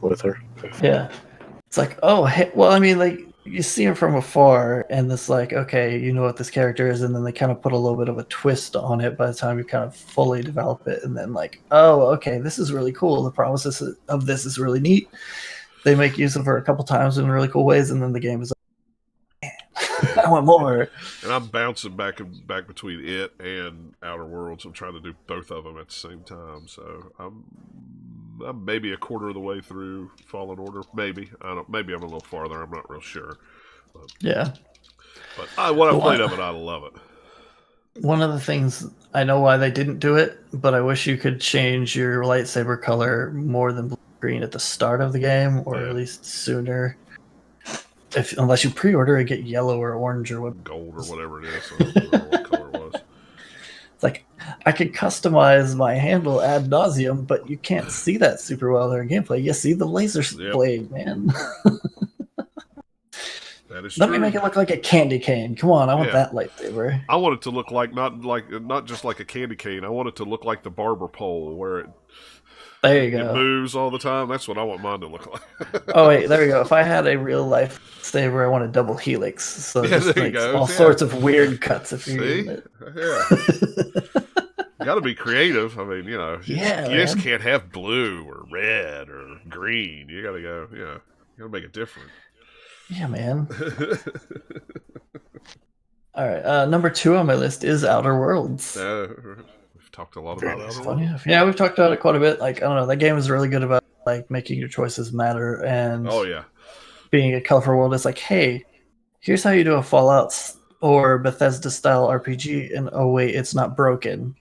Speaker 3: with her.
Speaker 2: yeah, it's like, oh, hey, well, I mean, like you see her from afar, and it's like, okay, you know what this character is, and then they kind of put a little bit of a twist on it by the time you kind of fully develop it, and then like, oh, okay, this is really cool. The promises of this is really neat. They make use of her a couple times in really cool ways, and then the game is like, man, I want more.
Speaker 1: And I'm bouncing back between it and Outer Worlds. I'm trying to do both of them at the same time. So I'm maybe a quarter of the way through Fallen Order. Maybe Maybe I'm a little farther. I'm not real sure.
Speaker 2: Yeah.
Speaker 1: But what I played of it, I love it.
Speaker 2: One of the things I know why they didn't do it, but I wish you could change your lightsaber color more than blue green at the start of the game, or at least sooner. Unless you pre-order and get yellow or orange or what,
Speaker 1: gold or whatever it is. I don't remember what color it was.
Speaker 2: it's like I could customize my handle ad nauseum, but you can't see that super well during gameplay. You see the laser blade, man.
Speaker 1: That is
Speaker 2: Let
Speaker 1: true.
Speaker 2: me make it look like a candy cane. Come on, I want that lightsaber.
Speaker 1: I want it to look like not just like a candy cane. I want it to look like the barber pole where
Speaker 2: There you
Speaker 1: it
Speaker 2: go.
Speaker 1: moves all the time. That's what I want mine to look like.
Speaker 2: Oh wait, there we go. If I had a real life saber, I want a double helix. So it
Speaker 1: Yeah,
Speaker 2: just
Speaker 1: there you
Speaker 2: makes
Speaker 1: go.
Speaker 2: all
Speaker 1: Yeah.
Speaker 2: sorts of weird cuts if you're
Speaker 1: See?
Speaker 2: using it.
Speaker 1: Yeah. You got to be creative. I mean, you just
Speaker 2: man.
Speaker 1: can't have blue or red or green. You got to go, you got to make it different.
Speaker 2: Yeah, man. All right, number 2 on my list is Outer Worlds.
Speaker 1: We've talked a lot about
Speaker 3: Very
Speaker 1: it.
Speaker 2: Funny enough. Yeah, we've talked about it quite a bit. Like, I don't know, that game is really good about like making your choices matter and
Speaker 1: Oh yeah,
Speaker 2: being a colorful world. It's like, hey, here's how you do a Fallout or Bethesda style RPG, and oh wait, it's not broken.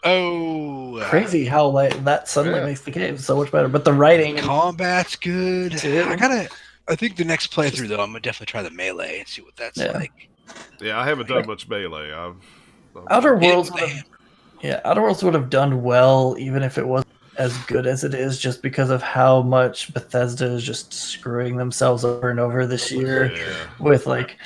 Speaker 4: Oh,
Speaker 2: Crazy how like that suddenly makes the game so much better. But the writing,
Speaker 4: combat's good.
Speaker 2: Yeah.
Speaker 4: I think the next playthrough though, I'm gonna definitely try the melee and see what that's like.
Speaker 1: yeah. I haven't done much melee.
Speaker 2: Outer Worlds,
Speaker 4: Man.
Speaker 2: Outer Worlds would have done well even if it wasn't as good as it is, just because of how much Bethesda is just screwing themselves over and over this year
Speaker 1: Yeah.
Speaker 2: with like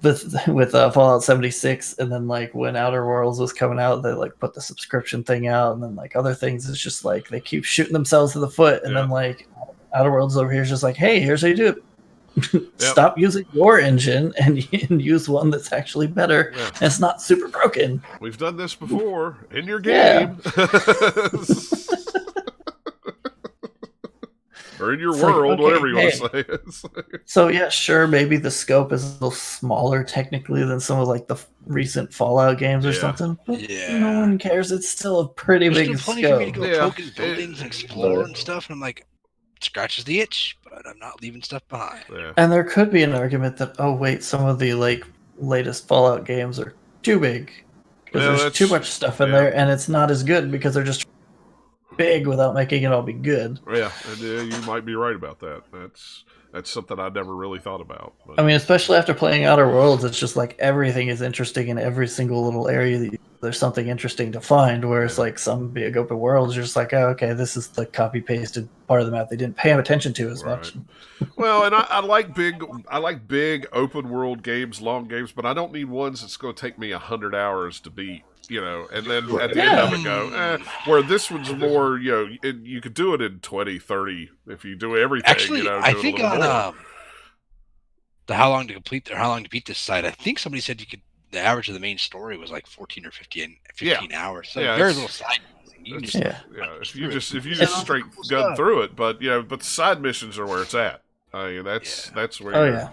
Speaker 2: with Fallout 76, and then like when Outer Worlds was coming out, they like put the subscription thing out, and then like other things, it's just like they keep shooting themselves in the foot, and then like Outer Worlds over here is just like, hey, here's how you do it. Stop using your engine and use one that's actually better.
Speaker 1: Yeah.
Speaker 2: And it's not super broken.
Speaker 1: We've done this before in your game. Or in your
Speaker 2: It's
Speaker 1: world,
Speaker 2: like, okay,
Speaker 1: whatever you want
Speaker 2: hey.
Speaker 1: to say. It's like,
Speaker 2: So yeah, sure, maybe the scope is a little smaller technically than some of like the recent Fallout games or
Speaker 1: Yeah.
Speaker 2: something. But
Speaker 4: Yeah.
Speaker 2: no one cares. It's still a pretty
Speaker 4: There's
Speaker 2: big
Speaker 4: still plenty for me to
Speaker 2: scope.
Speaker 4: go
Speaker 1: Yeah.
Speaker 4: poke his buildings and explore and stuff. And I'm like, scratches the itch, but I'm not leaving stuff behind.
Speaker 1: yeah.
Speaker 2: And there could be an argument that, oh wait, some of the like latest Fallout games are too big because
Speaker 1: Yeah,
Speaker 2: there's
Speaker 1: that's-
Speaker 2: too much stuff in
Speaker 1: yeah.
Speaker 2: there, and it's not as good because they're just big without making it all be good.
Speaker 1: Yeah, and you might be right about that. That's something I never really thought about. But,
Speaker 2: I mean, especially after playing Outer Worlds, it's just like everything is interesting in every single little area. There's something interesting to find. Whereas like some big open worlds, you're just like, oh, okay, this is the copy pasted part of the map they didn't pay attention to as much.
Speaker 1: well, and I like big open world games, long games, but I don't need ones that's going to take me 100 hours to beat. You know, and then at the end of it go, where this one's more, you know, you could do it in 20, 30 if you do everything.
Speaker 4: Actually,
Speaker 1: you know,
Speaker 4: I
Speaker 1: do it a
Speaker 4: think
Speaker 1: little more.
Speaker 4: on the how long to complete or how long to beat this site, I think somebody said you could. The average of the main story was like 14 or 15 hours. So
Speaker 1: Yeah,
Speaker 4: very
Speaker 1: it's-
Speaker 4: little side. You can
Speaker 1: it's-
Speaker 4: just,
Speaker 2: Yeah.
Speaker 1: if you just
Speaker 2: It's-
Speaker 1: straight gun through it, but but the side missions are where it's at. I mean, that's where.
Speaker 2: Oh
Speaker 1: you're-
Speaker 2: yeah.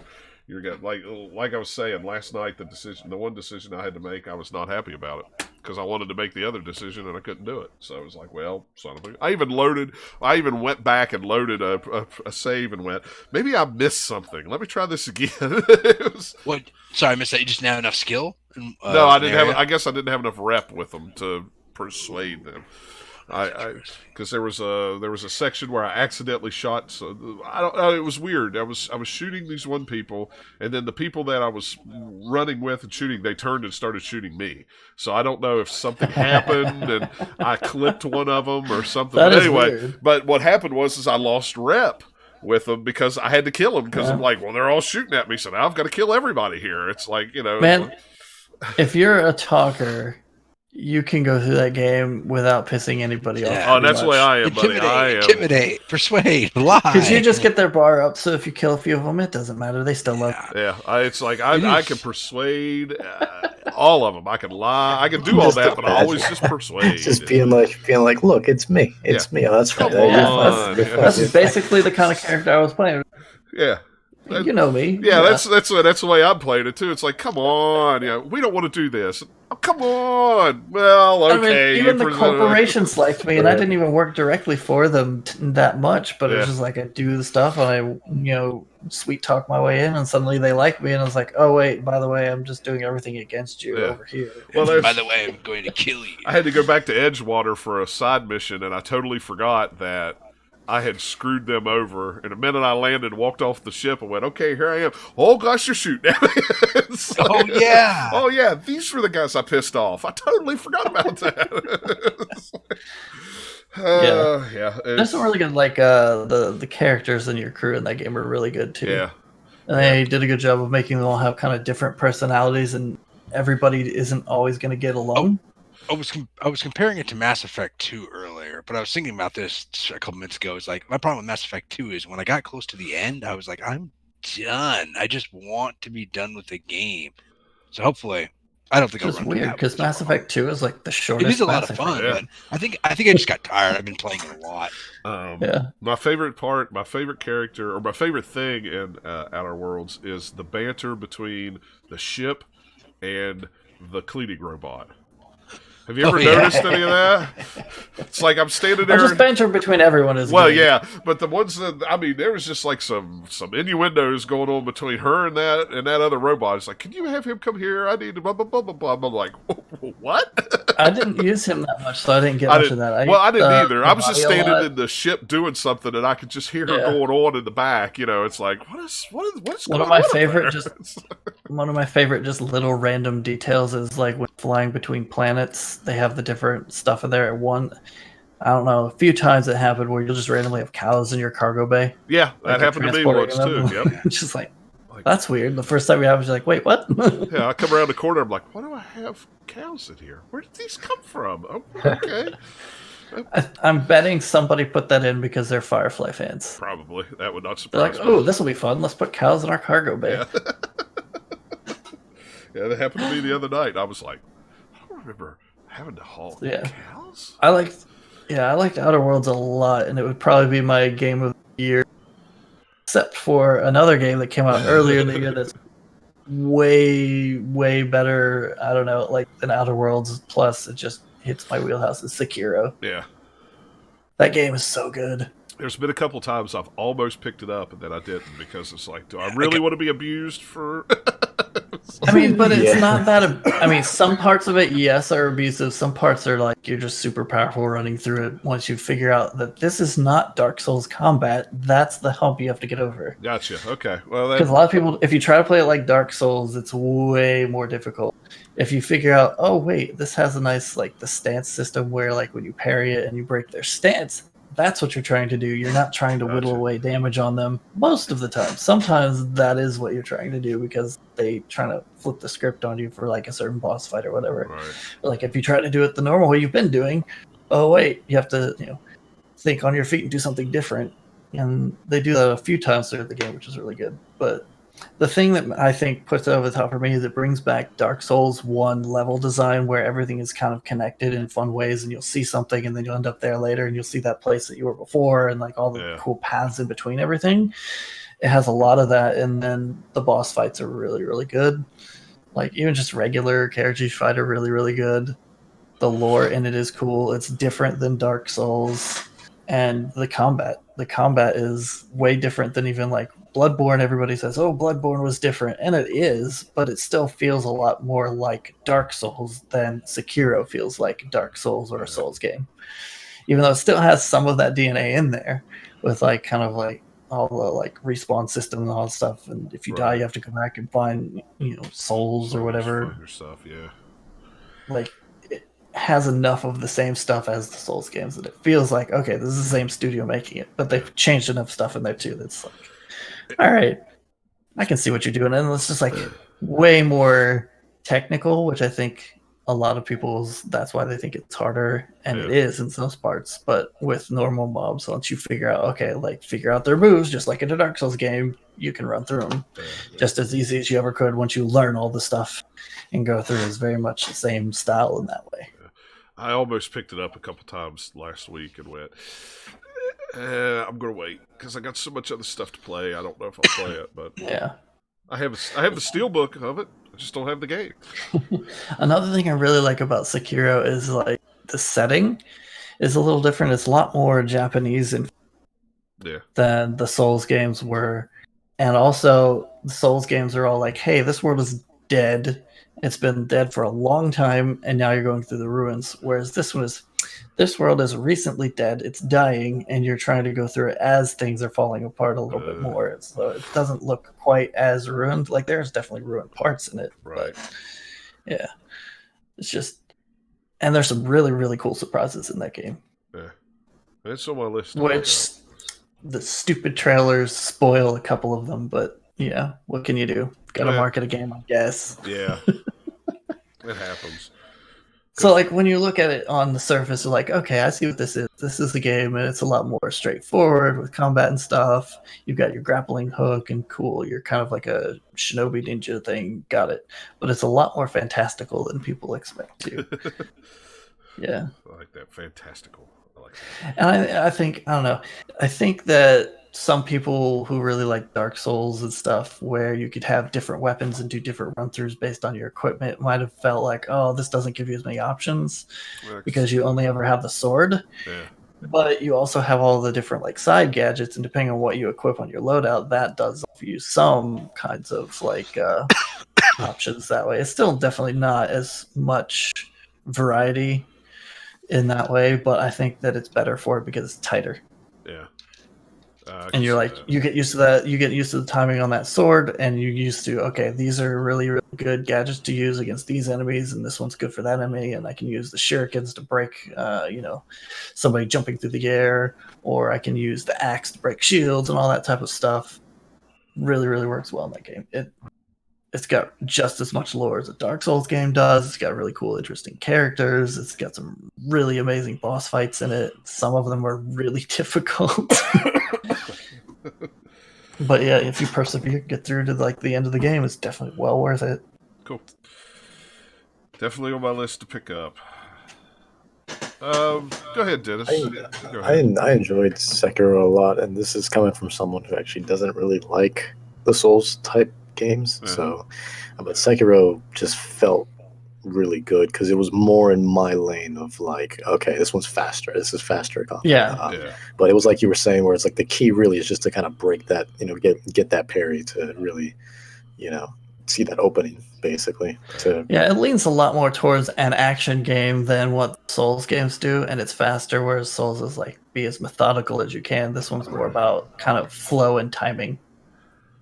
Speaker 1: You're got like I was saying last night. The one decision I had to make, I was not happy about it because I wanted to make the other decision and I couldn't do it. So I was like, well, son of a. I even went back and loaded a save and went, maybe I missed something. Let me try this again. It was,
Speaker 4: what? Sorry, I missed that. You just now enough skill?
Speaker 1: no, I didn't have.
Speaker 4: area?
Speaker 1: I guess I didn't have enough rep with them to persuade them. Because there was a section where I accidentally shot. So I don't know. It was weird. I was shooting these one people, and then the people that I was running with and shooting, they turned and started shooting me. So I don't know if something happened and I clipped one of them or something.
Speaker 2: That
Speaker 1: But
Speaker 2: is
Speaker 1: anyway,
Speaker 2: weird.
Speaker 1: but what happened was I lost rep with them because I had to kill them because I'm like, well, they're all shooting at me, so now I've got to kill everybody here. It's like, you know,
Speaker 2: Man, if you're a talker, you can go through that game without pissing anybody off.
Speaker 4: Yeah.
Speaker 1: oh, that's the way I am, buddy. I am.
Speaker 4: Intimidate, persuade, lie.
Speaker 2: Because you just get their bar up, so if you kill a few of them, it doesn't matter. They still love you.
Speaker 1: Yeah, it's like I can persuade all of them. I can lie. I can do all
Speaker 3: Just
Speaker 1: that, but I
Speaker 3: imagine.
Speaker 1: always just persuade.
Speaker 3: Just being like, look, it's me. It's me. Oh, that's right.
Speaker 1: Come
Speaker 3: You're
Speaker 1: on.
Speaker 3: fine. You're fine.
Speaker 2: That's basically the kind of character I was playing.
Speaker 1: yeah.
Speaker 2: You know me.
Speaker 1: Yeah, that's the way I'm playing it too. It's like, come on, we don't want to do this. Oh, come on. Well, okay.
Speaker 2: I mean, even the
Speaker 1: you presented-
Speaker 2: corporations liked me, and I didn't even work directly for them that much. But
Speaker 1: Yeah.
Speaker 2: it's just like I do the stuff, and I, sweet talk my way in, and suddenly they like me, and I was like, oh wait, by the way, I'm just doing everything against you
Speaker 1: Yeah.
Speaker 2: over here.
Speaker 1: Well, there's-
Speaker 4: By the way, I'm going to kill you.
Speaker 1: I had to go back to Edgewater for a side mission, and I totally forgot that I had screwed them over. And the minute I landed, walked off the ship, and went, okay, here I am. Oh, gosh, you're shooting at me. It's
Speaker 4: Oh,
Speaker 1: like-
Speaker 4: yeah.
Speaker 1: Oh, yeah, these were the guys I pissed off. I totally forgot about that. It's like, yeah.
Speaker 2: There's
Speaker 1: It's,
Speaker 2: some really good, like the characters in your crew in that game are really good too.
Speaker 1: yeah.
Speaker 2: And they did a good job of making them all have kind of different personalities, and everybody isn't always going to get along.
Speaker 4: I was comparing it to Mass Effect 2 earlier, but I was thinking about this a couple minutes ago. It's like my problem with Mass Effect 2 is when I got close to the end, I was like, I'm done. I just want to be done with the game. So hopefully, I don't think
Speaker 2: It's
Speaker 4: I'll
Speaker 2: just
Speaker 4: run
Speaker 2: weird because Mass Effect 2 is like the
Speaker 4: It
Speaker 2: shortest.
Speaker 4: is a lot
Speaker 2: Mass
Speaker 4: of
Speaker 2: Effect.
Speaker 4: fun,
Speaker 1: Yeah.
Speaker 4: but I think I just got tired. I've been playing it a lot.
Speaker 2: Yeah.
Speaker 1: My favorite character, or my favorite thing in Outer Worlds is the banter between the ship and the cleaning robot. Have you ever
Speaker 4: Oh, yeah.
Speaker 1: noticed any of that? It's like I'm standing
Speaker 2: Or
Speaker 1: there.
Speaker 2: just banter between everyone is
Speaker 1: Well,
Speaker 2: good.
Speaker 1: yeah, but the ones that there was just like some innuendos going on between her and that other robot. It's like, can you have him come here? I need to blah blah blah blah blah. I'm like, what?
Speaker 2: I didn't use him that much, so I didn't get
Speaker 1: I
Speaker 2: much
Speaker 1: didn't-
Speaker 2: of that.
Speaker 1: I didn't
Speaker 2: used,
Speaker 1: either. I was just
Speaker 2: Bobby a
Speaker 1: standing
Speaker 2: lot.
Speaker 1: in the ship doing something, and I could just hear her
Speaker 2: Yeah.
Speaker 1: going on in the back. It's like, what's
Speaker 2: One
Speaker 1: going
Speaker 2: of my
Speaker 1: on up
Speaker 2: favorite
Speaker 1: there?
Speaker 2: One of my favorite just little random details is like when flying between planets, they have the different stuff in there. I don't know, a few times it happened where you'll just randomly have cows in your cargo bay.
Speaker 1: Yeah,
Speaker 2: Like
Speaker 1: that happened to me
Speaker 2: you're
Speaker 1: once too.
Speaker 2: transporting
Speaker 1: Yep.
Speaker 2: them. Just like, That's weird. The first time we have, was like, wait, what?
Speaker 1: yeah, I come around the corner. I'm like, why do I have cows in here? Where did these come from? Oh, okay.
Speaker 2: I'm betting somebody put that in because they're Firefly fans.
Speaker 1: Probably. That would not
Speaker 2: They're like,
Speaker 1: surprise me.
Speaker 2: oh, this will be fun. Let's put cows in our cargo bay.
Speaker 1: Yeah. Yeah, that happened to me the other night. I was like, I don't remember having to haul cows.
Speaker 2: I liked Outer Worlds a lot, and it would probably be my game of the year, except for another game that came out earlier in the year that's way, way better. I don't know, like than Outer Worlds. Plus, it just hits my wheelhouse. Is Sekiro.
Speaker 1: Yeah.
Speaker 2: That game is so good.
Speaker 1: There's been a couple times I've almost picked it up and then I didn't because it's like, do I really want to be abused for?
Speaker 2: I mean, but it's not that. I mean, some parts of it, yes, are abusive. Some parts are like you're just super powerful running through it. Once you figure out that this is not Dark Souls combat, that's the hump you have to get over.
Speaker 1: Gotcha. Okay. Well,
Speaker 2: Because a lot of people, if you try to play it like Dark Souls, it's way more difficult. If you figure out, oh wait, this has a nice like the stance system where like when you parry it and you break their stance, that's what you're trying to do. You're not trying to whittle away damage on them most of the time. Sometimes that is what you're trying to do because they trying to flip the script on you for like a certain boss fight or whatever.
Speaker 1: Right.
Speaker 2: Like if you try to do it the normal way you've been doing, oh wait, you have to think on your feet and do something different. And they do that a few times through the game, which is really good. But the thing that I think puts it over the top for me is it brings back Dark Souls 1 level design where everything is kind of connected in fun ways and you'll see something and then you'll end up there later and you'll see that place that you were before and like all the cool paths in between everything. It has a lot of that, and then the boss fights are really, really good. Like even just regular Karaji fight are really, really good. The lore in it is cool. It's different than Dark Souls. And the combat is way different than even like Bloodborne. Everybody says, oh, Bloodborne was different. And it is, but it still feels a lot more like Dark Souls than Sekiro feels like Dark Souls or a Souls game. Even though it still has some of that DNA in there with like kind of like all the like respawn system and all that stuff. And if you die, you have to go back and find, souls or whatever.
Speaker 1: Stuff, yeah.
Speaker 2: Like, has enough of the same stuff as the Souls games that it feels like, okay, this is the same studio making it, but they've changed enough stuff in there too that's like, all right, I can see what you're doing. And it's just like way more technical, which I think a lot of that's why they think it's harder, and it is in some parts. But with normal mobs, once you figure out their moves, just like in a Dark Souls game, you can run through them just as easy as you ever could once you learn all the stuff and go through. Is very much the same style in that way.
Speaker 1: I almost picked it up a couple times last week and went, I'm going to wait because I got so much other stuff to play. I don't know if I'll play it, but
Speaker 2: yeah,
Speaker 1: I have the steelbook of it. I just don't have the game.
Speaker 2: Another thing I really like about Sekiro is like the setting is a little different. It's a lot more Japanese than the Souls games were. And also the Souls games are all like, hey, this world is dead. It's been dead for a long time, and now you're going through the ruins. Whereas this world is recently dead. It's dying, and you're trying to go through it as things are falling apart a little bit more. So it doesn't look quite as ruined. Like there's definitely ruined parts in it,
Speaker 1: right?
Speaker 2: But yeah, it's just, and there's some really, really cool surprises in that game.
Speaker 1: Yeah, it's on my list.
Speaker 2: Which the stupid trailers spoil a couple of them, but yeah, what can you do? Got to market a game, I guess.
Speaker 1: Yeah, it happens.
Speaker 2: So, like, when you look at it on the surface, you're like, okay, I see what this is. This is the game, and it's a lot more straightforward with combat and stuff. You've got your grappling hook, and cool. You're kind of like a shinobi ninja thing. Got it. But it's a lot more fantastical than people expect to. Yeah.
Speaker 1: I like that. Fantastical. I like that.
Speaker 2: And I think, I don't know, I think that some people who really like Dark Souls and stuff, where you could have different weapons and do different run-throughs based on your equipment, might have felt like, oh, this doesn't give you as many options because you only ever have the sword.
Speaker 1: Yeah.
Speaker 2: But you also have all the different like side gadgets, and depending on what you equip on your loadout, that does offer you some kinds of like options that way. It's still definitely not as much variety in that way, but I think that it's better for it because it's tighter.
Speaker 1: Yeah.
Speaker 2: And you're like, you get used to that. You get used to the timing on that sword, and you're used to, okay, these are really, really good gadgets to use against these enemies, and this one's good for that enemy, and I can use the shurikens to break, somebody jumping through the air, or I can use the axe to break shields and all that type of stuff. really, really works well in that game. It's got just as much lore as a Dark Souls game does. It's got really cool, interesting characters. It's got some really amazing boss fights in it. Some of them are really difficult. But yeah, if you persevere, get through to like the end of the game, it's definitely well worth it.
Speaker 1: Cool. Definitely on my list to pick up. Go ahead, Dennis. Go ahead.
Speaker 3: I enjoyed Sekiro a lot, and this is coming from someone who actually doesn't really like the Souls type games.
Speaker 1: Yeah.
Speaker 3: So, but Sekiro just felt really good because it was more in my lane of like, okay, this one's faster. This is faster.
Speaker 2: Yeah.
Speaker 1: Yeah.
Speaker 3: But it was like you were saying, where it's like the key really is just to kind of break that, get that parry to really, see that opening basically.
Speaker 2: Yeah, it leans a lot more towards an action game than what Souls games do, and it's faster, whereas Souls is like be as methodical as you can. This one's more about kind of flow and timing.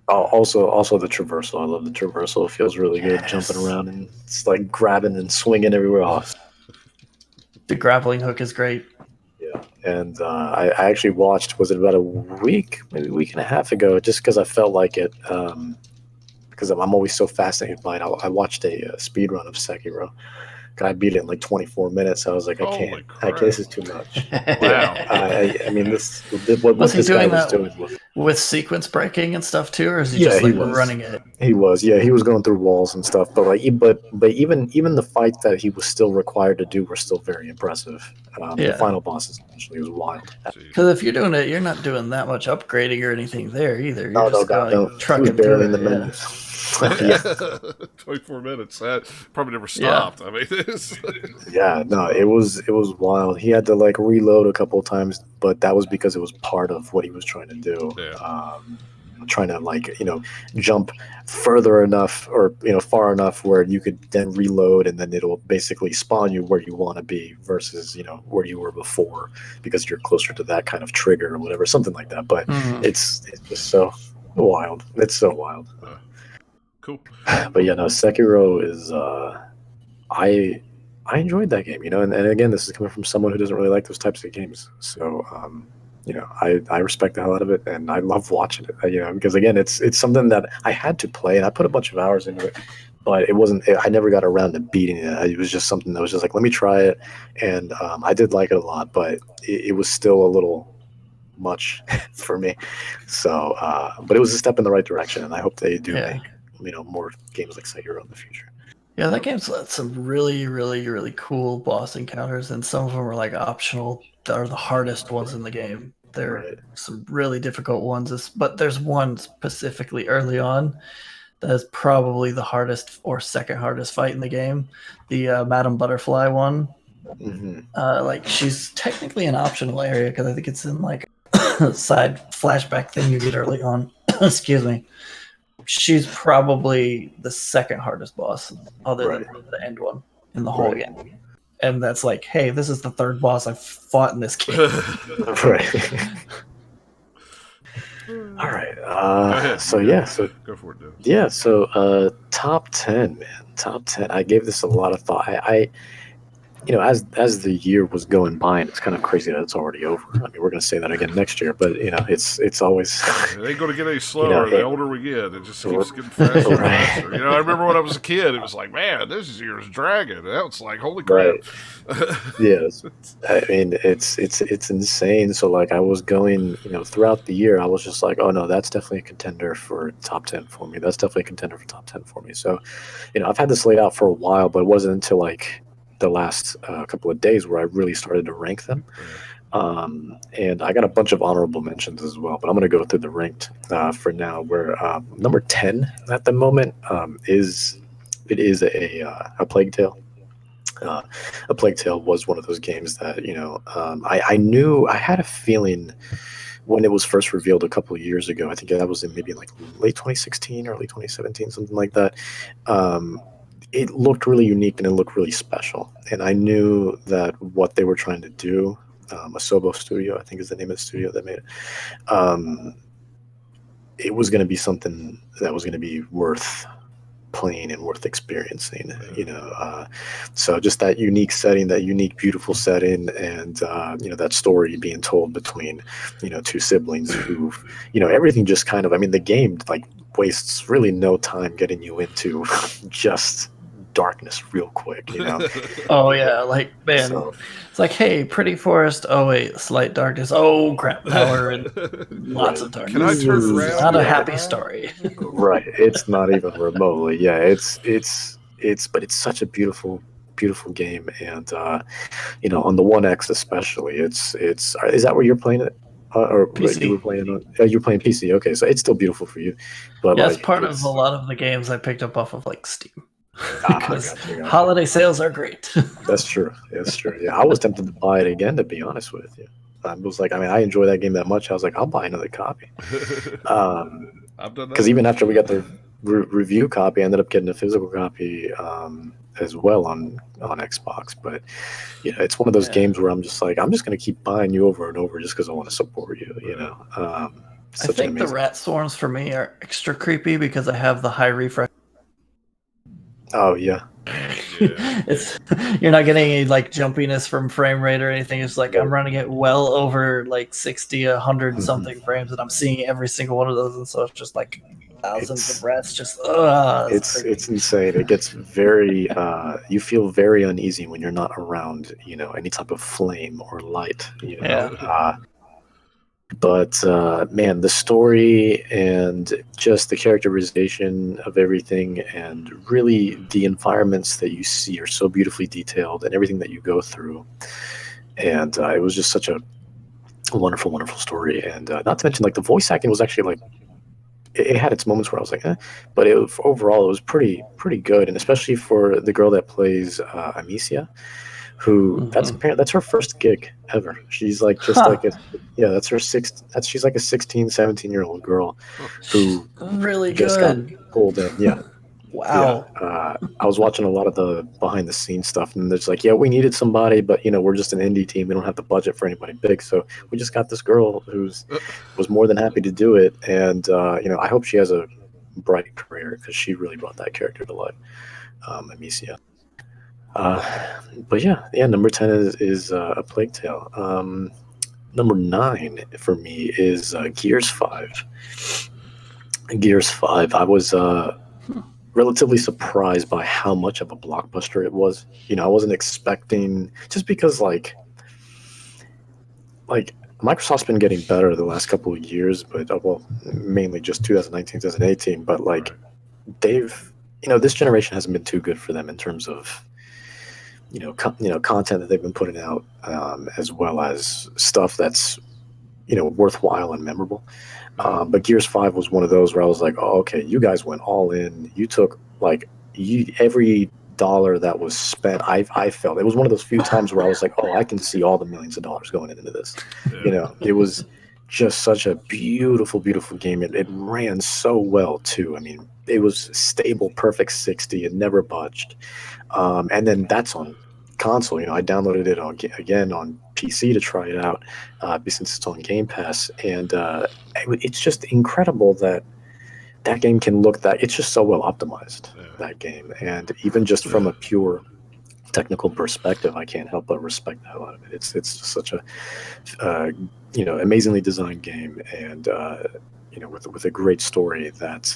Speaker 3: Also the traversal. I love the traversal. It feels really good, jumping around and it's like grabbing and swinging everywhere.
Speaker 2: The grappling hook is great.
Speaker 3: Yeah, and I actually watched. Was it about a week, maybe a week and a half ago? Just because I felt like it. Because I'm always so fascinated by it. I watched a speed run of Sekiro. I beat it in like 24 minutes. I was like,
Speaker 1: Holy crap.
Speaker 3: this is too much.
Speaker 1: Wow.
Speaker 3: I mean, what
Speaker 2: Was he
Speaker 3: this guy
Speaker 2: doing
Speaker 3: was
Speaker 2: that
Speaker 3: doing.
Speaker 2: with sequence breaking and stuff too, or is he
Speaker 3: Yeah,
Speaker 2: just
Speaker 3: he
Speaker 2: like
Speaker 3: was.
Speaker 2: running it?
Speaker 3: He was going through walls and stuff. But like, but even the fights that he was still required to do were still very impressive. The
Speaker 2: Yeah.
Speaker 3: final bosses actually was wild.
Speaker 1: Jeez.
Speaker 2: Because if you're doing it, you're not doing that much upgrading or anything there either. You're just
Speaker 3: God,
Speaker 2: going
Speaker 3: no. He was
Speaker 2: trucking
Speaker 3: barely
Speaker 2: through
Speaker 3: in the
Speaker 2: it, yeah.
Speaker 3: menus. Yeah.
Speaker 1: 24 minutes. That probably never stopped. I mean, it's
Speaker 3: Yeah, no, it was wild. He had to like reload a couple of times, but that was because it was part of what he was trying to do.
Speaker 1: Yeah.
Speaker 3: Trying to like jump further enough or far enough where you could then reload, and then it'll basically spawn you where you want to be versus where you were before because you're closer to that kind of trigger or whatever, something like that. But
Speaker 2: Mhm.
Speaker 3: it's just so wild. It's so wild.
Speaker 1: cool.
Speaker 3: But yeah, no, Sekiro is I enjoyed that game, and again, this is coming from someone who doesn't really like those types of games. So I respect the hell out of it, and I love watching it. Because again, it's something that I had to play, and I put a bunch of hours into it, but it wasn't. I never got around to beating it. It was just something that was just like, let me try it, and I did like it a lot, but it was still a little much for me. So, but it was a step in the right direction, and I hope they do
Speaker 2: Yeah.
Speaker 3: make more games like Sekiro in the future.
Speaker 2: Yeah, that game's got some really, really, really cool boss encounters, and some of them are like optional. Are the hardest ones in the game. There are
Speaker 3: Right.
Speaker 2: some really difficult ones, but there's one specifically early on that is probably the hardest or second hardest fight in the game. The Madame Butterfly one.
Speaker 3: Mm-hmm.
Speaker 2: Like she's technically an optional area because I think it's in like a side flashback thing you get early on. Excuse me. She's probably the second hardest boss, other than the end one in the whole game. And that's like, hey, this is the third boss I've fought in this game.
Speaker 3: Right. All right.
Speaker 1: Go ahead.
Speaker 3: So
Speaker 1: Go for it, Dennis.
Speaker 3: yeah. So top 10, man. Top 10. I gave this a lot of thought. I as the year was going by, and it's kind of crazy that it's already over. I mean, we're going to say that again next year, but it's always.
Speaker 1: It ain't going to get any slower the older we get. It just keeps getting faster and faster. I remember when I was a kid, it was like, man, this year's dragging. Now it's like, holy crap.
Speaker 3: Yes. I mean, it's insane. So like, I was going, throughout the year, I was just like, oh no, that's definitely a contender for top 10 for me. That's definitely a contender for top 10 for me. So, I've had this laid out for a while, but it wasn't until like the last couple of days where I really started to rank them. And I got a bunch of honorable mentions as well, but I'm going to go through the ranked for now, where number 10 at the moment is a Plague Tale. A Plague Tale was one of those games that, I knew, I had a feeling when it was first revealed a couple of years ago. I think that was in maybe like late 2016, early 2017, something like that. It looked really unique and it looked really special. And I knew that what they were trying to do, Asobo Studio, I think is the name of the studio that made it, it was going to be something that was going to be worth playing and worth experiencing. So just that unique setting, that unique, beautiful setting, and that story being told between two siblings who everything just kind of, I mean, the game like wastes really no time getting you into just darkness real quick.
Speaker 2: Oh yeah, like man,
Speaker 3: So,
Speaker 2: it's like, hey, pretty forest. Oh wait, slight darkness. Oh crap, power and lots of darkness.
Speaker 1: Can I turn
Speaker 3: Ooh,
Speaker 1: around?
Speaker 2: Not a
Speaker 3: yeah.
Speaker 2: happy story.
Speaker 3: Right, it's not even remotely. Yeah, but it's such a beautiful game, and on the One X especially, it's is that where you're playing it? Or
Speaker 2: PC.
Speaker 3: you were playing on? You're playing PC. Okay, so it's still beautiful for you, but
Speaker 2: Yeah,
Speaker 3: like
Speaker 2: it's part of a lot of the games I picked up off of like Steam. Because
Speaker 3: gotcha.
Speaker 2: holiday sales are great.
Speaker 3: That's true. That's true. Yeah, I was tempted to buy it again, to be honest with you. I was like, I mean, I enjoy that game that much. I was like, I'll buy another copy.
Speaker 1: I've done that.
Speaker 3: Because even after we got the review copy, I ended up getting a physical copy as well on Xbox. But it's one of those games where I'm just like, I'm just going to keep buying you over and over just because I want to support you.
Speaker 2: I
Speaker 3: Such
Speaker 2: think
Speaker 3: an
Speaker 2: the
Speaker 3: amazing.
Speaker 2: rat swarms for me are extra creepy because I have the high refresh.
Speaker 3: Oh yeah.
Speaker 2: It's you're not getting any like jumpiness from frame rate or anything. It's like I'm running it well over like 60, 100 something frames, and I'm seeing every single one of those, and so it's just like thousands of rats. Just
Speaker 3: it's insane. It gets very you feel very uneasy when you're not around any type of flame or light. But man, the story and just the characterization of everything, and really the environments that you see are so beautifully detailed, and everything that you go through. And it was just such a wonderful, wonderful story. And not to mention, like, the voice acting was actually like, it had its moments where I was like, but overall it was pretty good, and especially for the girl that plays Amicia, who that's her first gig ever. She's like she's like a 16, 17-year-old girl who
Speaker 2: really
Speaker 3: just
Speaker 2: good.
Speaker 3: got pulled in. Yeah.
Speaker 2: Wow.
Speaker 3: Yeah. I was watching a lot of the behind the scenes stuff, and there's like, we needed somebody, but we're just an indie team. We don't have the budget for anybody big, so we just got this girl was more than happy to do it. And I hope she has a bright career, because she really brought that character to life, Amicia. But number 10 is A Plague Tale. Number 9 for me is Gears 5. Gears 5. I was relatively surprised by how much of a blockbuster it was. I wasn't expecting, just because like Microsoft's been getting better the last couple of years, but mainly just 2019, 2018. But like they've, this generation hasn't been too good for them in terms of content that they've been putting out, as well as stuff that's worthwhile and memorable. But Gears 5 was one of those where I was like, oh, okay, you guys went all in. You took every dollar that was spent. I felt it was one of those few times where I was like, oh, I can see all the millions of dollars going into this. It was just such a beautiful, beautiful game. It ran so well too. I mean, it was stable, perfect 60. It never budged. And then that's on console. I downloaded it again on PC to try it out, since it's on Game Pass. And it's just incredible that game can look that. It's just so well optimized, that game. And even just from a pure technical perspective, I can't help but respect the hell out of it. It's just such a amazingly designed game, and with a great story that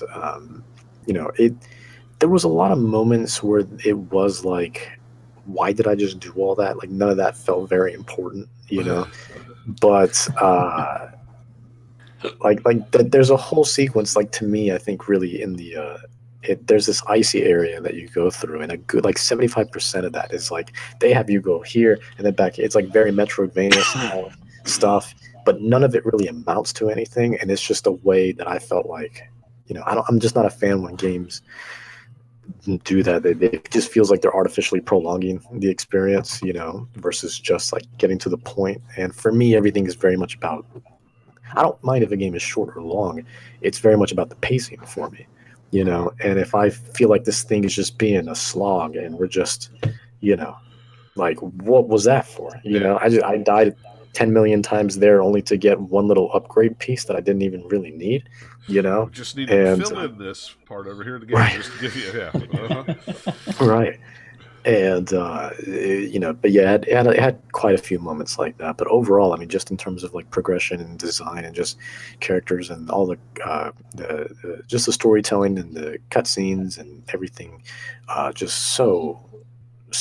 Speaker 3: there was a lot of moments where it was like, why did I just do all that? Like, none of that felt very important, but there's a whole sequence, like, to me, I think really in the there's this icy area that you go through, and a good 75% of that is like they have you go here and then back. It's like very Metroidvania style stuff, but none of it really amounts to anything. And it's just a way that I felt like, I'm just not a fan when games do that. It just feels like they're artificially prolonging the experience, versus just like getting to the point. And for me, everything is very much about, I don't mind if a game is short or long. It's very much about the pacing for me, and if I feel like this thing is just being a slog and we're just, like, what was that for? I died 10 million times there only to get one little upgrade piece that I didn't even really need, you know?
Speaker 1: We just need to
Speaker 3: And,
Speaker 1: fill in this part over here in the game
Speaker 3: right.
Speaker 1: just to give you,
Speaker 3: Right. And you know, but yeah, it had quite a few moments like that. But overall, I mean, just in terms of like progression and design and just characters and all the just the storytelling and the cutscenes and everything, just so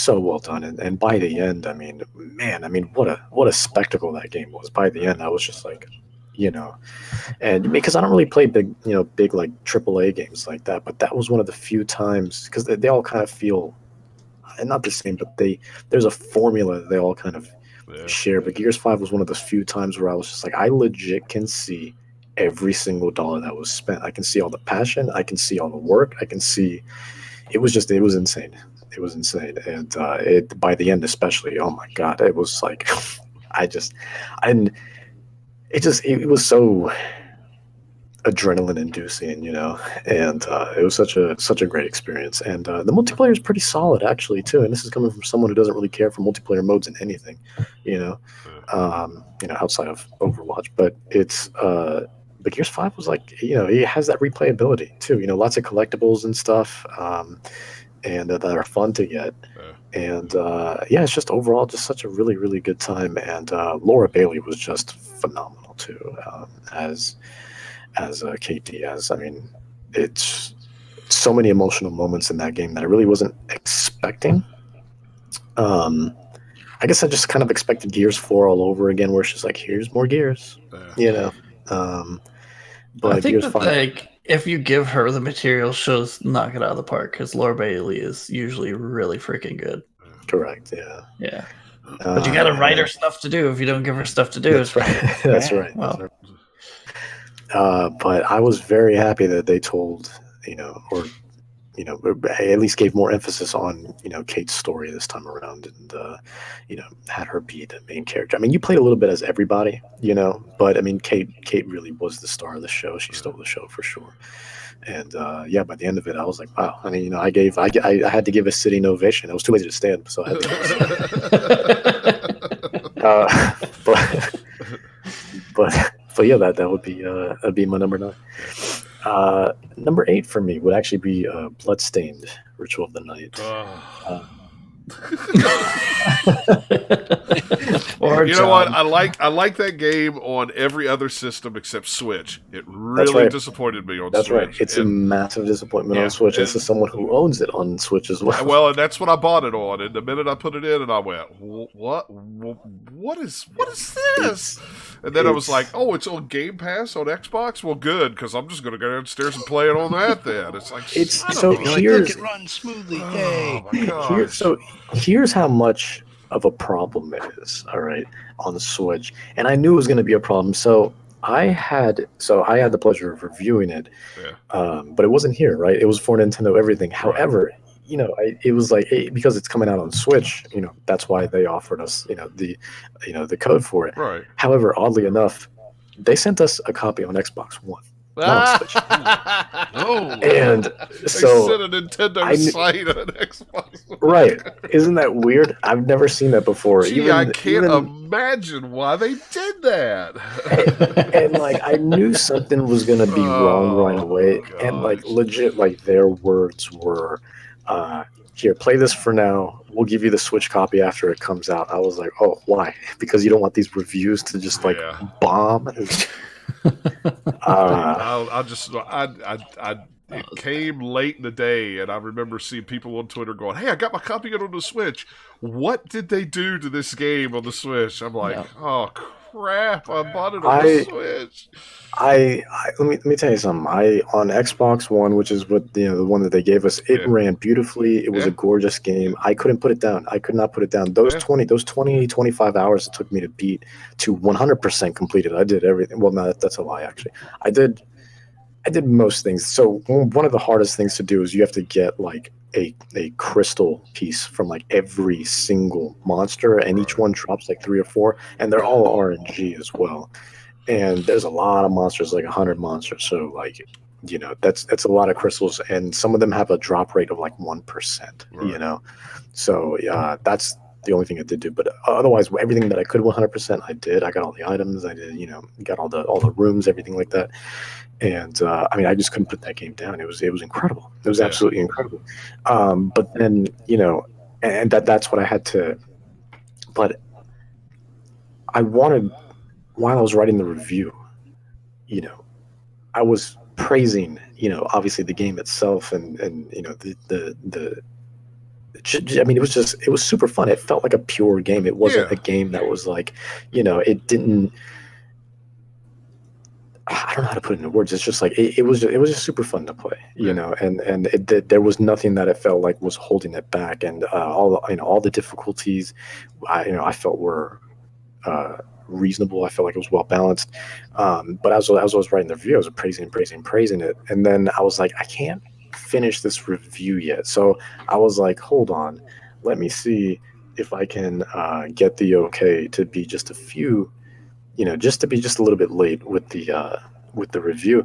Speaker 3: well done. And by the end, I mean, man, I mean, what a spectacle that game was. By the end, I was just like, you know, and because I don't really play big like AAA games like that, but that was one of the few times because they all kind of feel. And not the same, but there's a formula that they all kind of share. But Gears 5 was one of those few times where I was just like, I legit can see every single dollar that was spent. I can see all the passion. I can see all the work. I can see it was insane. It was insane. And by the end, especially, oh my God, it was like, it was so adrenaline inducing, you know, and it was such a great experience. And the multiplayer is pretty solid actually too, and this is coming from someone who doesn't really care for multiplayer modes in anything, you know, outside of Overwatch. But it's but Gears 5 was like, you know, it has that replayability too, you know, lots of collectibles and stuff, and that are fun to get. And yeah, it's just overall just such a really, really good time. And Laura Bailey was just phenomenal too, as Kate Diaz. I mean, it's so many emotional moments in that game that I really wasn't expecting. I guess I just kind of expected Gears 4 all over again, where it's just like, here's more Gears, you know. But
Speaker 2: I think
Speaker 3: Gears
Speaker 2: that
Speaker 3: 5,
Speaker 2: like if you give her the material, she'll knock it out of the park because Laura Bailey is usually really freaking good.
Speaker 3: correct, yeah.
Speaker 2: Yeah. But you got to write her stuff to do. If you don't give her stuff to do,
Speaker 3: That's right. That's right.
Speaker 2: Well.
Speaker 3: That's right. But I was very happy that they told, you know, or you know, at least gave more emphasis on, you know, Kate's story this time around, and you know, had her be the main character. I mean, you played a little bit as everybody, you know, but I mean, Kate really was the star of the show. She stole the show for sure. And yeah, by the end of it, I was like, wow. I mean, you know, I had to give a sitting ovation. I was too lazy to stand, so I had to. But yeah, that would be that'd be my number 9. Number 8 for me would actually be Bloodstained: Ritual of the Night.
Speaker 1: You know what? I like that game on every other system except Switch. It really disappointed me on Switch.
Speaker 3: That's right. It's a massive disappointment on Switch. This is someone who owns it on Switch as well.
Speaker 1: Well, and that's what I bought it on. And the minute I put it in, and I went, what is this? And then I was like, oh, it's on Game Pass on Xbox? Well, good, because I'm just going to go downstairs and play it on that then. It's like,
Speaker 3: so
Speaker 4: here's, it runs smoothly.
Speaker 1: Oh, my gosh.
Speaker 3: Here's how much of a problem it is, all right, on the Switch. And I knew it was going to be a problem. So I had the pleasure of reviewing it, but it wasn't here, right? It was for Nintendo Everything. However, you know, it was like, because it's coming out on Switch, you know, that's why they offered us, the code for it.
Speaker 1: Right.
Speaker 3: However, oddly enough, they sent us a copy on Xbox One. Not on Switch. And so
Speaker 1: they sent a Nintendo site on Xbox.
Speaker 3: Right. Isn't that weird? I've never seen that before.
Speaker 1: Gee, I can't imagine why they did that.
Speaker 3: And like, I knew something was going to be wrong right away.
Speaker 1: Gosh.
Speaker 3: And like, legit, like, their words were, here, play this for now. We'll give you the Switch copy after it comes out. I was like, oh, why? Because you don't want these reviews to just like bomb?
Speaker 1: It came late in the day, and I remember seeing people on Twitter going, "Hey, I got my copy on the Switch. What did they do to this game on the Switch?" I'm like, "Oh crap! I bought it on the Switch."
Speaker 3: Let me tell you something. On Xbox One, which is what the one that they gave us, it ran beautifully. It was a gorgeous game. I couldn't put it down. I could not put it down. Those 25 hours it took me to beat to 100% completed. I did everything. Well, no, that's a lie. Actually, I did most things. So one of the hardest things to do is you have to get like a crystal piece from like every single monster, and each one drops like 3 or 4, and they're all RNG as well. And there's a lot of monsters, like 100 monsters. So like, you know, that's a lot of crystals, and some of them have a drop rate of like 1%. Right. You know, so that's the only thing I did do. But otherwise, everything that I could 100%, I did. I got all the items. I did, got all the rooms, everything like that. And I mean, I just couldn't put that game down. It was incredible. It was absolutely incredible. But then, and that's what I had to. But I wanted, while I was writing the review, I was praising, obviously the game itself, and I mean, it was super fun. It felt like a pure game. It wasn't a game that was like, it didn't. I don't know how to put it into words. It's just like it was just super fun to play, and there was nothing that it felt like was holding it back, and all the difficulties, I felt were reasonable. I felt like it was well balanced. But as I was writing the review, I was praising it, and then I was like, I can't finish this review yet. So I was like, hold on, let me see if I can get the okay to be just a few. Just to be just a little bit late with the review,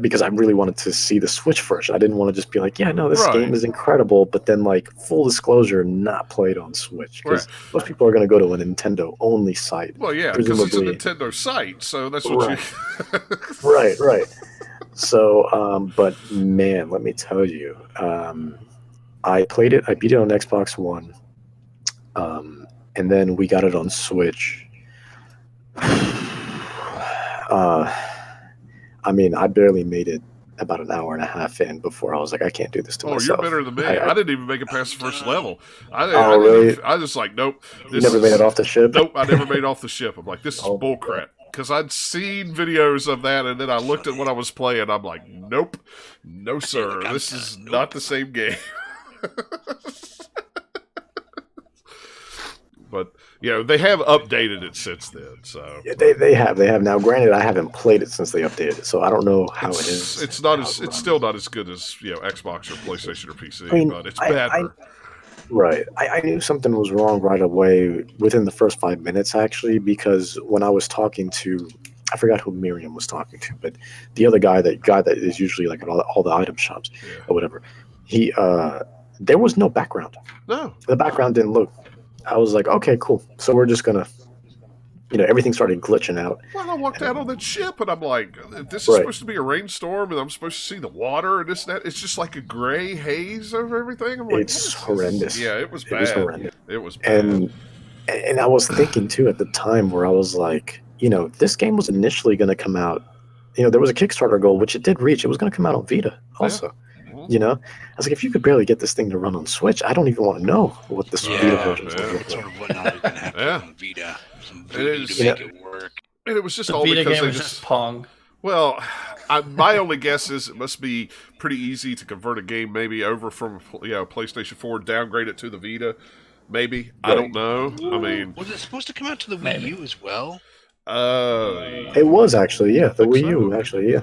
Speaker 3: because I really wanted to see the Switch version. I didn't want to just be like, yeah, no, this game is incredible, but then like full disclosure, not played on Switch, because most people are going to go to a Nintendo only site.
Speaker 1: Well, yeah, because it's a Nintendo site, so that's what you.
Speaker 3: Right. So, but man, let me tell you, I played it. I beat it on Xbox One, and then we got it on Switch. I mean, I barely made it about an hour and a half in before I was like, I can't do this to myself.
Speaker 1: Oh, you're better than me. I didn't even make it past the first level.
Speaker 3: Really?
Speaker 1: I just like, nope.
Speaker 3: You never made it off the ship?
Speaker 1: Nope, I never made it off the ship. I'm like, this is bullcrap. Because I'd seen videos of that, and then I looked at what I was playing. I'm like, nope, no sir, this is not the same game. But they have updated it since then. So
Speaker 3: yeah, they have now. Granted, I haven't played it since they updated it, so I don't know how it is.
Speaker 1: It's still not as good as Xbox or PlayStation or PC, but it's better.
Speaker 3: I knew something was wrong right away within the first 5 minutes, actually, because when I was talking to, I forgot who Miriam was talking to, but the other guy that is usually like at all the item shops or whatever, he there was no background.
Speaker 1: No,
Speaker 3: the background didn't look. I was like, okay, cool. So we're just gonna, everything started glitching out.
Speaker 1: Well, I walked out on that ship, and I'm like, this is supposed to be a rainstorm, and I'm supposed to see the water and this and that. It's just like a gray haze over everything. I'm like,
Speaker 3: it's horrendous.
Speaker 1: Yeah, it was bad.
Speaker 3: It was horrendous.
Speaker 1: It was bad.
Speaker 3: And I was thinking too at the time where I was like, this game was initially going to come out. There was a Kickstarter goal, which it did reach. It was going to come out on Vita also. Yeah. I was like, if you could barely get this thing to run on Switch, I don't even want to know what this Vita version is going to look like.
Speaker 4: Sort of what now you're going to have to on Vita. Some Vita to make it work.
Speaker 1: And it was just
Speaker 2: the
Speaker 1: all
Speaker 2: Vita
Speaker 1: because
Speaker 2: game
Speaker 1: they
Speaker 2: was just Pong.
Speaker 1: Well, my only guess is it must be pretty easy to convert a game maybe over from PlayStation 4, downgrade it to the Vita. Maybe. I don't know. I mean,
Speaker 4: was it supposed to come out to the Wii U as well?
Speaker 3: It was actually, yeah. The Wii U, actually, yeah.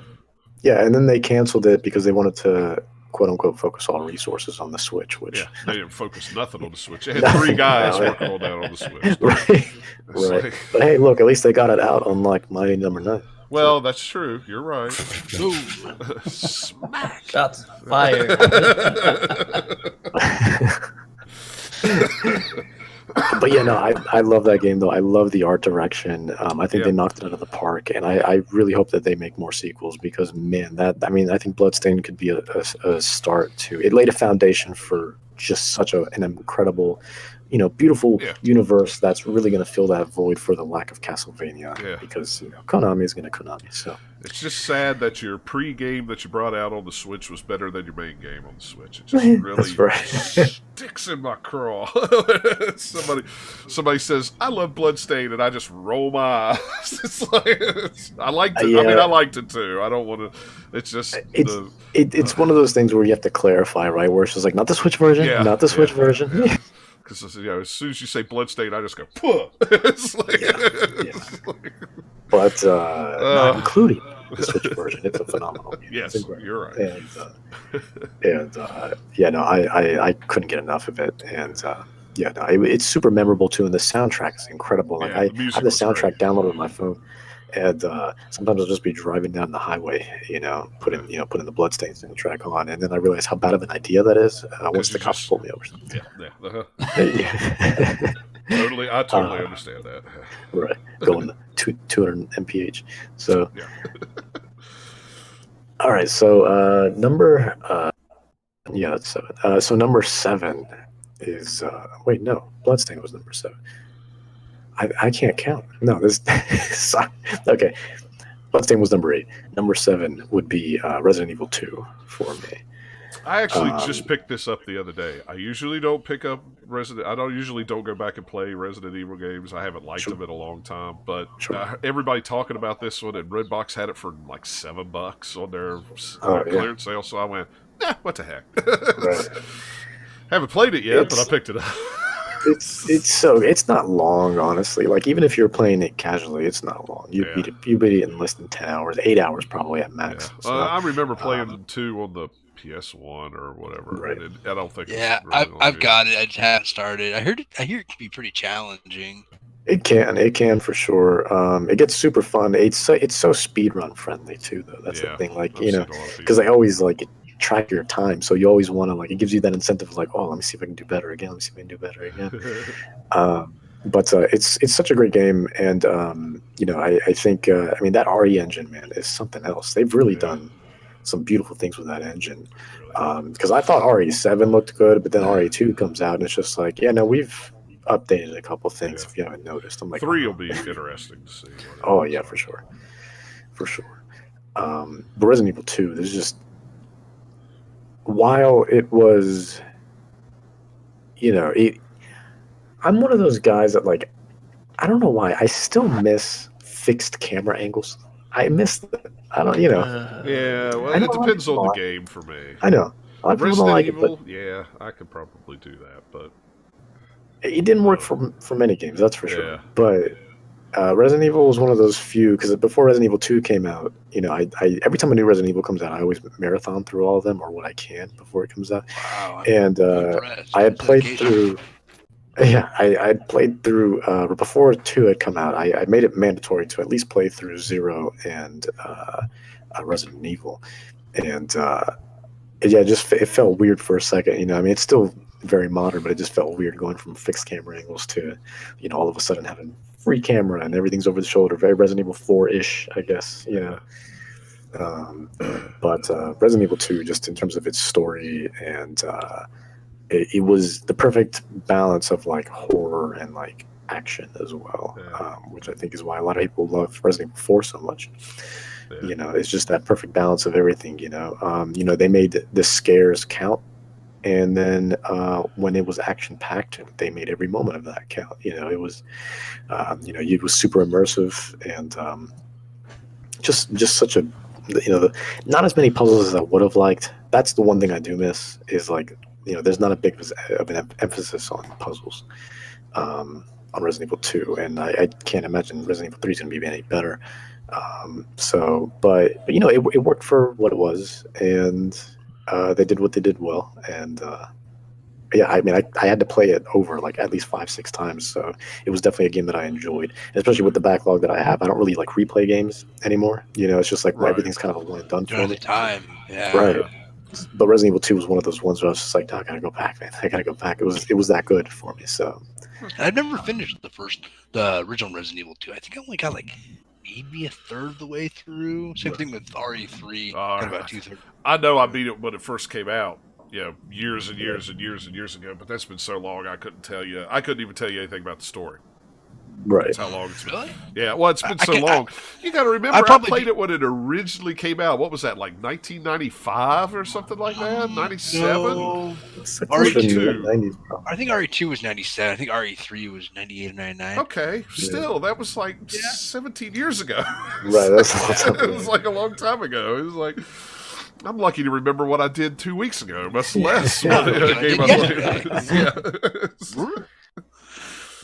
Speaker 3: Yeah, and then they canceled it because they wanted to, quote unquote, focus all resources on the Switch, which
Speaker 1: they didn't focus nothing on the Switch. They had 3 guys working on that on the Switch.
Speaker 3: Right. Like, but hey, look, at least they got it out on like Mighty Number 9.
Speaker 1: Well, that's true. You're right.
Speaker 2: Smack. Shots fired.
Speaker 3: But yeah, no, I love that game though. I love the art direction. I think they knocked it out of the park, and I really hope that they make more sequels because man, I think Bloodstained could be a start to. It laid a foundation for just such an incredible, beautiful universe that's really going to fill that void for the lack of Castlevania. Yeah. Because Konami is going to Konami. So
Speaker 1: it's just sad that your pre-game that you brought out on the Switch was better than your main game on the Switch. It just really sticks in my craw. Somebody says I love Bloodstained, and I just roll my eyes. It's like I liked it. Yeah. I mean, I liked it too. I don't want to. It's just
Speaker 3: it's one of those things where you have to clarify, right? Where it's just like not the Switch version, not the Switch version. Yeah.
Speaker 1: Because as soon as you say Bloodstained, I just go, puh. It's like,
Speaker 3: but not including the Switch version, it's a phenomenal game.
Speaker 1: Yes, you're right.
Speaker 3: And I couldn't get enough of it. And it's super memorable too, and the soundtrack is incredible. Like I have the soundtrack downloaded on my phone, And sometimes I'll just be driving down the highway, putting the bloodstains soundtrack on, and then I realize how bad of an idea that is once the cops pull me over.
Speaker 1: Yeah. I totally understand that.
Speaker 3: Right, going 200 mph. So,
Speaker 1: yeah.
Speaker 3: All right. So number, that's 7. So number 7 is wait, no, Bloodstain was number 7. I can't count. No, this. Sorry. Okay, Bloodstain was number 8. Number 7 would be Resident Evil 2 for me.
Speaker 1: I actually just picked this up the other day. I usually don't pick up I don't go back and play Resident Evil games. I haven't liked them in a long time. But everybody talking about this one, and Redbox had it for like $7 on their clearance sale. So I went, what the heck? Right. Haven't played it yet, but I picked it up.
Speaker 3: It's not long, honestly. Like, even if you're playing it casually, it's not long. You beat it in less than 10 hours, 8 hours probably at max.
Speaker 1: Yeah.
Speaker 3: So,
Speaker 1: I remember playing 2 on the PS1 or whatever.
Speaker 3: Right.
Speaker 1: I don't think.
Speaker 4: Yeah,
Speaker 1: really
Speaker 4: I've got it. I just haven't started. I hear it can be pretty challenging.
Speaker 3: It can for sure. It gets super fun. It's so speedrun friendly too, though. That's the thing. Like, because I always track your time, so you always want to it gives you that incentive of let me see if I can do better again. But it's such a great game, and I think that RE engine, man, is something else. They've really done some beautiful things with that engine. Because I thought RE7 looked good, but then RE2 comes out and it's just we've updated a couple things if you haven't noticed. I'm like,
Speaker 1: 3 will be interesting to see.
Speaker 3: Oh yeah, for sure. But Resident Evil 2, there's just, while it was, I'm one of those guys that I don't know why, I still miss fixed camera angles. I miss that. I don't,
Speaker 1: Yeah, well, it depends on the game for me.
Speaker 3: I know.
Speaker 1: Resident Evil, I could probably do that, but
Speaker 3: it didn't work for many games, that's for sure. But Resident Evil was one of those few, because before Resident Evil 2 came out, I every time a new Resident Evil comes out, I always marathon through all of them, or what I can before it comes out.
Speaker 4: Wow,
Speaker 3: and I had played through. Yeah, I played through before 2 had come out. I made it mandatory to at least play through 0 and Resident Evil, and it felt weird for a second. It's still very modern, but it just felt weird going from fixed camera angles to, all of a sudden having free camera and everything's over the shoulder. Very Resident Evil 4-ish, I guess. But Resident Evil 2, just in terms of its story and. It was the perfect balance of horror and action as well, which I think is why a lot of people love Resident Evil 4 so much. It's just that perfect balance of everything. They made the scares count, and then when it was action packed, they made every moment of that count. It was, it was super immersive and just such a, not as many puzzles as I would have liked. That's the one thing I do miss is there's not a big of an emphasis on puzzles on Resident Evil 2, and I can't imagine Resident Evil 3 is going to be any better. But it worked for what it was, and they did what they did well. And I had to play it over at least 5-6 times, so it was definitely a game that I enjoyed, and especially with the backlog that I have. I don't really replay games anymore. It's just everything's kind of a one and done for me.
Speaker 4: Time, yeah.
Speaker 3: Right. But Resident Evil 2 was one of those ones where I was just I gotta go back, man. I gotta go back. It was that good for me. So
Speaker 4: I've never finished the original Resident Evil 2. I think I only got maybe a third of the way through. Same thing with RE3. Got about 2/3.
Speaker 1: I know I beat it when it first came out. Years and years and years and years ago. But that's been so long, I couldn't tell you. I couldn't even tell you anything about the story.
Speaker 3: Right.
Speaker 1: That's how long it's been.
Speaker 4: Really?
Speaker 1: Yeah, well, it's been so long. You got to remember, I played it when it originally came out. What was that, 1995 or something like that? 97?
Speaker 4: No.
Speaker 1: RE2.
Speaker 4: I think RE2 was 97. I think RE3 was 98 or 99.
Speaker 1: Okay, still, that was 17 years ago.
Speaker 3: Right, that's
Speaker 1: it was a long time ago. It was I'm lucky to remember what I did 2 weeks ago, much less what game I played.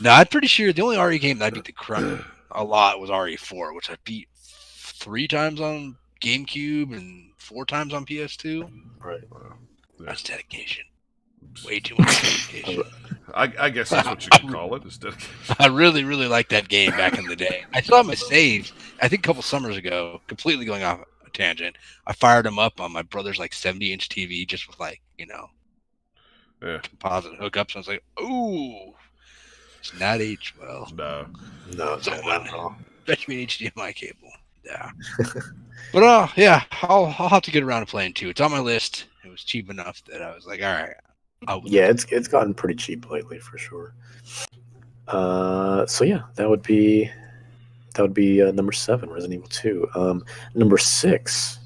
Speaker 4: No, I'm pretty sure the only RE game that I beat the crap a lot was RE4, which I beat 3 times on GameCube and 4 times on PS2.
Speaker 3: Right.
Speaker 4: That's dedication. Way too much dedication.
Speaker 1: I guess that's what you could call it. Is dedication.
Speaker 4: I really, really liked that game back in the day. I saw my saves, I think a couple summers ago, completely going off a tangent. I fired them up on my brother's like 70-inch TV just with like,
Speaker 1: Yeah.
Speaker 4: composite hookups. I was like, ooh, it's not aged well.
Speaker 1: No.
Speaker 4: Someone fetch me an HDMI cable. Yeah. But yeah, I'll have to get around to playing too. It's on my list. It was cheap enough that I was like, all right.
Speaker 3: Yeah, it's gotten pretty cheap lately for sure. So yeah, that would be number 7, Resident Evil 2. Number 6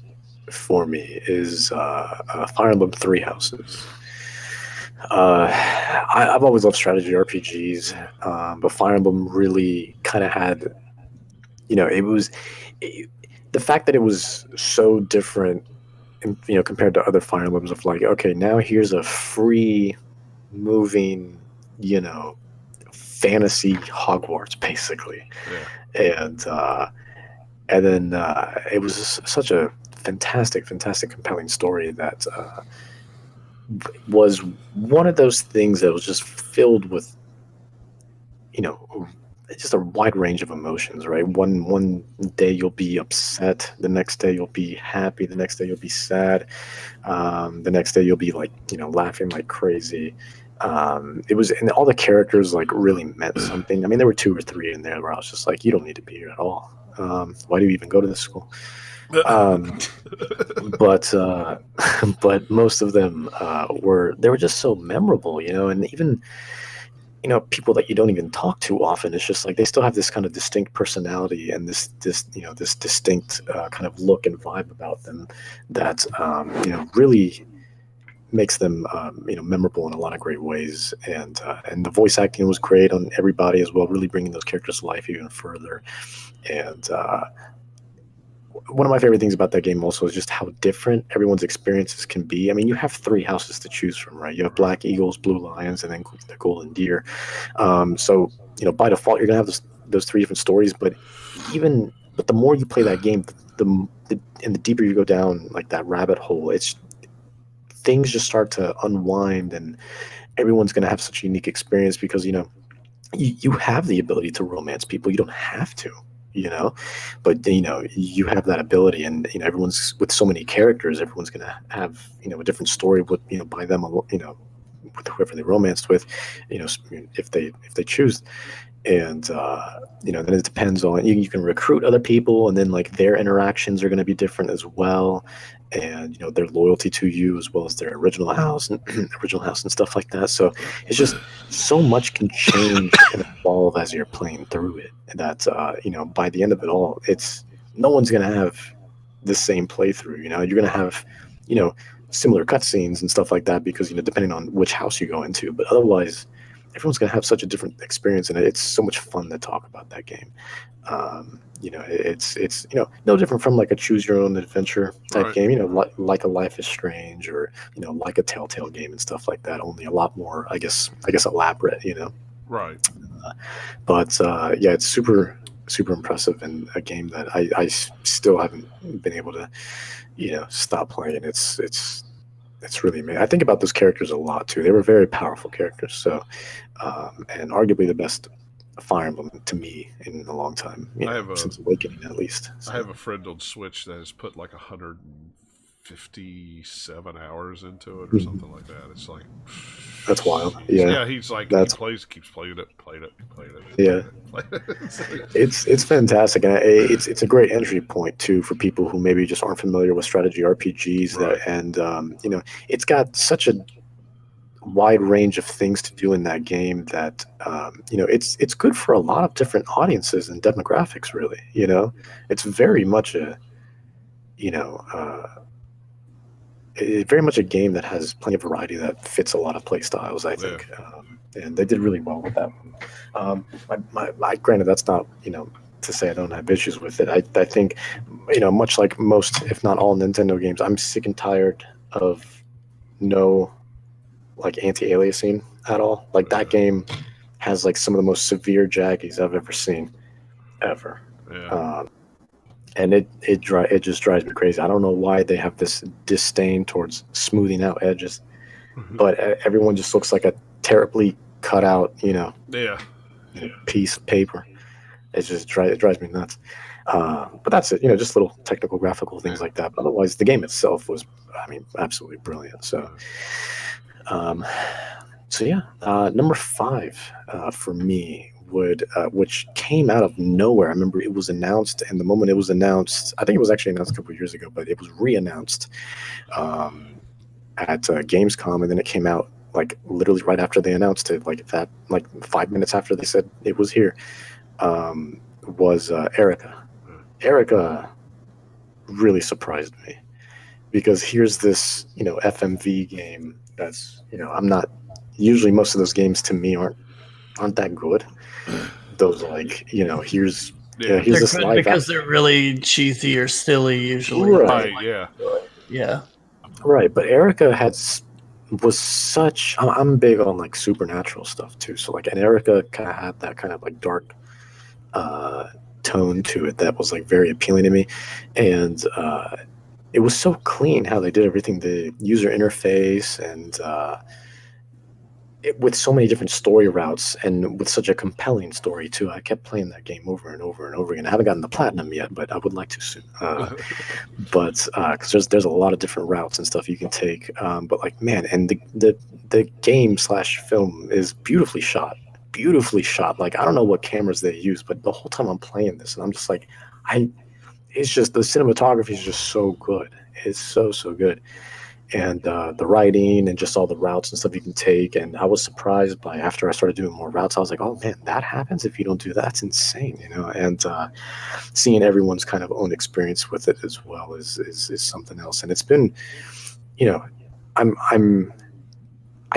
Speaker 3: for me is Fire Emblem Three Houses. I've always loved strategy RPGs, but Fire Emblem really kind of had, the fact that it was so different, compared to other Fire Emblems of like, okay, now here's a free moving, fantasy Hogwarts basically, and then it was just such a fantastic, compelling story that was one of those things that was just filled with, just a wide range of emotions, right? One day you'll be upset, the next day you'll be happy, the next day you'll be sad, the next day you'll be like, laughing like crazy. It was, and all the characters like really meant something. I mean, there were 2 or 3 in there where I was just like, you don't need to be here at all. Why do you even go to this school? But most of them were just so memorable, and even people that you don't even talk to often. It's just like they still have this kind of distinct personality and this distinct kind of look and vibe about them that really makes them memorable in a lot of great ways. And the voice acting was great on everybody as well, really bringing those characters to life even further. And one of my favorite things about that game also is just how different everyone's experiences can be. I mean, you have 3 houses to choose from, right? You have Black Eagles, Blue Lions, and then the Golden Deer. So, by default, you're going to have those 3 different stories. But the more you play that game, and the deeper you go down like that rabbit hole, things just start to unwind, and everyone's going to have such a unique experience because, you have the ability to romance people. You don't have to. But you have that ability, and everyone's with so many characters, everyone's gonna have a different story with by them, with whoever they romanced with, if they choose. And then it depends on you can recruit other people, and then like their interactions are going to be different as well, and their loyalty to you as well as their original house and stuff like that. So it's just so much can change and evolve as you're playing through it, and that by the end of it all, no one's going to have the same playthrough. You're going to have similar cutscenes and stuff like that because depending on which house you go into, but otherwise everyone's going to have such a different experience, and it's so much fun to talk about that game. It's no different from like a choose your own adventure type game, like a Life is Strange, or like a Telltale game and stuff like that, only a lot more, I guess elaborate,
Speaker 1: Right.
Speaker 3: But yeah, it's super impressive, and a game that I still haven't been able to stop playing. It's really amazing. I think about those characters a lot too. They were very powerful characters. So, and arguably the best Fire Emblem to me in a long time, since Awakening at least. So.
Speaker 1: I have a friend on Switch that has put like 157 hours into it or something like that. It's like
Speaker 3: that's wild. Yeah,
Speaker 1: he's like keeps playing it.
Speaker 3: Yeah, it's fantastic, and it's a great entry point too for people who maybe just aren't familiar with strategy RPGs.
Speaker 1: Right.
Speaker 3: And it's got such a wide range of things to do in that game that it's good for a lot of different audiences and demographics. Really, it's very much very much a game that has plenty of variety that fits a lot of play styles, I think. And they did really well with that one. My granted, that's not to say I don't have issues with it. I think much like most, if not all, Nintendo games, I'm sick and tired of no like anti-aliasing at all. Like that game has like some of the most severe jaggies I've ever seen, ever.
Speaker 1: Yeah.
Speaker 3: And it just drives me crazy. I don't know why they have this disdain towards smoothing out edges. but everyone just looks like a terribly cut out,
Speaker 1: Yeah.
Speaker 3: piece of paper. It drives me nuts. But that's it, just little technical graphical things like that. But otherwise, the game itself was, absolutely brilliant. So, yeah, number 5 for me which came out of nowhere. I remember it was announced, and the moment it was announced, I think it was actually announced a couple of years ago, but it was re-announced at Gamescom, and then it came out like literally right after they announced it, like 5 minutes after they said it was here. Was Erica. Erica really surprised me because here's this, FMV game that's, I'm not usually, most of those games to me aren't that good. Those here's
Speaker 2: they're
Speaker 3: this
Speaker 2: good
Speaker 3: live
Speaker 2: because they're really cheesy or silly usually.
Speaker 1: Right, yeah.
Speaker 2: Yeah.
Speaker 3: Right, but Erica was such. I'm big on like supernatural stuff too. So and Erica kind of had that kind of like dark tone to it that was like very appealing to me, and it was so clean how they did everything, the user interface, and with so many different story routes and with such a compelling story too. I kept playing that game over and over and over again. I haven't gotten the platinum yet, but I would like to soon. But because there's a lot of different routes and stuff you can take. But like, man, and the game / film is beautifully shot. Like, I don't know what cameras they use, but the whole time I'm playing this, and I'm just like, it's just the cinematography is just so good. It's so good. And the writing and just all the routes and stuff you can take. And I was surprised by, after I started doing more routes, I was like, oh man, that happens if you don't do that. That's insane, and seeing everyone's kind of own experience with it as well is something else. And it's been, I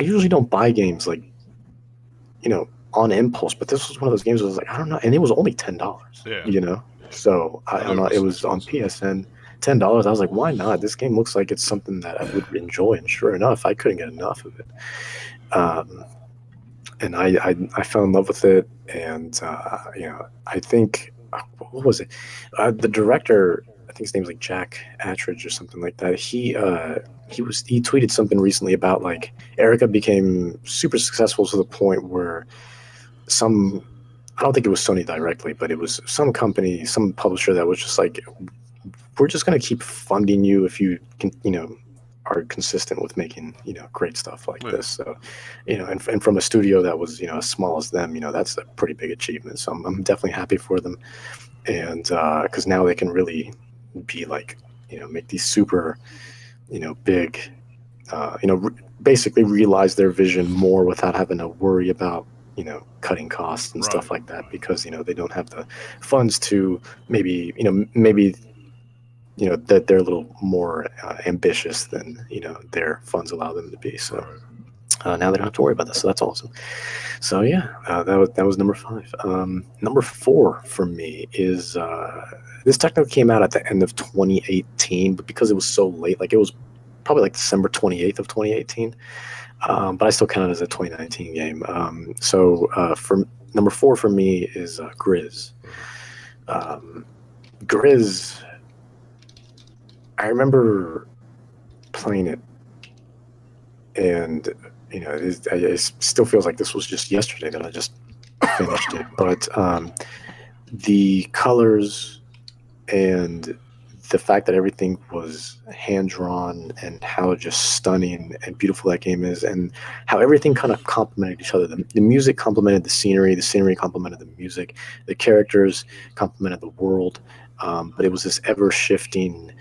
Speaker 3: usually don't buy games like, on impulse, but this was one of those games where I was like, I don't know. And it was only $10, so I don't know. It was on PSN. $10. I was like, why not? This game looks like it's something that I would enjoy, and sure enough, I couldn't get enough of it. And I fell in love with it, and I think what was it? The director, I think his name's like Jack Attridge or something like that. He tweeted something recently about like Erica became super successful to the point where I don't think it was Sony directly, but it was some company, some publisher that was just like, we're just going to keep funding you if you can, are consistent with making, great stuff like this. So, and from a studio that was, as small as them, that's a pretty big achievement. So I'm definitely happy for them. And because now they can really be like, make these super, big, basically realize their vision more without having to worry about, cutting costs and stuff like that, because, they don't have the funds to maybe that they're a little more ambitious than their funds allow them to be. So now they don't have to worry about that. So that's awesome. So yeah, that was number 5. Number 4 for me is this technically came out at the end of 2018, but because it was so late, like it was probably like December 28th of 2018. But I still count it as a 2019 game. So for number 4 for me is Grizz. Grizz. I remember playing it, and it still feels like this was just yesterday that I just finished it. But the colors and the fact that everything was hand drawn, and how just stunning and beautiful that game is, and how everything kind of complemented each other. The music complemented the scenery complemented the music, the characters complemented the world. But it was this ever shifting,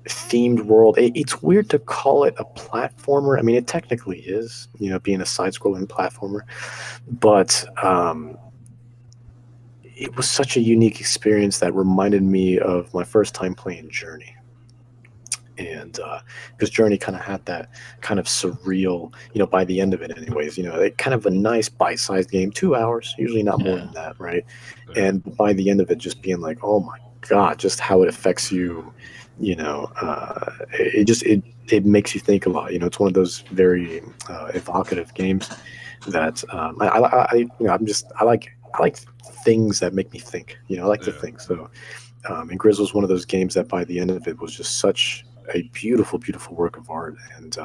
Speaker 3: themed world. It's weird to call it a platformer. I mean, it technically is, being a side-scrolling platformer, but it was such a unique experience that reminded me of my first time playing Journey. And because Journey kind of had that kind of surreal, by the end of it anyways, kind of a nice bite-sized game, 2 hours, usually not more than that, right? And by the end of it, just being like, oh my God, just how it affects you, it makes you think a lot. It's one of those very evocative games that I like things that make me think. I like to think. So, and Grizz was one of those games that by the end of it was just such a beautiful, beautiful work of art. And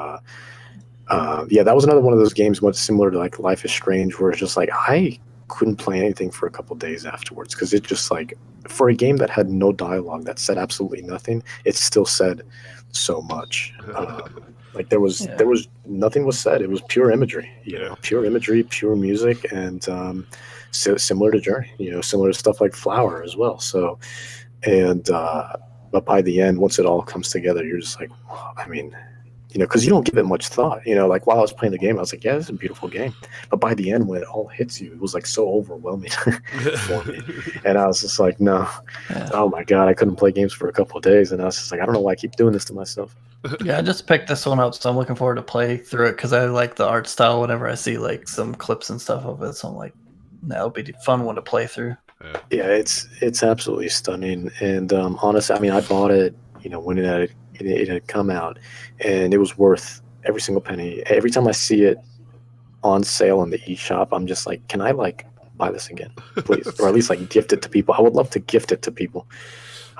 Speaker 3: yeah, that was another one of those games much similar to like Life is Strange, where it's just like I couldn't play anything for a couple days afterwards because it just like for a game that had no dialogue, that said absolutely nothing, it still said so much. Like there was nothing was said. It was pure imagery, pure imagery, pure music, and similar to Journey, similar to stuff like Flower as well. So, and but by the end, once it all comes together, you're just like, I mean, because you don't give it much thought. Like while I was playing the game, I was like, yeah, this is a beautiful game. But by the end, when it all hits you, it was like so overwhelming for me. And I was just like, no, oh my God, I couldn't play games for a couple of days. And I was just like, I don't know why I keep doing this to myself.
Speaker 2: Yeah, I just picked this one up, so I'm looking forward to play through it because I like the art style whenever I see like some clips and stuff of it. So I'm like, that'll be a fun one to play through.
Speaker 3: Yeah, it's absolutely stunning. And honestly, I mean, I bought it, when it had come out, and it was worth every single penny. Every time I see it on sale in the eShop, I'm just like, can I like buy this again, please, or at least like gift it to people? I would love to gift it to people.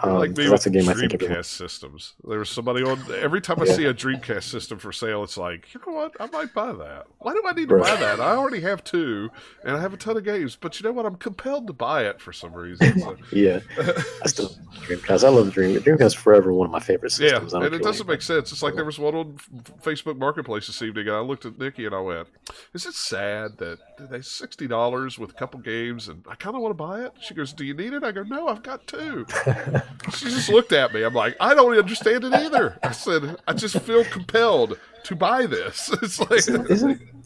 Speaker 1: Like me
Speaker 3: that's
Speaker 1: with
Speaker 3: a game I
Speaker 1: Dreamcast
Speaker 3: think
Speaker 1: systems. There was somebody on. Every time I see a Dreamcast system for sale, it's like, you know what? I might buy that. Why do I need to buy that? I already have 2, and I have a ton of games. But you know what? I'm compelled to buy it for some reason. So.
Speaker 3: Yeah, I still Dreamcast. I love Dreamcast. Is forever one of my favorite systems.
Speaker 1: Yeah, and it doesn't make sense. It's like there was one on Facebook Marketplace this evening, and I looked at Nikki and I went, "Is it sad that they $60 with a couple games, and I kind of want to buy it?" She goes, "Do you need it?" I go, "No, I've got 2." She just looked at me. I'm like, I don't understand it either. I said, I just feel compelled to buy this. It's like,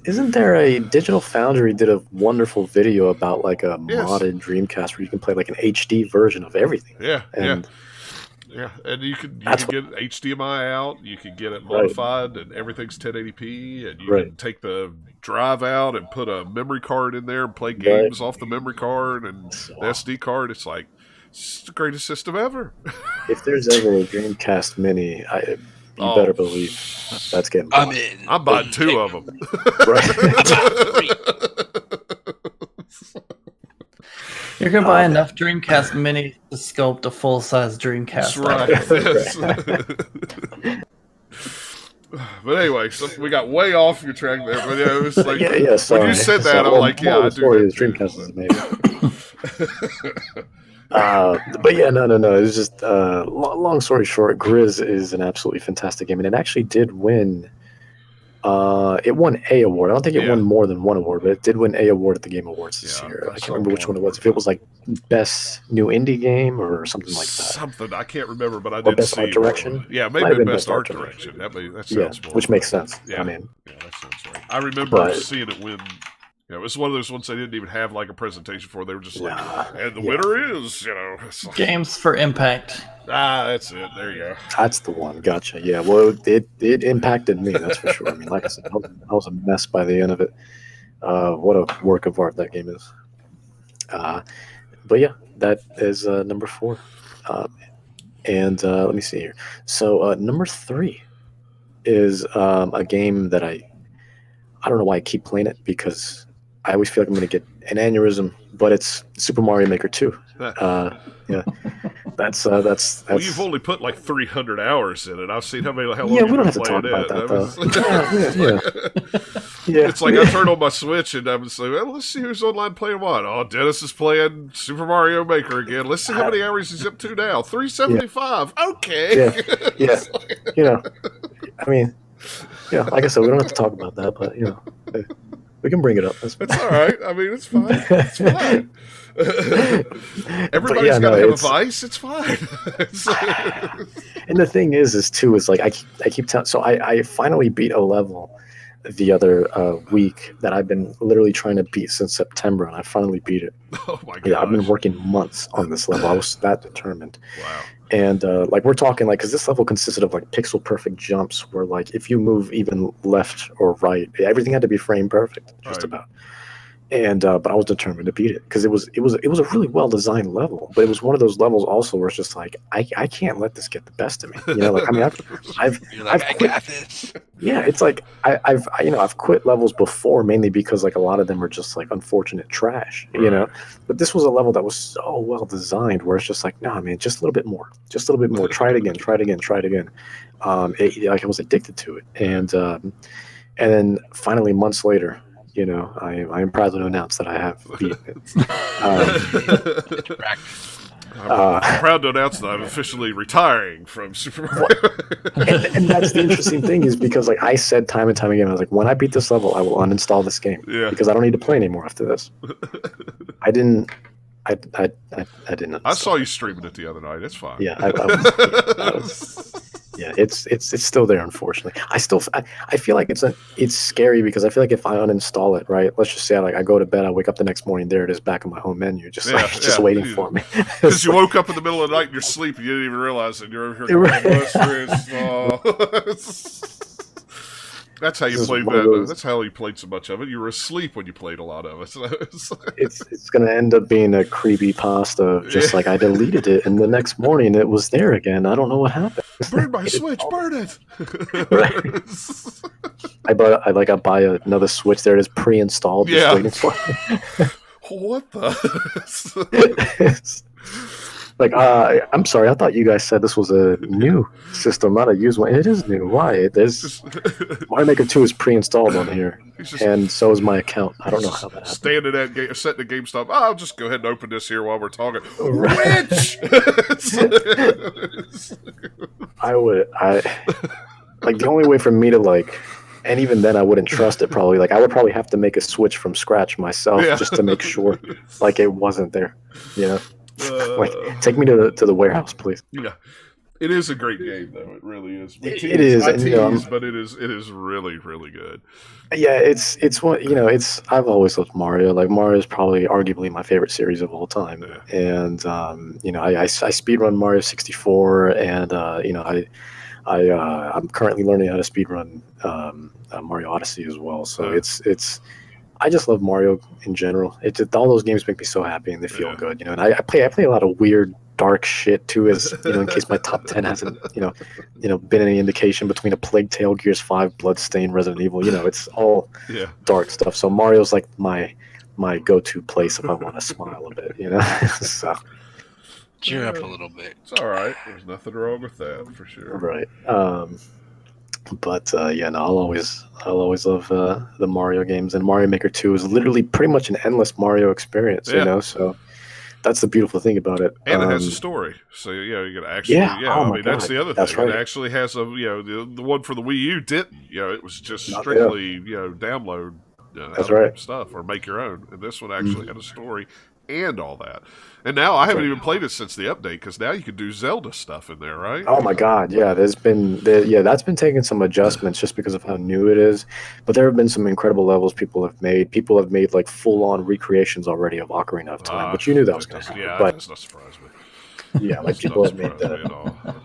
Speaker 3: isn't there a Digital Foundry did a wonderful video about like a modded Dreamcast where you can play like an HD version of everything?
Speaker 1: Yeah, and you can get HDMI out. You can get it modified, and everything's 1080p. And you can take the drive out and put a memory card in there and play games off the memory card and the SD card. It's like. It's the greatest system ever.
Speaker 3: If there's ever a Dreamcast Mini, you better believe that's getting bought.
Speaker 4: I'm in.
Speaker 1: I'm buying 2 of them.
Speaker 2: You're going to buy enough Dreamcast Mini to sculpt a full-size Dreamcast.
Speaker 1: That's right. But anyway, so we got way off your track there. But it was like, when you said that, I'm like, yeah, I do.
Speaker 3: Dreamcast is amazing. But yeah, no. It's just long story short, Grizz is an absolutely fantastic game, and it actually did win. It won a award. I don't think it won more than one award, but it did win a award at the Game Awards this year. I can't remember which one it was. If it was like best new indie game or something like that.
Speaker 1: Something I can't remember, but I did
Speaker 3: best
Speaker 1: see
Speaker 3: art direction.
Speaker 1: Yeah, maybe best art direction. That sounds more.
Speaker 3: Which makes sense.
Speaker 1: Yeah,
Speaker 3: I mean,
Speaker 1: that sounds right. I remember seeing it win. It was one of those ones they didn't even have like a presentation for. They were just like, and the winner is, like,
Speaker 2: Games for Impact.
Speaker 1: That's it. There you go.
Speaker 3: That's the one. Gotcha. Yeah. Well, it impacted me. That's for sure. I mean, like I said, I was a mess by the end of it. What a work of art that game is. But yeah, that is number 4. And let me see here. So number 3 is a game that I don't know why I keep playing it, because I always feel like I'm going to get an aneurysm, but it's Super Mario Maker 2. Yeah, that's.
Speaker 1: Well, you've only put like 300 hours in it. I've seen how long.
Speaker 3: Yeah, we don't have to talk about that though. Yeah.
Speaker 1: It's like I turn on my Switch and I'm just like, well, let's see who's online playing what. Oh, Dennis is playing Super Mario Maker again. Let's see how many hours he's up to now. 375. Yeah. Okay.
Speaker 3: Yeah. I mean, like I said, we don't have to talk about that, but we can bring it up.
Speaker 1: It's all right. I mean, it's fine. It's fine. Everybody's got to have a vice. It's fine.
Speaker 3: And the thing is like I keep telling. So I finally beat a level the other week that I've been literally trying to beat since September, and I finally beat it.
Speaker 1: Oh my god!
Speaker 3: Yeah, I've been working months on this level. I was that determined.
Speaker 1: Wow.
Speaker 3: And like we're talking like, because this level consisted of like pixel perfect jumps where like if you move even left or right, everything had to be frame perfect, just about. And but I was determined to beat it because it was a really well designed level, but it was one of those levels also where it's just like I can't let this get the best of me. You know, like I mean
Speaker 4: You're like,
Speaker 3: I've
Speaker 4: I
Speaker 3: quit.
Speaker 4: got this.
Speaker 3: Yeah, it's like I've quit levels before mainly because like a lot of them are just like unfortunate trash, you know. But this was a level that was so well designed where it's just like, nah, man, just a little bit more, just a little bit more. Try it again, try it again, try it again. Like I was addicted to it, and then finally months later, you know, I am proud to announce that I have beaten it.
Speaker 1: I'm proud to announce that I'm officially retiring from Super Mario.
Speaker 3: And that's the interesting thing is because like I said time and time again, I was like, when I beat this level, I will uninstall this game because I don't need to play anymore after this. I didn't. I didn't.
Speaker 1: I saw you streaming it the other night. It's fine.
Speaker 3: Yeah, yeah, it's still there. Unfortunately, I feel like it's scary because I feel like if I uninstall it, right? Let's just say I go to bed, I wake up the next morning, there it is back in my home menu, just waiting for me.
Speaker 1: Because you woke up in the middle of the night in your sleep, and you didn't even realize that you're over here. That's how you played that. That's how you played so much of it. You were asleep when you played a lot of it.
Speaker 3: It's going to end up being a creepy pasta of just like I deleted it, and the next morning it was there again. I don't know what happened.
Speaker 1: Burn my Switch, burn it.
Speaker 3: Right. I buy another Switch. There it is, pre-installed. Just waiting for it.
Speaker 1: What the?
Speaker 3: Like, I'm sorry. I thought you guys said this was a new system, not a used one. It is new. Why? There's Mario Maker 2 is pre-installed on here, and so is my account. I don't know how that happened.
Speaker 1: Standing at setting the GameStop. I'll just go ahead and open this here while we're talking. Which?
Speaker 3: I like the only way for me to like, and even then I wouldn't trust it. Probably like I would probably have to make a switch from scratch myself just to make sure like it wasn't there. You know. Like, take me to the warehouse, please.
Speaker 1: Yeah, it is a great game, though. It really is.
Speaker 3: It is,
Speaker 1: but it is really, really good.
Speaker 3: Yeah, it's what it's. I've always loved Mario. Like Mario is probably arguably my favorite series of all time. Yeah. And I speedrun Mario 64, and I'm currently learning how to speedrun Mario Odyssey as well. So it's. I just love Mario in general. All those games make me so happy and they feel good, And I play a lot of weird, dark shit too, as in case my top 10 hasn't, been any indication between a Plague Tale, Gears 5, Bloodstained, Resident Evil. It's all dark stuff. So Mario's like my go-to place if I want to smile a bit, So
Speaker 4: cheer up a little bit.
Speaker 1: It's all right. There's nothing wrong with that for sure.
Speaker 3: Right. But I'll always love the Mario games, and Mario Maker 2 is literally pretty much an endless Mario experience, So that's the beautiful thing about it.
Speaker 1: And it has a story, so you can actually, that's the other thing.
Speaker 3: That's right.
Speaker 1: It actually has the one for the Wii U didn't, it was just strictly download stuff or make your own, and this one actually had a story and all that. And now I haven't even played it since the update because now you can do Zelda stuff in there, right?
Speaker 3: Oh my God, yeah. That's been taking some adjustments just because of how new it is. But there have been some incredible levels people have made. People have made like full-on recreations already of Ocarina of Time, which you knew that was going to happen.
Speaker 1: Yeah,
Speaker 3: but
Speaker 1: that does not surprise me.
Speaker 3: Yeah, like people have made that.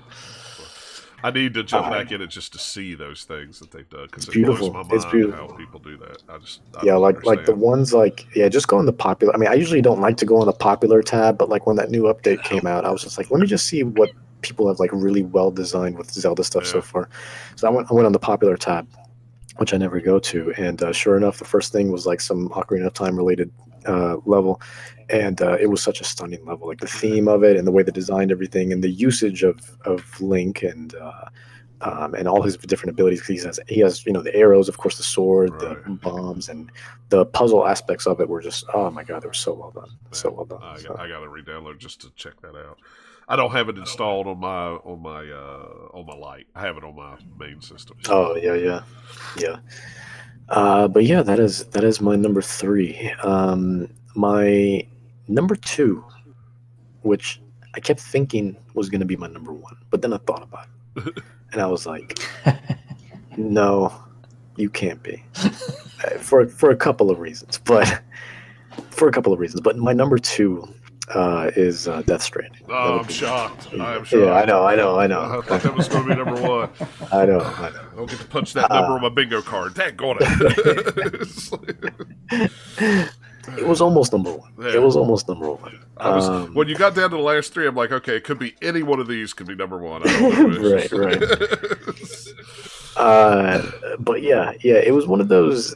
Speaker 1: I need to jump back in it just to see those things that they've done because
Speaker 3: it blows
Speaker 1: my mind how people do that. I
Speaker 3: like the ones just go in the popular. I mean, I usually don't like to go on the popular tab, but like when that new update came out, I was just like, let me just see what people have like really well designed with Zelda stuff so far. So I went on the popular tab, which I never go to, and sure enough, the first thing was like some Ocarina of Time related level, and it was such a stunning level, like the theme of it and the way they designed everything and the usage of Link and all his different abilities. He has the arrows, of course, the sword, the bombs, and the puzzle aspects of it were just, oh my God, they were so well done. So well done.
Speaker 1: I got to re-download just to check that out. I don't have it installed on my Lite. I have it on my main system.
Speaker 3: Oh yeah. But yeah, that is my number 3. My number 2, which I kept thinking was going to be my number 1, but then I thought about it, and I was like, no, you can't be, for a couple of reasons. But my number 2 is Death Stranding.
Speaker 1: Oh, I'm shocked. I am shocked.
Speaker 3: Yeah, I know.
Speaker 1: I thought that was going to be number 1.
Speaker 3: I know.
Speaker 1: I'll get to punch that number on my bingo card. Dang, got it.
Speaker 3: It was almost number one.
Speaker 1: Yeah.
Speaker 3: It was almost number one.
Speaker 1: I was when you got down to the last three, I'm like, okay, it could be any one of these could be number one. I don't know.
Speaker 3: Right. But yeah, it was one of those.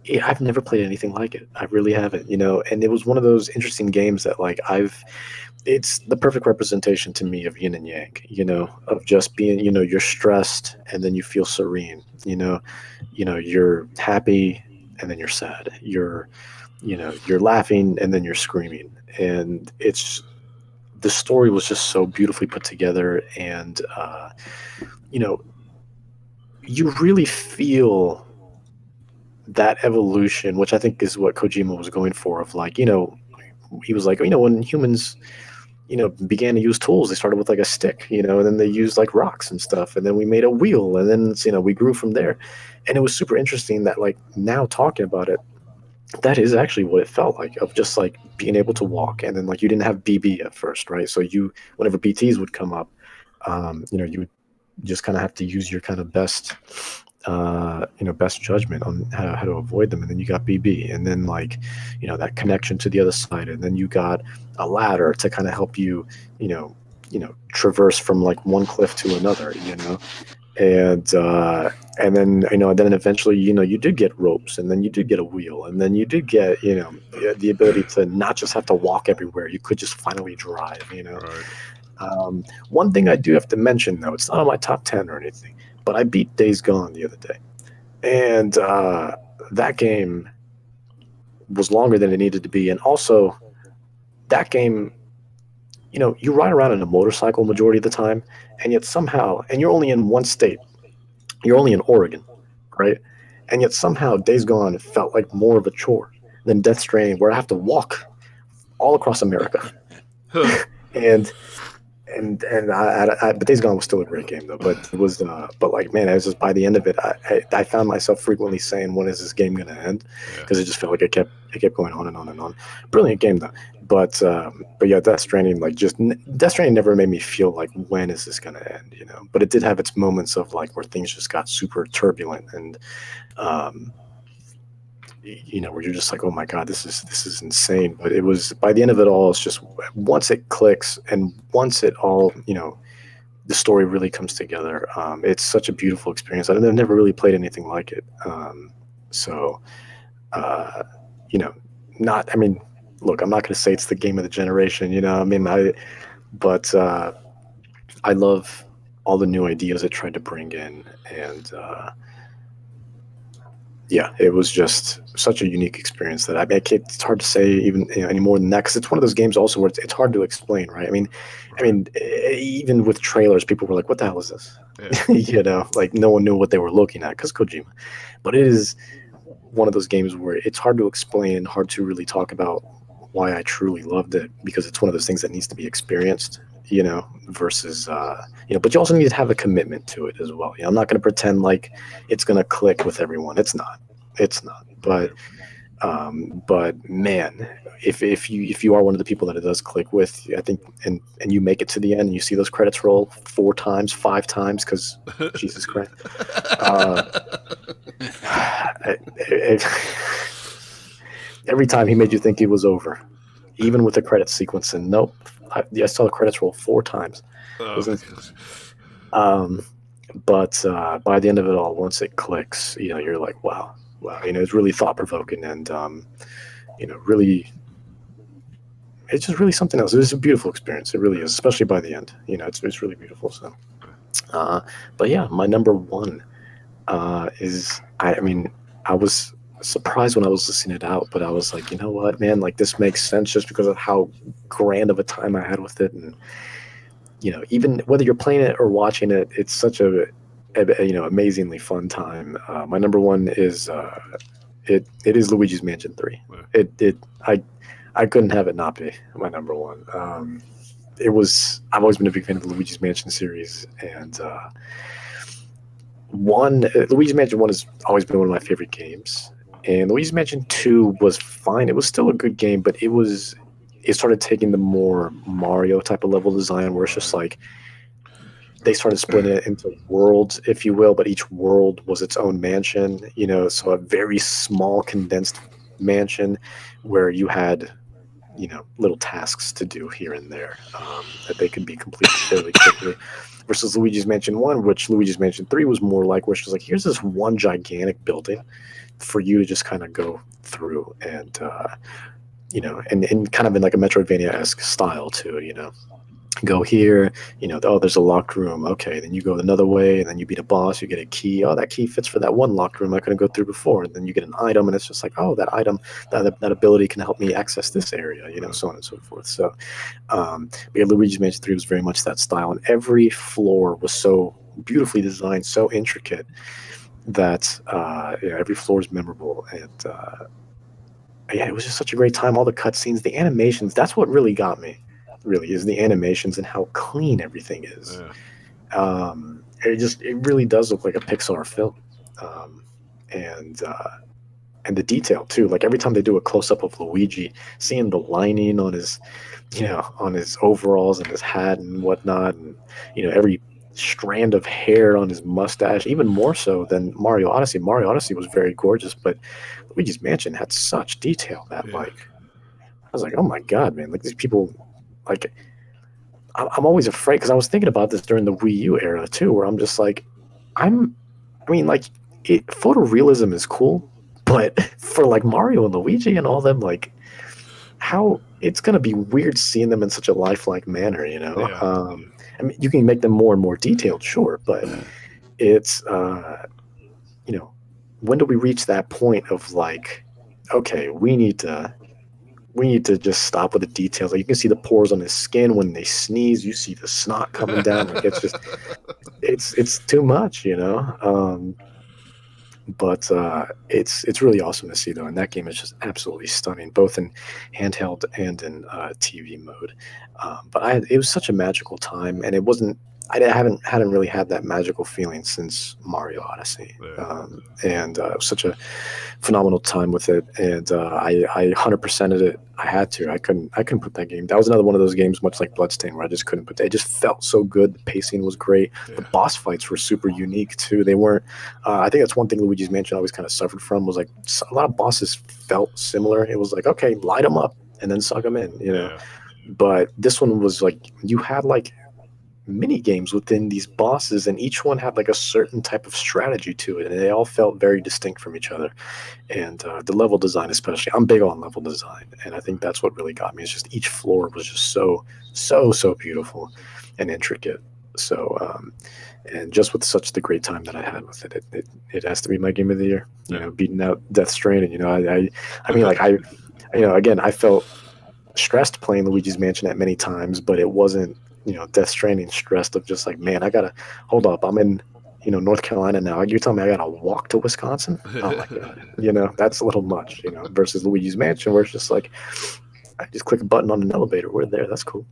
Speaker 3: Yeah, I've never played anything like it. I really haven't, and it was one of those interesting games that like it's the perfect representation to me of yin and yang, of just being, you're stressed and then you feel serene, you're happy and then you're sad. You're laughing and then you're screaming. And the story was just so beautifully put together. And, you really feel that evolution, which I think is what Kojima was going for, of like, he was like, when humans, began to use tools, they started with like a stick, and then they used like rocks and stuff. And then we made a wheel and then, we grew from there. And it was super interesting that like now talking about it, that is actually what it felt like, of just like being able to walk. And then like you didn't have BB at first, right? So whenever BTs would come up, you would just kind of have to use your kind of best judgment on how to avoid them. And then you got BB, and then like, that connection to the other side. And then you got a ladder to kind of help you, traverse from like one cliff to another, and then, then eventually, you did get ropes, and then you did get a wheel, and then you did get, the ability to not just have to walk everywhere. You could just finally drive,
Speaker 1: Right.
Speaker 3: One thing I do have to mention, though, it's not on my top 10 or anything, but I beat Days Gone the other day. And that game was longer than it needed to be. And also, that game, you ride around in a motorcycle majority of the time, and yet somehow, and you're only in one state. You're only in Oregon, right? And yet somehow Days Gone felt like more of a chore than Death Stranding, where I have to walk all across America. But Days Gone was still a great game though. But it was, but like, man, I was just, by the end of it, I found myself frequently saying, "When is this game going to end?" Because it just felt like it kept going on and on and on. Brilliant game though. But yeah, Death Stranding, like, Death Stranding never made me feel like, when is this going to end? But it did have its moments of like where things just got super turbulent and, where you're just like, oh my God, this is insane. But it was, by the end of it all, it's just, once it clicks and once it all, the story really comes together. It's such a beautiful experience. I've never really played anything like it. Look, I'm not going to say it's the game of the generation, but I love all the new ideas it tried to bring in. And, yeah, it was just such a unique experience that it's hard to say even any more than that, because it's one of those games also where it's hard to explain, right? I mean, even with trailers, people were like, "What the hell is this?" Yeah. Like no one knew what they were looking at because Kojima. But it is one of those games where it's hard to explain, hard to really talk about why I truly loved it, because it's one of those things that needs to be experienced, versus, but you also need to have a commitment to it as well. I'm not going to pretend like it's going to click with everyone. It's not, but man, if you are one of the people that it does click with, I think, and you make it to the end and you see those credits roll 4 times, 5 times, because Jesus Christ, every time he made you think it was over, even with the credits sequence. And nope, I saw the credits roll 4 times. But by the end of it all, once it clicks, you're like, wow, it's really thought provoking, and really, it's just really something else. It was a beautiful experience. It really is, especially by the end. It's really beautiful. So, but yeah, my number one is, I was surprised when I was listening it out, but I was like, you know what, man, like, this makes sense just because of how grand of a time I had with it. And even whether you're playing it or watching it, it's such a amazingly fun time. My number one is it is Luigi's Mansion 3. I couldn't have it not be my number one. I've always been a big fan of the Luigi's Mansion series, and Luigi's Mansion 1 has always been one of my favorite games. And Luigi's Mansion 2 was fine. It was still a good game, but it started taking the more Mario type of level design, where it's just like they started splitting it into worlds, if you will, but each world was its own mansion, so a very small condensed Mansion, where you had little tasks to do here and there that they could be completed fairly quickly, versus Luigi's Mansion 1, which Luigi's Mansion 3 was more like, which was like, here's this one gigantic building for you to just kind of go through and and kind of in like a Metroidvania-esque style too, go here, oh, there's a locked room. Okay, then you go another way, and then you beat a boss, you get a key. Oh, that key fits for that one locked room I couldn't go through before. And then you get an item, and it's just like, oh, that item, that ability can help me access this area, so on and so forth. So, Luigi's Mansion 3 was very much that style, and every floor was so beautifully designed, so intricate that every floor is memorable. And it was just such a great time. All the cutscenes, the animations—that's what really got me. Really is the animations and how clean everything is. Yeah. It really does look like a Pixar film, and the detail too. Like every time they do a close up of Luigi, seeing the lining on his, on his overalls and his hat and whatnot, and every strand of hair on his mustache, even more so than Mario Odyssey. Mario Odyssey was very gorgeous, but Luigi's Mansion had such detail that I was like, oh my god, man! Like these people. Like, I'm always afraid, because I was thinking about this during the Wii U era too, where I'm just like, photorealism is cool, but for like Mario and Luigi and all them, like, how it's gonna be weird seeing them in such a lifelike manner, Yeah. You can make them more and more detailed, sure, but it's when do we reach that point of like, okay, we need to just stop with the details. Like you can see the pores on his skin when they sneeze. You see the snot coming down. Like it's just, it's too much, But it's really awesome to see though, and that game is just absolutely stunning, both in handheld and in TV mode. But it was such a magical time, and it wasn't. I hadn't really had that magical feeling since Mario Odyssey, and it was such a phenomenal time with it. And I 100%ed it. I had to. I couldn't put that game. That was another one of those games, much like Bloodstained, where I just couldn't put. It just felt so good. The pacing was great. Yeah. The boss fights were super unique too. They weren't. I think that's one thing Luigi's Mansion always kind of suffered from, was like a lot of bosses felt similar. It was like, okay, light them up and then suck them in, Yeah. But this one was like, you had like mini games within these bosses, and each one had like a certain type of strategy to it, and they all felt very distinct from each other. And the level design, especially, I'm big on level design, and I think that's what really got me. It's just each floor was just so beautiful and intricate. So and just with such the great time that I had with it, it has to be my game of the year. Beating out Death Stranding. Again, I felt stressed playing Luigi's Mansion at many times, but it wasn't Death Stranding stressed of just like, man, I gotta hold up. I'm in North Carolina now. You're telling me I gotta walk to Wisconsin? Oh my god, that's a little much. Versus Luigi's Mansion, where it's just like, I just click a button on an elevator. We're there. That's cool.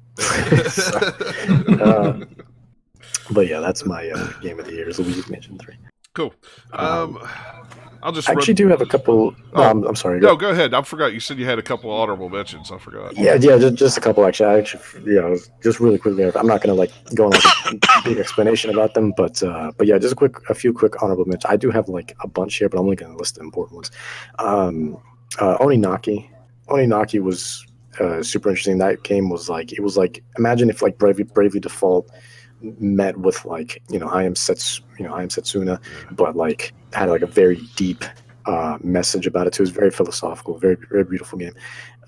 Speaker 3: But yeah, that's my game of the year is Luigi's Mansion 3.
Speaker 1: Cool. I'll just
Speaker 3: actually do have a couple. I'm sorry.
Speaker 1: No, go ahead. I forgot. You said you had a couple honorable mentions. I forgot.
Speaker 3: Yeah, just a couple. Actually, just really quickly. I'm not going to go on like a big explanation about them, but yeah, just a few quick honorable mentions. I do have like a bunch here, but I'm only going to list the important ones. Oninaki was super interesting. That game was like, it was like, imagine if like Bravely Default met with like I Am Setsuna, but like had like a very deep message about it too. It was very philosophical, very very beautiful game.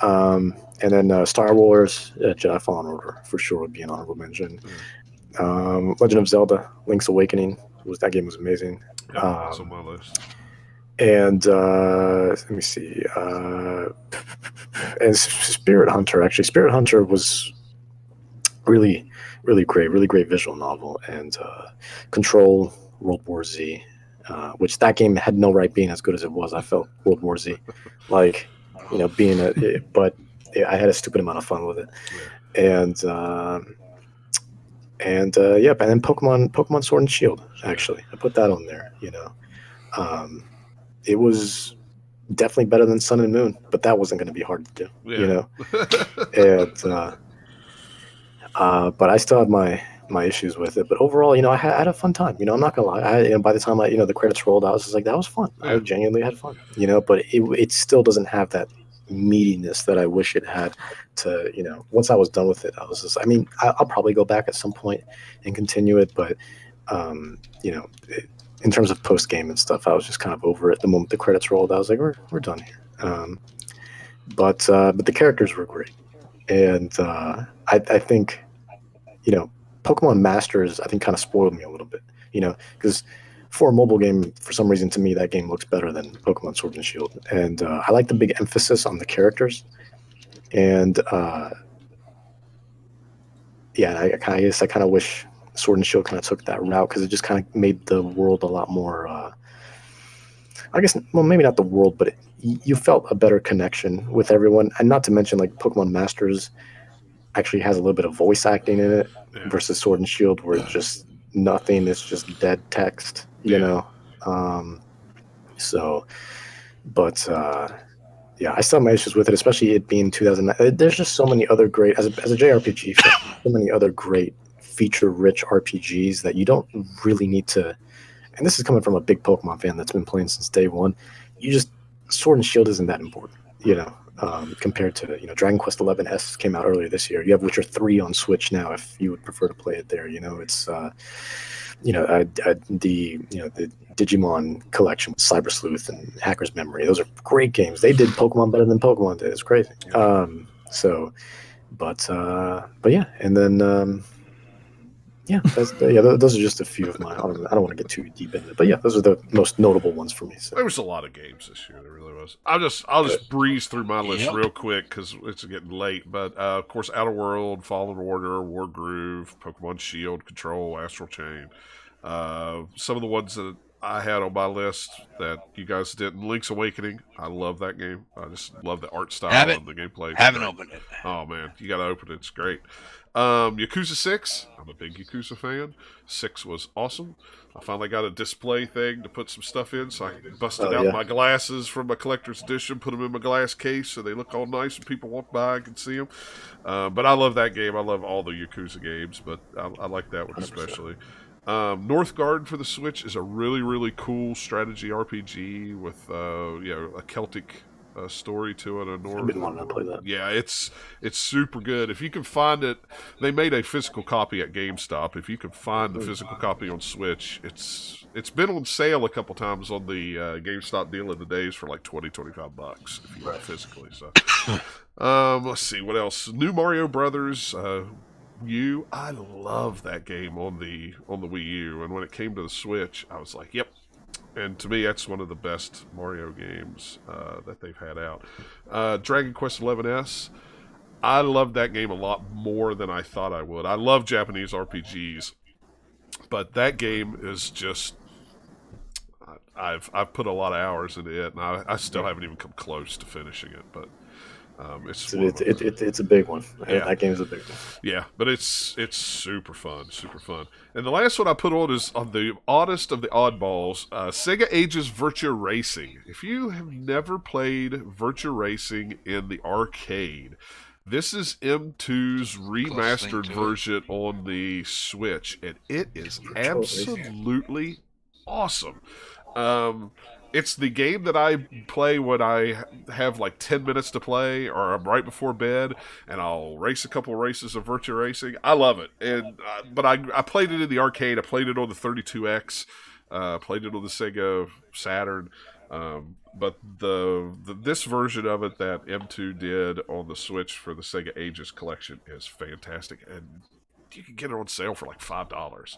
Speaker 3: And then Star Wars Jedi Fallen Order for sure would be an honorable mention. Legend of Zelda Link's Awakening, that game was amazing.
Speaker 1: That's on my list.
Speaker 3: And let me see, and Spirit Hunter. Actually, Spirit Hunter was really great visual novel. And Control, World War Z, which that game had no right being as good as it was. I felt World War Z, like but I had a stupid amount of fun with it. And then Pokemon Sword and Shield. Actually, I put that on there. It was definitely better than Sun and Moon, but that wasn't going to be hard to do. And but I still have my my issues with it. But overall, I had a fun time. I'm not gonna lie. By the time the credits rolled, I was just like, that was fun.
Speaker 1: Yeah.
Speaker 3: I genuinely had fun. But it still doesn't have that meatiness that I wish it had. Once I was done with it, I was just. I mean, I'll probably go back at some point and continue it, but in terms of post game and stuff, I was just kind of over it. The moment the credits rolled, I was like, we're done here. But the characters were great, and I think Pokemon Masters I think kind of spoiled me a little bit, because for a mobile game, for some reason to me that game looks better than Pokemon Sword and Shield, and I like the big emphasis on the characters, and I guess I kind of wish Sword and Shield kind of took that route because it just kind of made the world a lot more. I guess, well, maybe not the world, but you felt a better connection with everyone, and not to mention like Pokemon Masters actually has a little bit of voice acting in it versus Sword and Shield, where it's just nothing. It's just dead text, Yeah, I still have my issues with it, especially it being 2009. There's just so many other great, as a JRPG, so many other great feature-rich RPGs that you don't really need to. And this is coming from a big Pokemon fan that's been playing since day one. Sword and Shield isn't that important, compared to Dragon Quest XI S came out earlier this year. You have Witcher 3 on Switch now, if you would prefer to play it there. It's the Digimon collection with Cyber Sleuth and Hacker's Memory. Those are great games. They did Pokemon better than Pokemon did. It's crazy. But yeah, and then those are just a few of my. I don't want to get too deep into it, but yeah, those are the most notable ones for me. So.
Speaker 1: There was a lot of games this year. There really was. I'll just breeze through my list real quick because it's getting late. But of course, Outer World, Fallen Order, Wargroove, Pokemon Shield, Control, Astral Chain. Some of the ones that I had on my list that you guys didn't. Link's Awakening. I love that game. I just love the art style and the gameplay.
Speaker 4: Haven't opened it.
Speaker 1: Oh man, you got to open it. It's great. Yakuza 6. I'm a big Yakuza fan. 6 was awesome. I finally got a display thing to put some stuff in, so I busted out my glasses from my collector's edition, put them in my glass case so they look all nice and people walk by and can see them. But I love that game. I love all the Yakuza games, but I like that one 100%. Especially. Northgard for the Switch is a really, really cool strategy RPG with a Celtic story to it.
Speaker 3: I've been wanting to play that.
Speaker 1: Yeah, it's super good. If you can find it, they made a physical copy at GameStop. If you can find the physical copy on Switch, it's been on sale a couple times on the GameStop deal of the days for like $20-$25 if you want it physically. So, let's see what else. New Mario Brothers. I love that game on the Wii U, and when it came to the Switch, I was like, yep. And to me, that's one of the best Mario games that they've had out. Dragon Quest XI S. I love that game a lot more than I thought I would. I love Japanese RPGs, but that game is just. I've put a lot of hours into it, and I still haven't even come close to finishing it, but. It's
Speaker 3: a big one.
Speaker 1: Yeah.
Speaker 3: That game's a big one.
Speaker 1: Yeah, but it's super fun. And the last one I put on is on the oddest of the oddballs, Sega Ages Virtua Racing. If you have never played Virtua Racing in the arcade, this is M2's remastered version on the Switch, and it is absolutely awesome. It's the game that I play when I have like 10 minutes to play or I'm right before bed, and I'll race a couple of races of Virtua Racing. I love it. But I played it in the arcade. I played it on the 32X. Played it on the Sega Saturn. But this version of it that M2 did on the Switch for the Sega Ages collection is fantastic. And you can get it on sale for like $5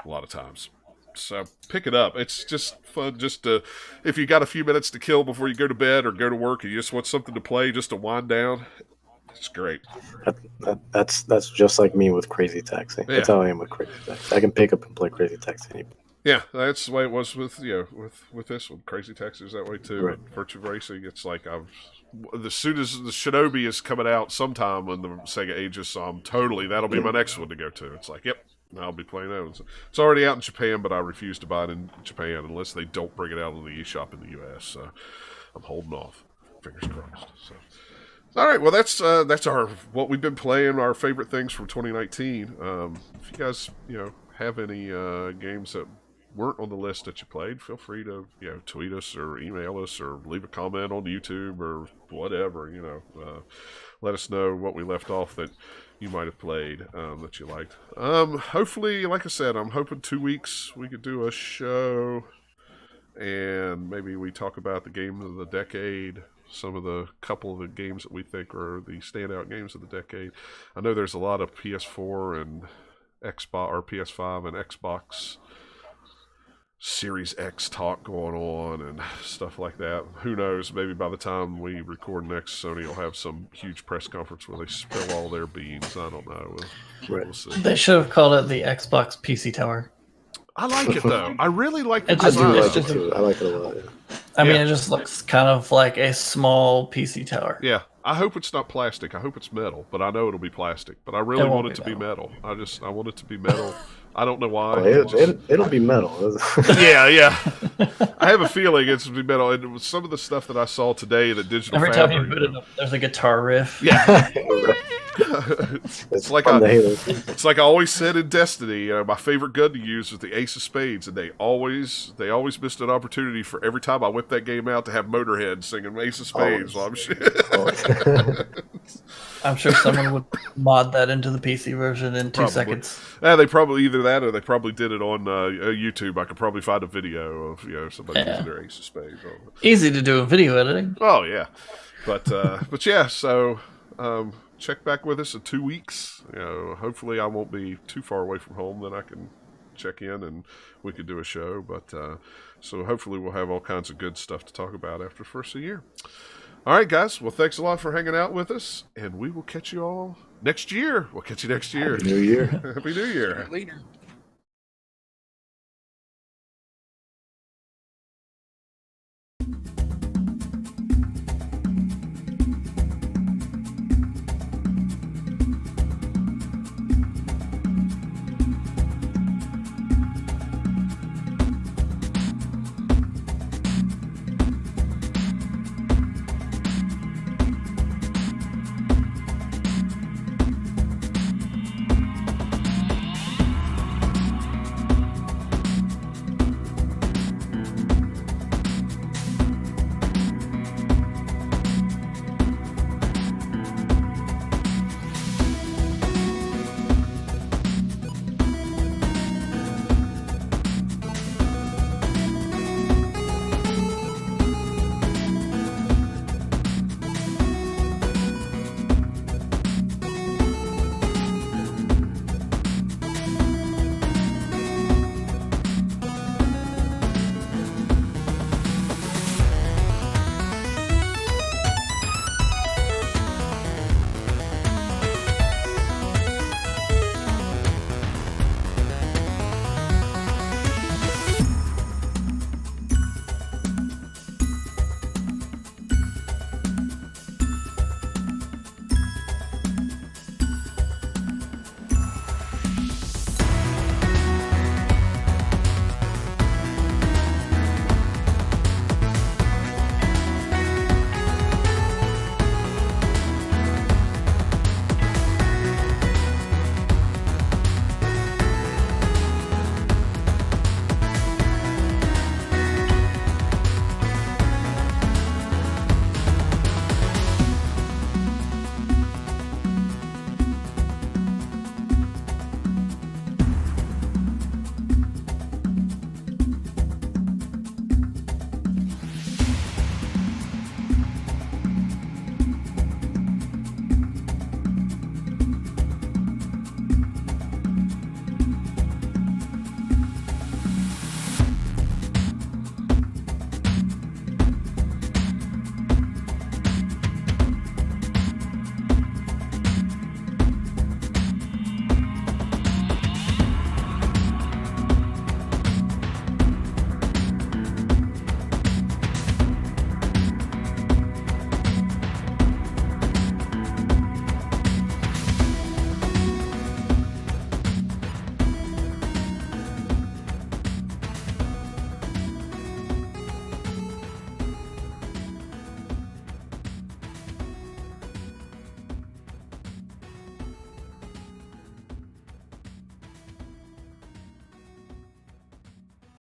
Speaker 1: a lot of times. So pick it up. It's just fun. If you got a few minutes to kill before you go to bed or go to work, and you just want something to play, just to wind down. It's great.
Speaker 3: That's just like me with Crazy Taxi. Yeah. That's how I am with Crazy Taxi. I can pick up and play Crazy Taxi anymore.
Speaker 1: Yeah, that's the way it was with with this one. Crazy Taxi is that way too.
Speaker 3: Right.
Speaker 1: Virtua Racing, it's like as soon as the Shinobi is coming out sometime on the Sega Ages, so that'll be my next one to go to. It's like, yep. I'll be playing that. It's already out in Japan, but I refuse to buy it in Japan unless they don't bring it out on the eShop in the US. So I'm holding off. Fingers crossed. So, All right, well that's our what we've been playing, our favorite things from 2019. If you guys have any games that weren't on the list that you played, feel free to tweet us or email us or leave a comment on YouTube or whatever. Let us know what we left off that you might have played that you liked. Hopefully, like I said, I'm hoping 2 weeks we could do a show and maybe we talk about the game of the decade. Some of the couple of the games that we think are the standout games of the decade. I know there's a lot of PS4 and Xbox or PS5 and Xbox Series X talk going on and stuff like that. Who knows? Maybe by the time we record next, Sony will have some huge press conference where they spill all their beans. I don't know. We'll see.
Speaker 2: They should have called it the Xbox PC Tower.
Speaker 1: I like it though. I really like the
Speaker 2: It
Speaker 3: I
Speaker 2: just-
Speaker 3: do
Speaker 1: design.
Speaker 3: like it too. I like it a lot. Yeah.
Speaker 2: I mean,
Speaker 1: Yeah.
Speaker 2: it just looks kind of like a small PC tower.
Speaker 1: Yeah, I hope it's not plastic. I hope it's metal, but I know it'll be plastic. But I really
Speaker 2: It won't
Speaker 1: want it
Speaker 2: be
Speaker 1: to be metal. I want it to be metal. I don't know why.
Speaker 3: Oh, it'll be metal.
Speaker 1: Yeah. I have a feeling it's going to be metal. And it was some of the stuff that I saw today, the digital
Speaker 2: Every time
Speaker 1: fabric.
Speaker 2: you boot it up, there's a guitar riff.
Speaker 1: Yeah.
Speaker 3: it's
Speaker 1: like
Speaker 3: from
Speaker 1: a-
Speaker 3: the Halo.
Speaker 1: It's like I always said in Destiny, my favorite gun to use was the Ace of Spades, and they always missed an opportunity for every time I whipped that game out to have Motorhead singing Ace of Spades while I'm shooting.
Speaker 2: I'm sure someone would mod that into the PC version in 2
Speaker 1: Probably.
Speaker 2: seconds.
Speaker 1: They probably either that or they probably did it on YouTube. I could probably find a video of somebody
Speaker 2: Yeah.
Speaker 1: using their Ace of Spades.
Speaker 2: Easy to do in video editing.
Speaker 1: Oh yeah, but yeah. So check back with us in 2 weeks. Hopefully I won't be too far away from home. Then I can check in and we could do a show. But so hopefully we'll have all kinds of good stuff to talk about after the first of the year. All right, guys. Well, thanks a lot for hanging out with us, and we will catch you all next year. We'll catch you next year.
Speaker 3: New Year.
Speaker 1: Happy New Year.
Speaker 4: Later.